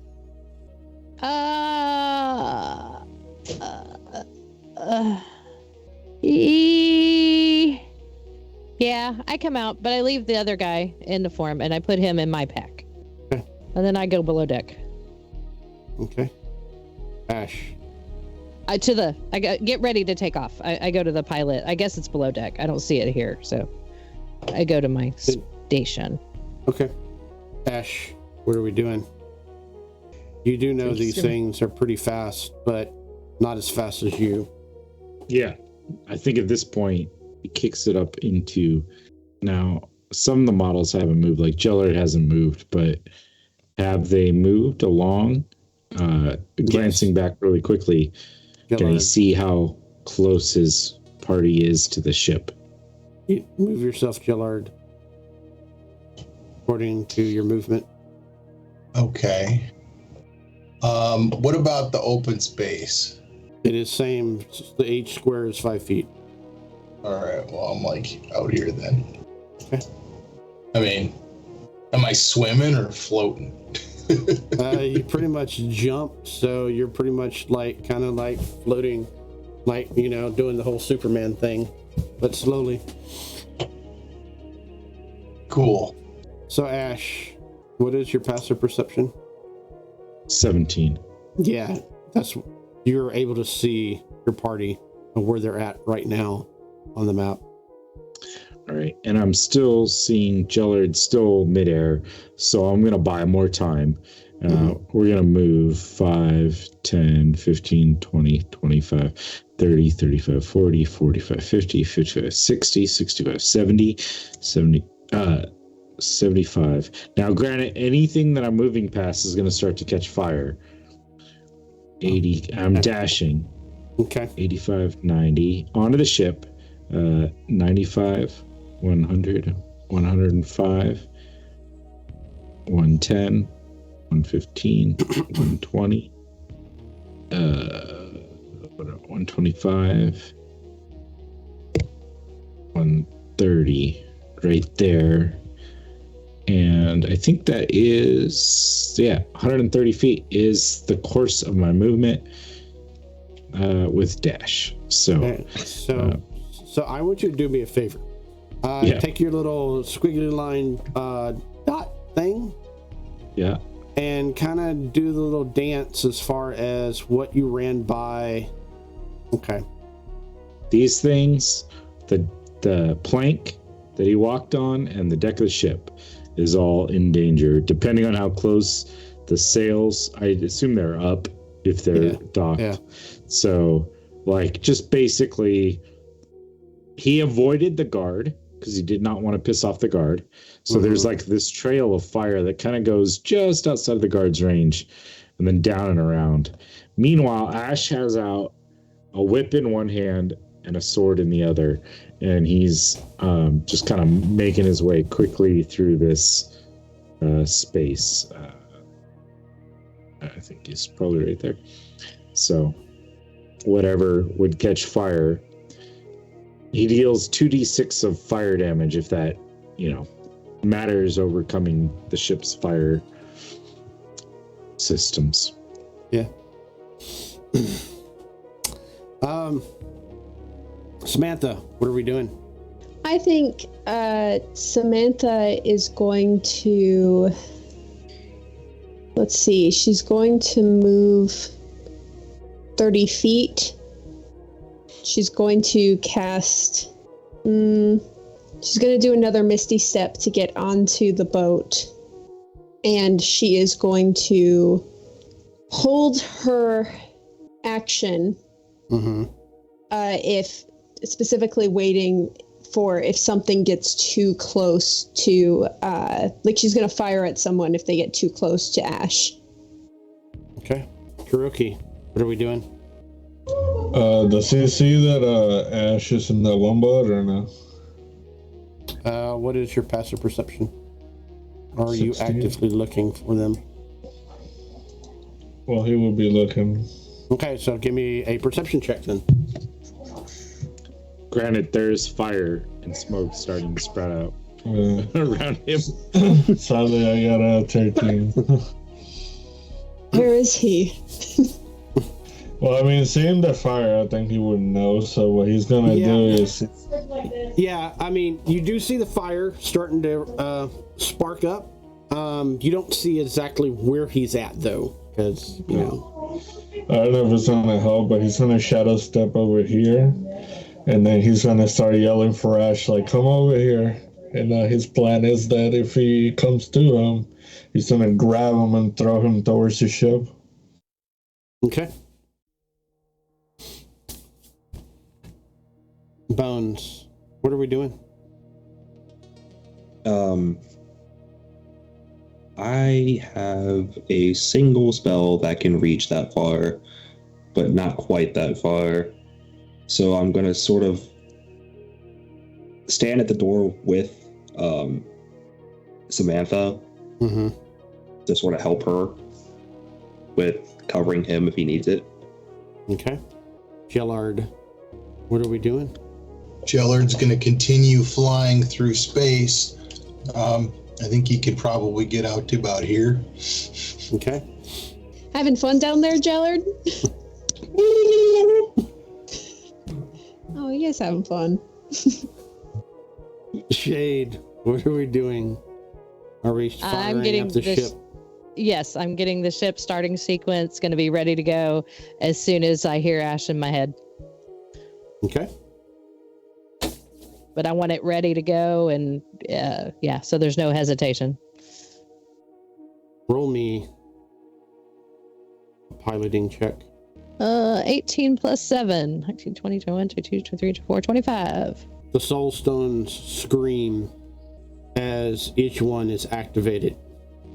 Yeah, I come out, but I leave the other guy in the form and I put him in my pack. Okay. And then I go below deck. Okay. Ash. Get ready to take off. I go to the pilot. I guess it's below deck. I don't see it here, so I go to my station. Okay. Ash, what are we doing? You do know these things are pretty fast, but not as fast as you. Yeah, I think at this point it kicks it up into now. Some of the models haven't moved, like Jellard hasn't moved, but have they moved along? Glancing back really quickly, can he see how close his party is to the ship? You move yourself, Jellard, according to your movement. Okay. What about the open space? It is same. The H square is 5 feet. All right. Well, I'm like out here then. Okay. I mean, am I swimming or floating? You pretty much jump, so you're pretty much like kind of like floating, like, you know, doing the whole Superman thing, but slowly. Cool. So Ash, what is your passive perception? 17. Yeah, that's you're able to see your party and where they're at right now on the map. All right, and I'm still seeing Jellard still midair, so I'm going to buy more time. We're going to move 5, 10, 15, 20, 25, 30, 35, 40, 45, 50, 55, 60, 65, 70, 75. Now, granted, anything that I'm moving past is going to start to catch fire. 80, I'm dashing. Okay. 85, 90, onto the ship. 95, 100, 105, 110, 115, 120, 125, 130, right there. And I think that is, 130 feet is the course of my movement with dash. So, So I want you to do me a favor. Take your little squiggly line dot thing. Yeah. And kind of do the little dance as far as what you ran by. Okay. These things, the plank that he walked on and the deck of the ship is all in danger, depending on how close the sails. I assume they're up if they're docked. Yeah. So, like, just basically, he avoided the guard because he did not want to piss off the guard. So there's like this trail of fire that kind of goes just outside of the guard's range and then down and around. Meanwhile, Ash has out a whip in one hand and a sword in the other. And he's just kind of making his way quickly through this space. I think he's probably right there. So whatever would catch fire, he deals 2d6 of fire damage if that, matters overcoming the ship's fire systems. Yeah. Samantha, what are we doing? I think Samantha is going to... Let's see. She's going to move 30 feet. She's going to cast... she's going to do another Misty Step to get onto the boat. And she is going to hold her action. If specifically waiting for if something gets too close to, like she's going to fire at someone if they get too close to Ash. Okay. Kuroki, what are we doing? Does he see that Ash is in that one boat or no? What is your passive perception? Or are you 16. actively looking for them? Well, he will be looking. Okay, so give me a perception check then. Granted, there's fire and smoke starting to spread out around him. Sadly, I got a 13. Where is he? Well, I mean, seeing the fire, I think he wouldn't know. So what he's gonna do is, Yeah, I mean, you do see the fire starting to spark up. You don't see exactly where he's at though, because you know. I don't know if it's gonna help, but he's gonna shadow step over here, and then he's gonna start yelling for Ash, like, "Come over here!" And his plan is that if he comes to him, he's gonna grab him and throw him towards the ship. Okay. Bones, what are we doing? I have a single spell that can reach that far, but not quite that far. So I'm gonna sort of stand at the door with Samantha to sort of help her with covering him if he needs it. Okay. Gellard, what are we doing? Jellard's going to continue flying through space. I think he could probably get out to about here. Okay. Having fun down there, Jellard? Oh, he is having fun. Shade, what are we doing? Are we firing up the ship? Yes, I'm getting the ship starting sequence, going to be ready to go as soon as I hear Ash in my head. Okay. But I want it ready to go, and so there's no hesitation. Roll me a piloting check. 18 plus 7. 19, 20, 21, 22, 23, 24, 25. The soul stones scream as each one is activated.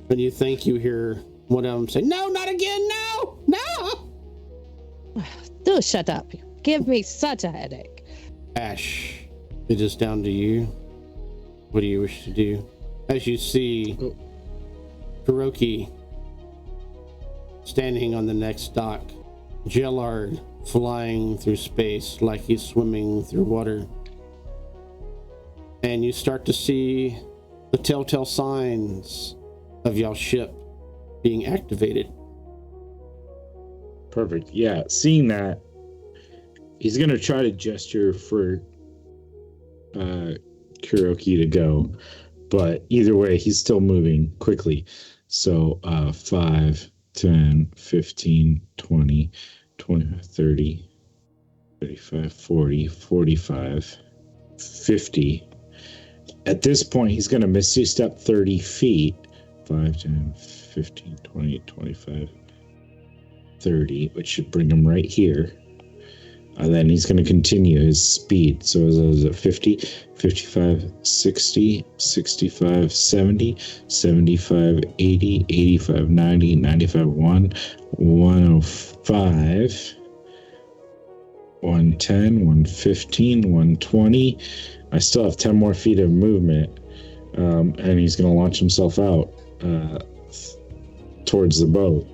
And you think you hear one of them say, "No, not again, no, no!" Do shut up. You give me such a headache. Ash, it is down to you. What do you wish to do? As you see Kuroki standing on the next dock, Gellard flying through space like he's swimming through water. And you start to see the telltale signs of y'all's ship being activated. Perfect. Yeah, seeing that, he's gonna try to gesture for Kuroki to go, but either way, he's still moving quickly. So 5, 10, 15, 20, 20, 30, 35, 40, 45, 50. At this point, he's going to Misty Step 30 feet. 5, 10, 15, 20, 25, 30, which should bring him right here. And then he's going to continue his speed. So is it 50, 55, 60, 65, 70, 75, 80, 85, 90, 95, 105, 110, 115, 120. I still have 10 more feet of movement. And he's going to launch himself out towards the boat,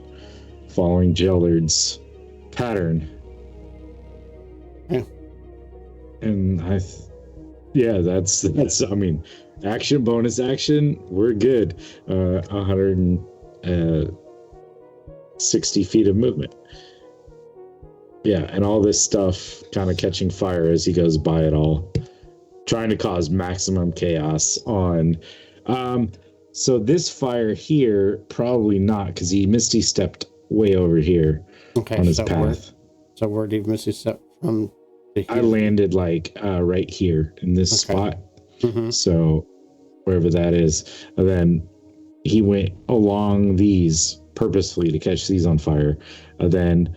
following Jellard's pattern. Yeah. And that's I mean, action, bonus action, we're good. 160 feet of movement. Yeah, and all this stuff kind of catching fire as he goes by it all, trying to cause maximum chaos on. So this fire here, probably not, because he Misty stepped way over here on his path. Where did Misty step from? I landed like right here in this spot. Mm-hmm. So wherever that is, and then he went along these purposefully to catch these on fire, and then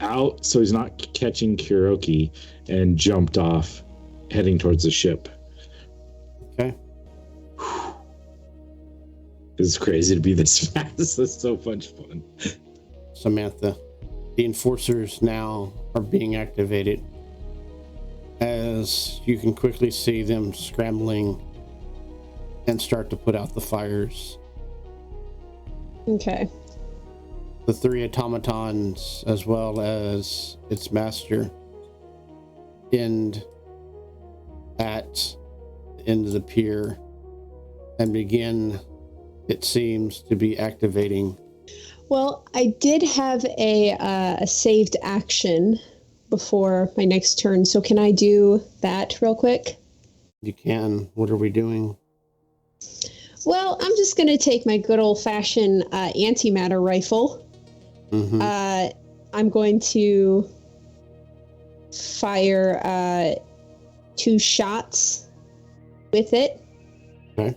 out so he's not catching Kuroki, and jumped off, heading towards the ship. Okay. It's crazy to be this fast. That's so much fun. Samantha, the enforcers now are being activated. As you can quickly see them scrambling and start to put out the fires. Okay. The 3 automatons, as well as its master, end at the end of the pier and begin, it seems, to be activating. Well, I did have a saved action before my next turn, so can I do that real quick? You can. What are we doing? Well, I'm just going to take my good old-fashioned antimatter rifle. Mm-hmm. I'm going to fire 2 shots with it. Okay.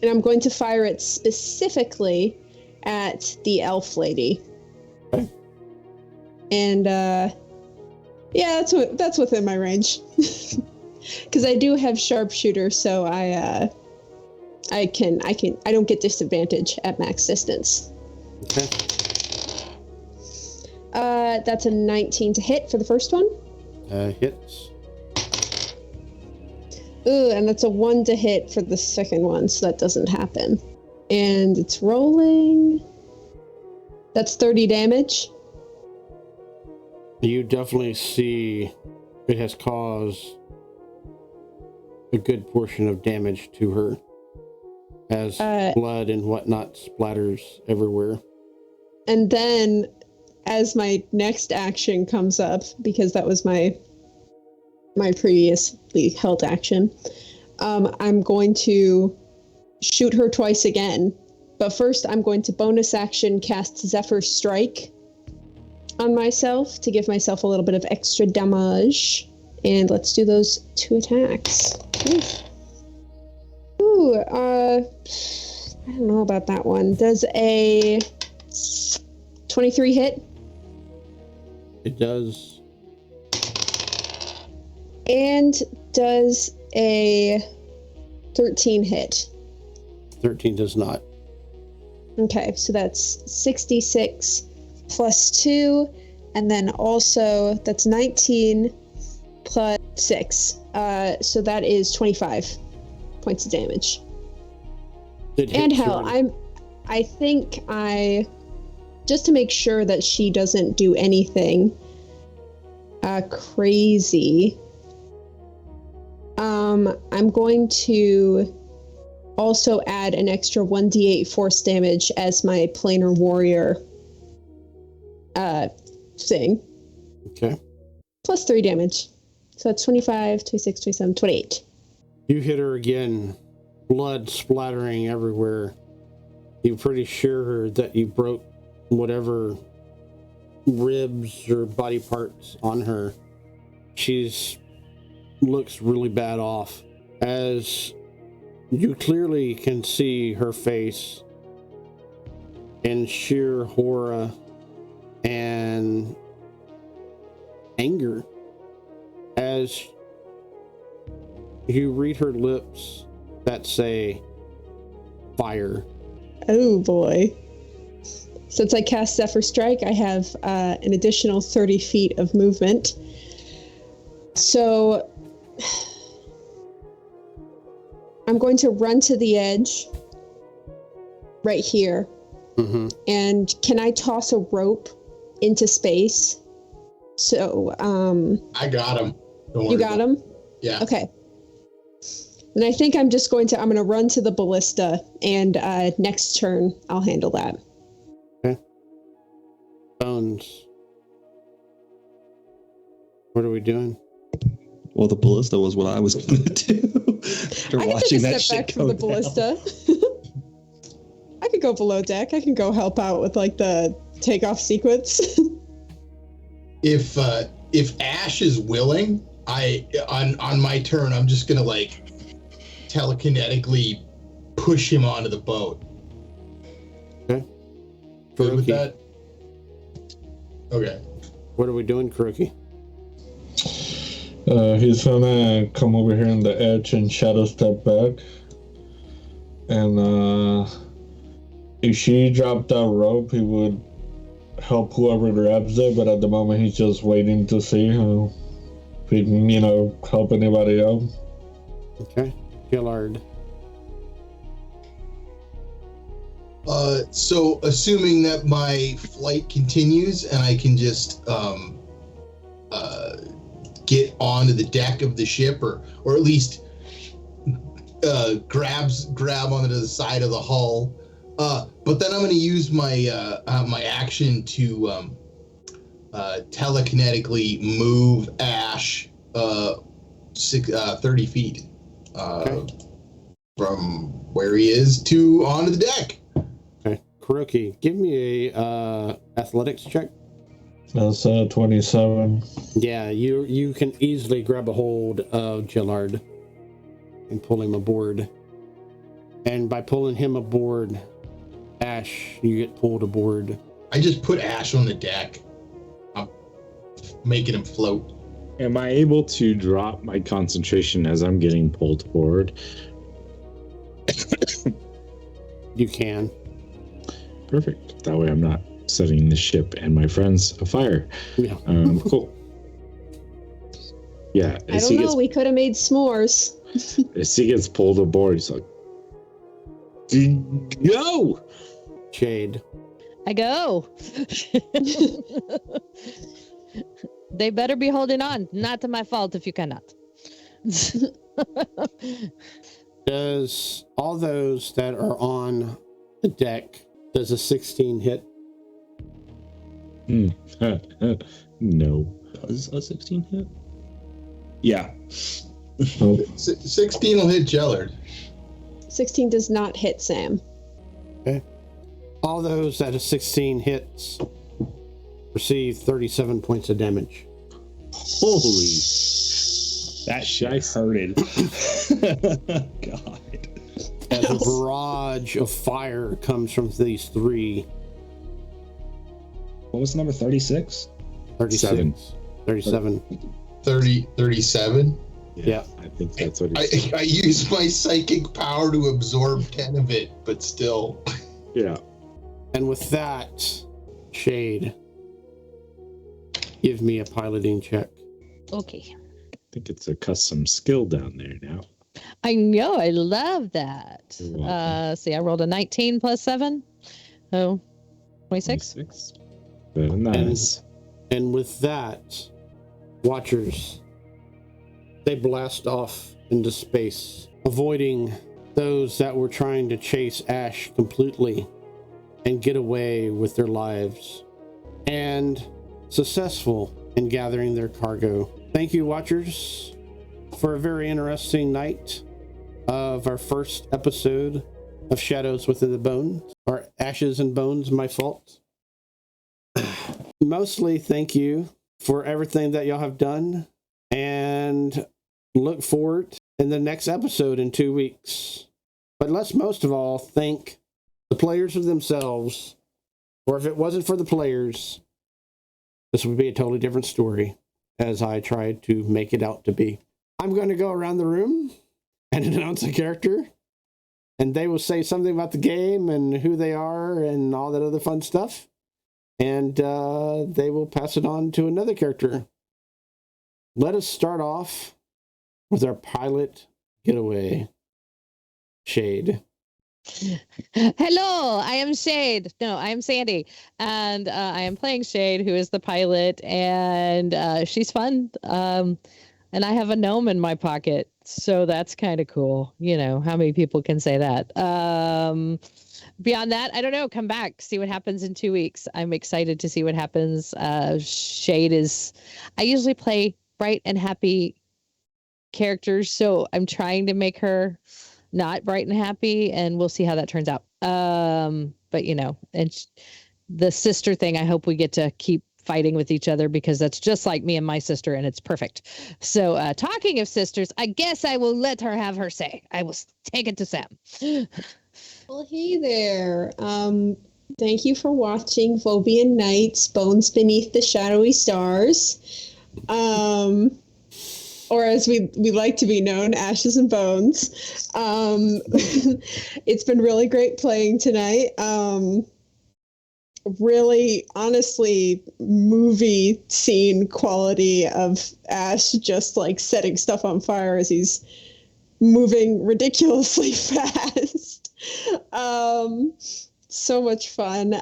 And I'm going to fire it specifically at the elf lady. Okay. And yeah, that's within my range. Because I do have sharpshooter, so I don't get disadvantage at max distance. Okay. That's a 19 to hit for the first one. Hits. Ooh, and that's a 1 to hit for the second one, so that doesn't happen. And it's rolling. That's 30 damage. You definitely see it has caused a good portion of damage to her, as blood and whatnot splatters everywhere. And then, as my next action comes up, because that was my previously held action, I'm going to shoot her twice again. But first, I'm going to bonus action cast Zephyr Strike on myself to give myself a little bit of extra damage. And let's do those 2 attacks. Ooh, I don't know about that one. Does a 23 hit? It does. And does a 13 hit? 13 does not. Okay, so that's 66 plus 2, and then also that's 19 plus 6. So that is 25 points of damage. And hell, I think just to make sure that she doesn't do anything crazy, I'm going to also add an extra 1d8 force damage as my planar warrior thing. Okay. Plus 3 damage. So that's 25, 26, 27, 28. You hit her again, blood splattering everywhere. You're pretty sure that you broke whatever ribs or body parts on her. She's looks really bad off, as you clearly can see her face in sheer horror and anger as you read her lips that say fire. Oh boy. Since I cast Zephyr Strike, I have an additional 30 feet of movement. So I'm going to run to the edge right here. Mm-hmm. And can I toss a rope into space? So, I got him. You got him? Yeah. Okay. And I think I'm going to run to the ballista, and next turn I'll handle that. Okay. Bones. What are we doing? Well, the ballista was what I was going to do. After I can watching take a that step shit back from go the ballista. I could go below deck. I can go help out with like the takeoff sequence. If Ash is willing, on my turn, I'm just gonna like telekinetically push him onto the boat. Okay. Good with Kuroki. that? Okay. What are we doing, Kuroki? He's gonna come over here on the edge and shadow step back. And if she dropped that rope, he would help whoever grabs it, but at the moment he's just waiting to see if he can, help anybody out. Okay. Gillard. So assuming that my flight continues and I can just get onto the deck of the ship, or at least grab onto the side of the hull. But then I'm going to use my my action to telekinetically move Ash 30 feet from where he is to onto the deck. Okay. Kuroki, give me a athletics check. That's 27. Yeah, you can easily grab a hold of Gillard and pull him aboard. And by pulling him aboard, Ash, you get pulled aboard. I just put Ash on the deck. I'm making him float. Am I able to drop my concentration as I'm getting pulled forward? You can. Perfect. That way I'm not setting the ship and my friends afire. Yeah. Cool. Yeah. I don't know. We could have made s'mores. As he gets pulled aboard, he's like, go! Shade. I go. They better be holding on. Not to my fault if you cannot. Does all those that are on the deck, does a 16 hit? No. Does a 16 hit? Yeah. 16 will hit Gellard. 16 does not hit Sam. Okay. All those that a 16 hits receive 37 points of damage. Holy. That shit hurted. God. As a barrage of fire comes from these three. What was the number? 36? 36. 37. 37. Yeah. I think that's what he said. I use my psychic power to absorb 10 of it, but still. Yeah. And with that, Shade, give me a piloting check. Okay. I think it's a custom skill down there now. I know. I love that. You're welcome. See, I rolled a 19 plus 7. Oh, 26. 26. Very nice. And with that, Watchers, they blast off into space, avoiding those that were trying to chase Ash completely and get away with their lives, and successful in gathering their cargo. Thank you, Watchers, for a very interesting night of our first episode of Shadows Within the Bones, or Ashes and Bones, my fault. Mostly thank you for everything that y'all have done, and look forward in the next episode in 2 weeks. But let's most of all thank the players of themselves, or if it wasn't for the players, this would be a totally different story, as I tried to make it out to be. I'm going to go around the room and announce a character, and they will say something about the game and who they are and all that other fun stuff, and they will pass it on to another character. Let us start off with our pilot getaway. Shade. Hello, I am Shade. No, I am Sandy, and I am playing Shade, who is the pilot, and she's fun. And I have a gnome in my pocket, so that's kind of cool. You know, how many people can say that? Beyond that, I don't know. Come back, see what happens in 2 weeks. I'm excited to see what happens. Shade is, I usually play bright and happy characters, so I'm trying to make her not bright and happy, and we'll see how that turns out. But and the sister thing, I hope we get to keep fighting with each other, because that's just like me and my sister, and it's perfect. So talking of sisters, I guess I will let her have her say. I will take it to Sam. Well, hey there. Thank you for watching Phobian Nights, Bones Beneath the Shadowy Stars. Or as we like to be known, Ashes and Bones. It's been really great playing tonight. Really, honestly, movie scene quality of Ash just like setting stuff on fire as he's moving ridiculously fast. So much fun.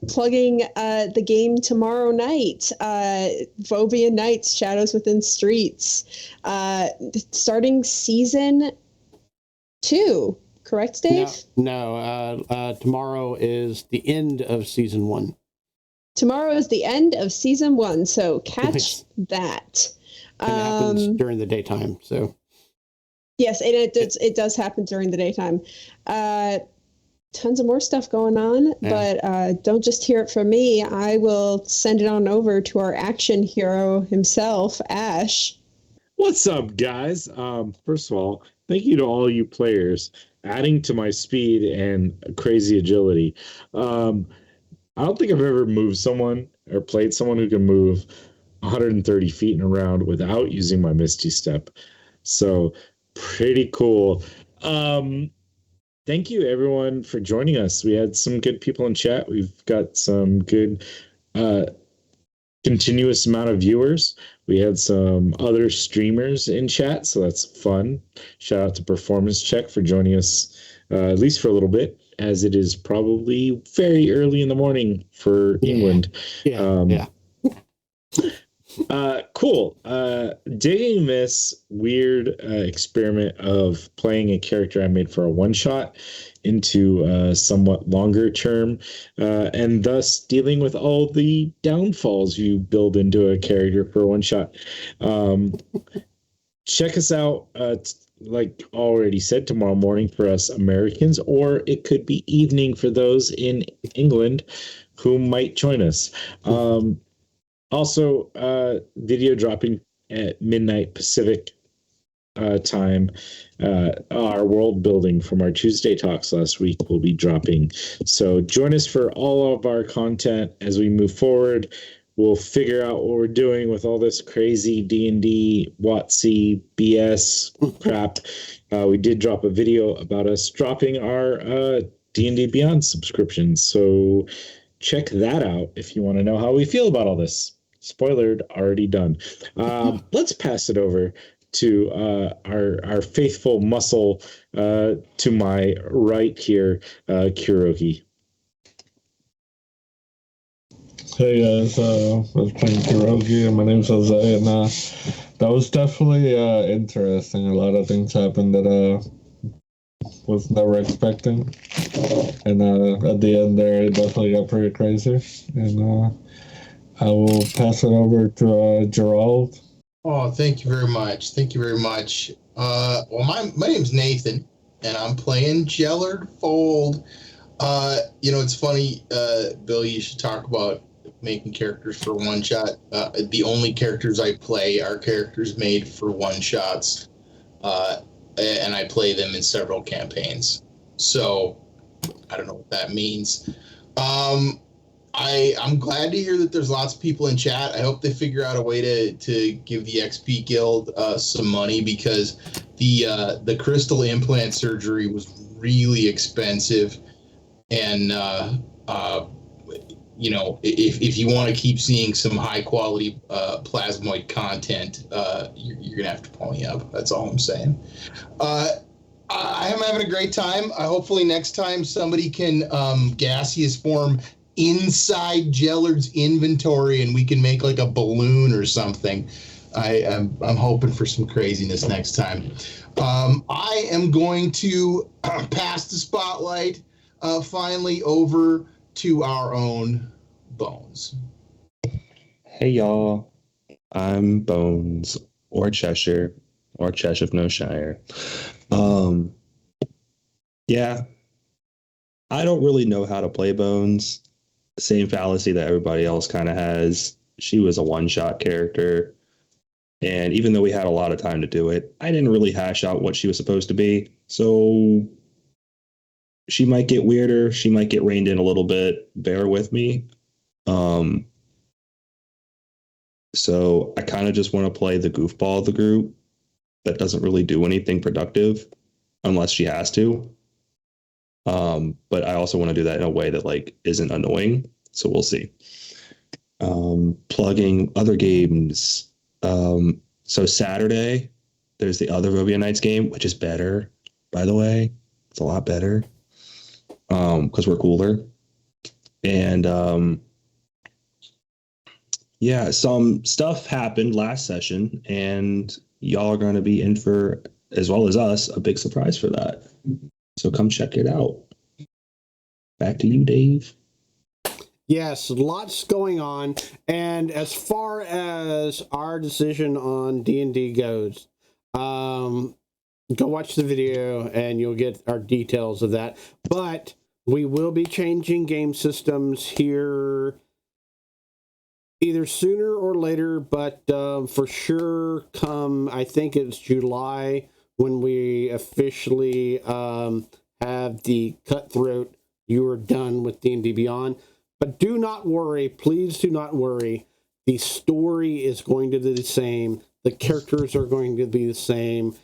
Plugging the game tomorrow night, Phobian Nights, Shadows Within Streets, starting season 2. Correct, Dave? No. Tomorrow is the end of season 1. Tomorrow is the end of season 1, so catch Nice. that. And it happens during the daytime. So Yes, it does happen during the daytime. Tons of more stuff going on, but don't just hear it from me. I will send it on over to our action hero himself, Ash. What's up, guys? First of all, thank you to all you players, adding to my speed and crazy agility. I don't think I've ever moved someone or played someone who can move 130 feet and around without using my Misty Step. So pretty cool. Thank you, everyone, for joining us. We had some good people in chat. We've got some good continuous amount of viewers. We had some other streamers in chat, so that's fun. Shout out to Performance Check for joining us, at least for a little bit, as it is probably very early in the morning for England. Yeah. Cool. Digging this weird experiment of playing a character I made for a one-shot into a somewhat longer term, and thus dealing with all the downfalls you build into a character for a one-shot. Check us out, like already said, tomorrow morning for us Americans, or it could be evening for those in England who might join us. Also, video dropping at midnight Pacific time. Our world building from our Tuesday talks last week will be dropping. So join us for all of our content as we move forward. We'll figure out what we're doing with all this crazy D&D, WotC, BS crap. We did drop a video about us dropping our D&D Beyond subscription. So check that out if you want to know how we feel about all this. Spoilered, already done. Let's pass it over to our faithful muscle to my right here, Kuroki. Hey guys, I was playing Kuroki, and my name's Jose, and that was definitely interesting. A lot of things happened that was never expecting, and at the end there, it definitely got pretty crazy. And I will pass it over to Gerald. Oh, thank you very much. Thank you very much. Well, my name's Nathan, and I'm playing Jellard Fold. It's funny, Bill, you should talk about making characters for one shot. The only characters I play are characters made for one shots, and I play them in several campaigns. So I don't know what that means. I'm glad to hear that there's lots of people in chat. I hope they figure out a way to give the XP Guild some money, because the crystal implant surgery was really expensive, and if you want to keep seeing some high quality plasmoid content, you're gonna have to pull me up. That's all I'm saying. I am having a great time. Hopefully next time somebody can gaseous form inside Jellard's inventory and we can make like a balloon or something. I'm hoping for some craziness next time. I am going to pass the spotlight finally over to our own Bones. Hey y'all, I'm Bones, or Cheshire. or Cheshire of No Shire. Yeah, I don't really know how to play Bones. Same fallacy that everybody else kind of has. She was a one-shot character. And even though we had a lot of time to do it, I didn't really hash out what she was supposed to be. So she might get weirder. She might get reined in a little bit. Bear with me. So I kind of just want to play the goofball of the group that doesn't really do anything productive unless she has to. But I also want to do that in a way that like isn't annoying. So we'll see. Plugging other games. So Saturday, there's the other Robia Nights game, which is better, by the way. It's a lot better. Because we're cooler. And yeah, some stuff happened last session, and y'all are going to be in for, as well as us, a big surprise for that. So come check it out. Back to you, Dave. Yes, lots going on. And as far as our decision on D&D goes, go watch the video and you'll get our details of that. But we will be changing game systems here either sooner or later, but for sure come, I think it's July, when we officially have the Cutthroat You Are Done with D&D Beyond. But do not worry, please do not worry. The story is going to be the same. The characters are going to be the same.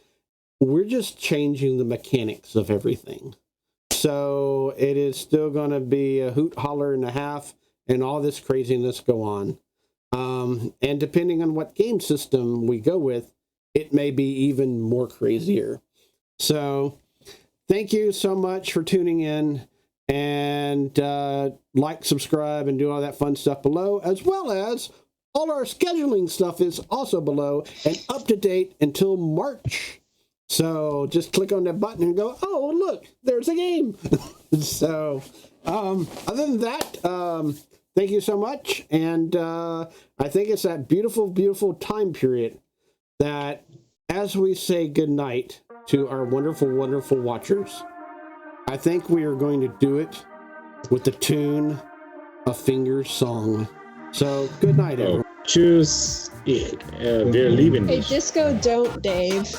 We're just changing the mechanics of everything. So it is still going to be a hoot, holler, and a half, and all this craziness go on. And depending on what game system we go with, it may be even more crazier. So thank you so much for tuning in, and like, subscribe, and do all that fun stuff below, as well as all our scheduling stuff is also below and up to date until March. So just click on that button and go, oh, look, there's a game. So other than that, thank you so much. And I think it's that beautiful, beautiful time period that as we say goodnight to our wonderful, wonderful watchers, I think we are going to do it with the tune of Finger's song. So good night, everyone. Tschüss. Wir lieben Hey, dich. disco don't, Dave.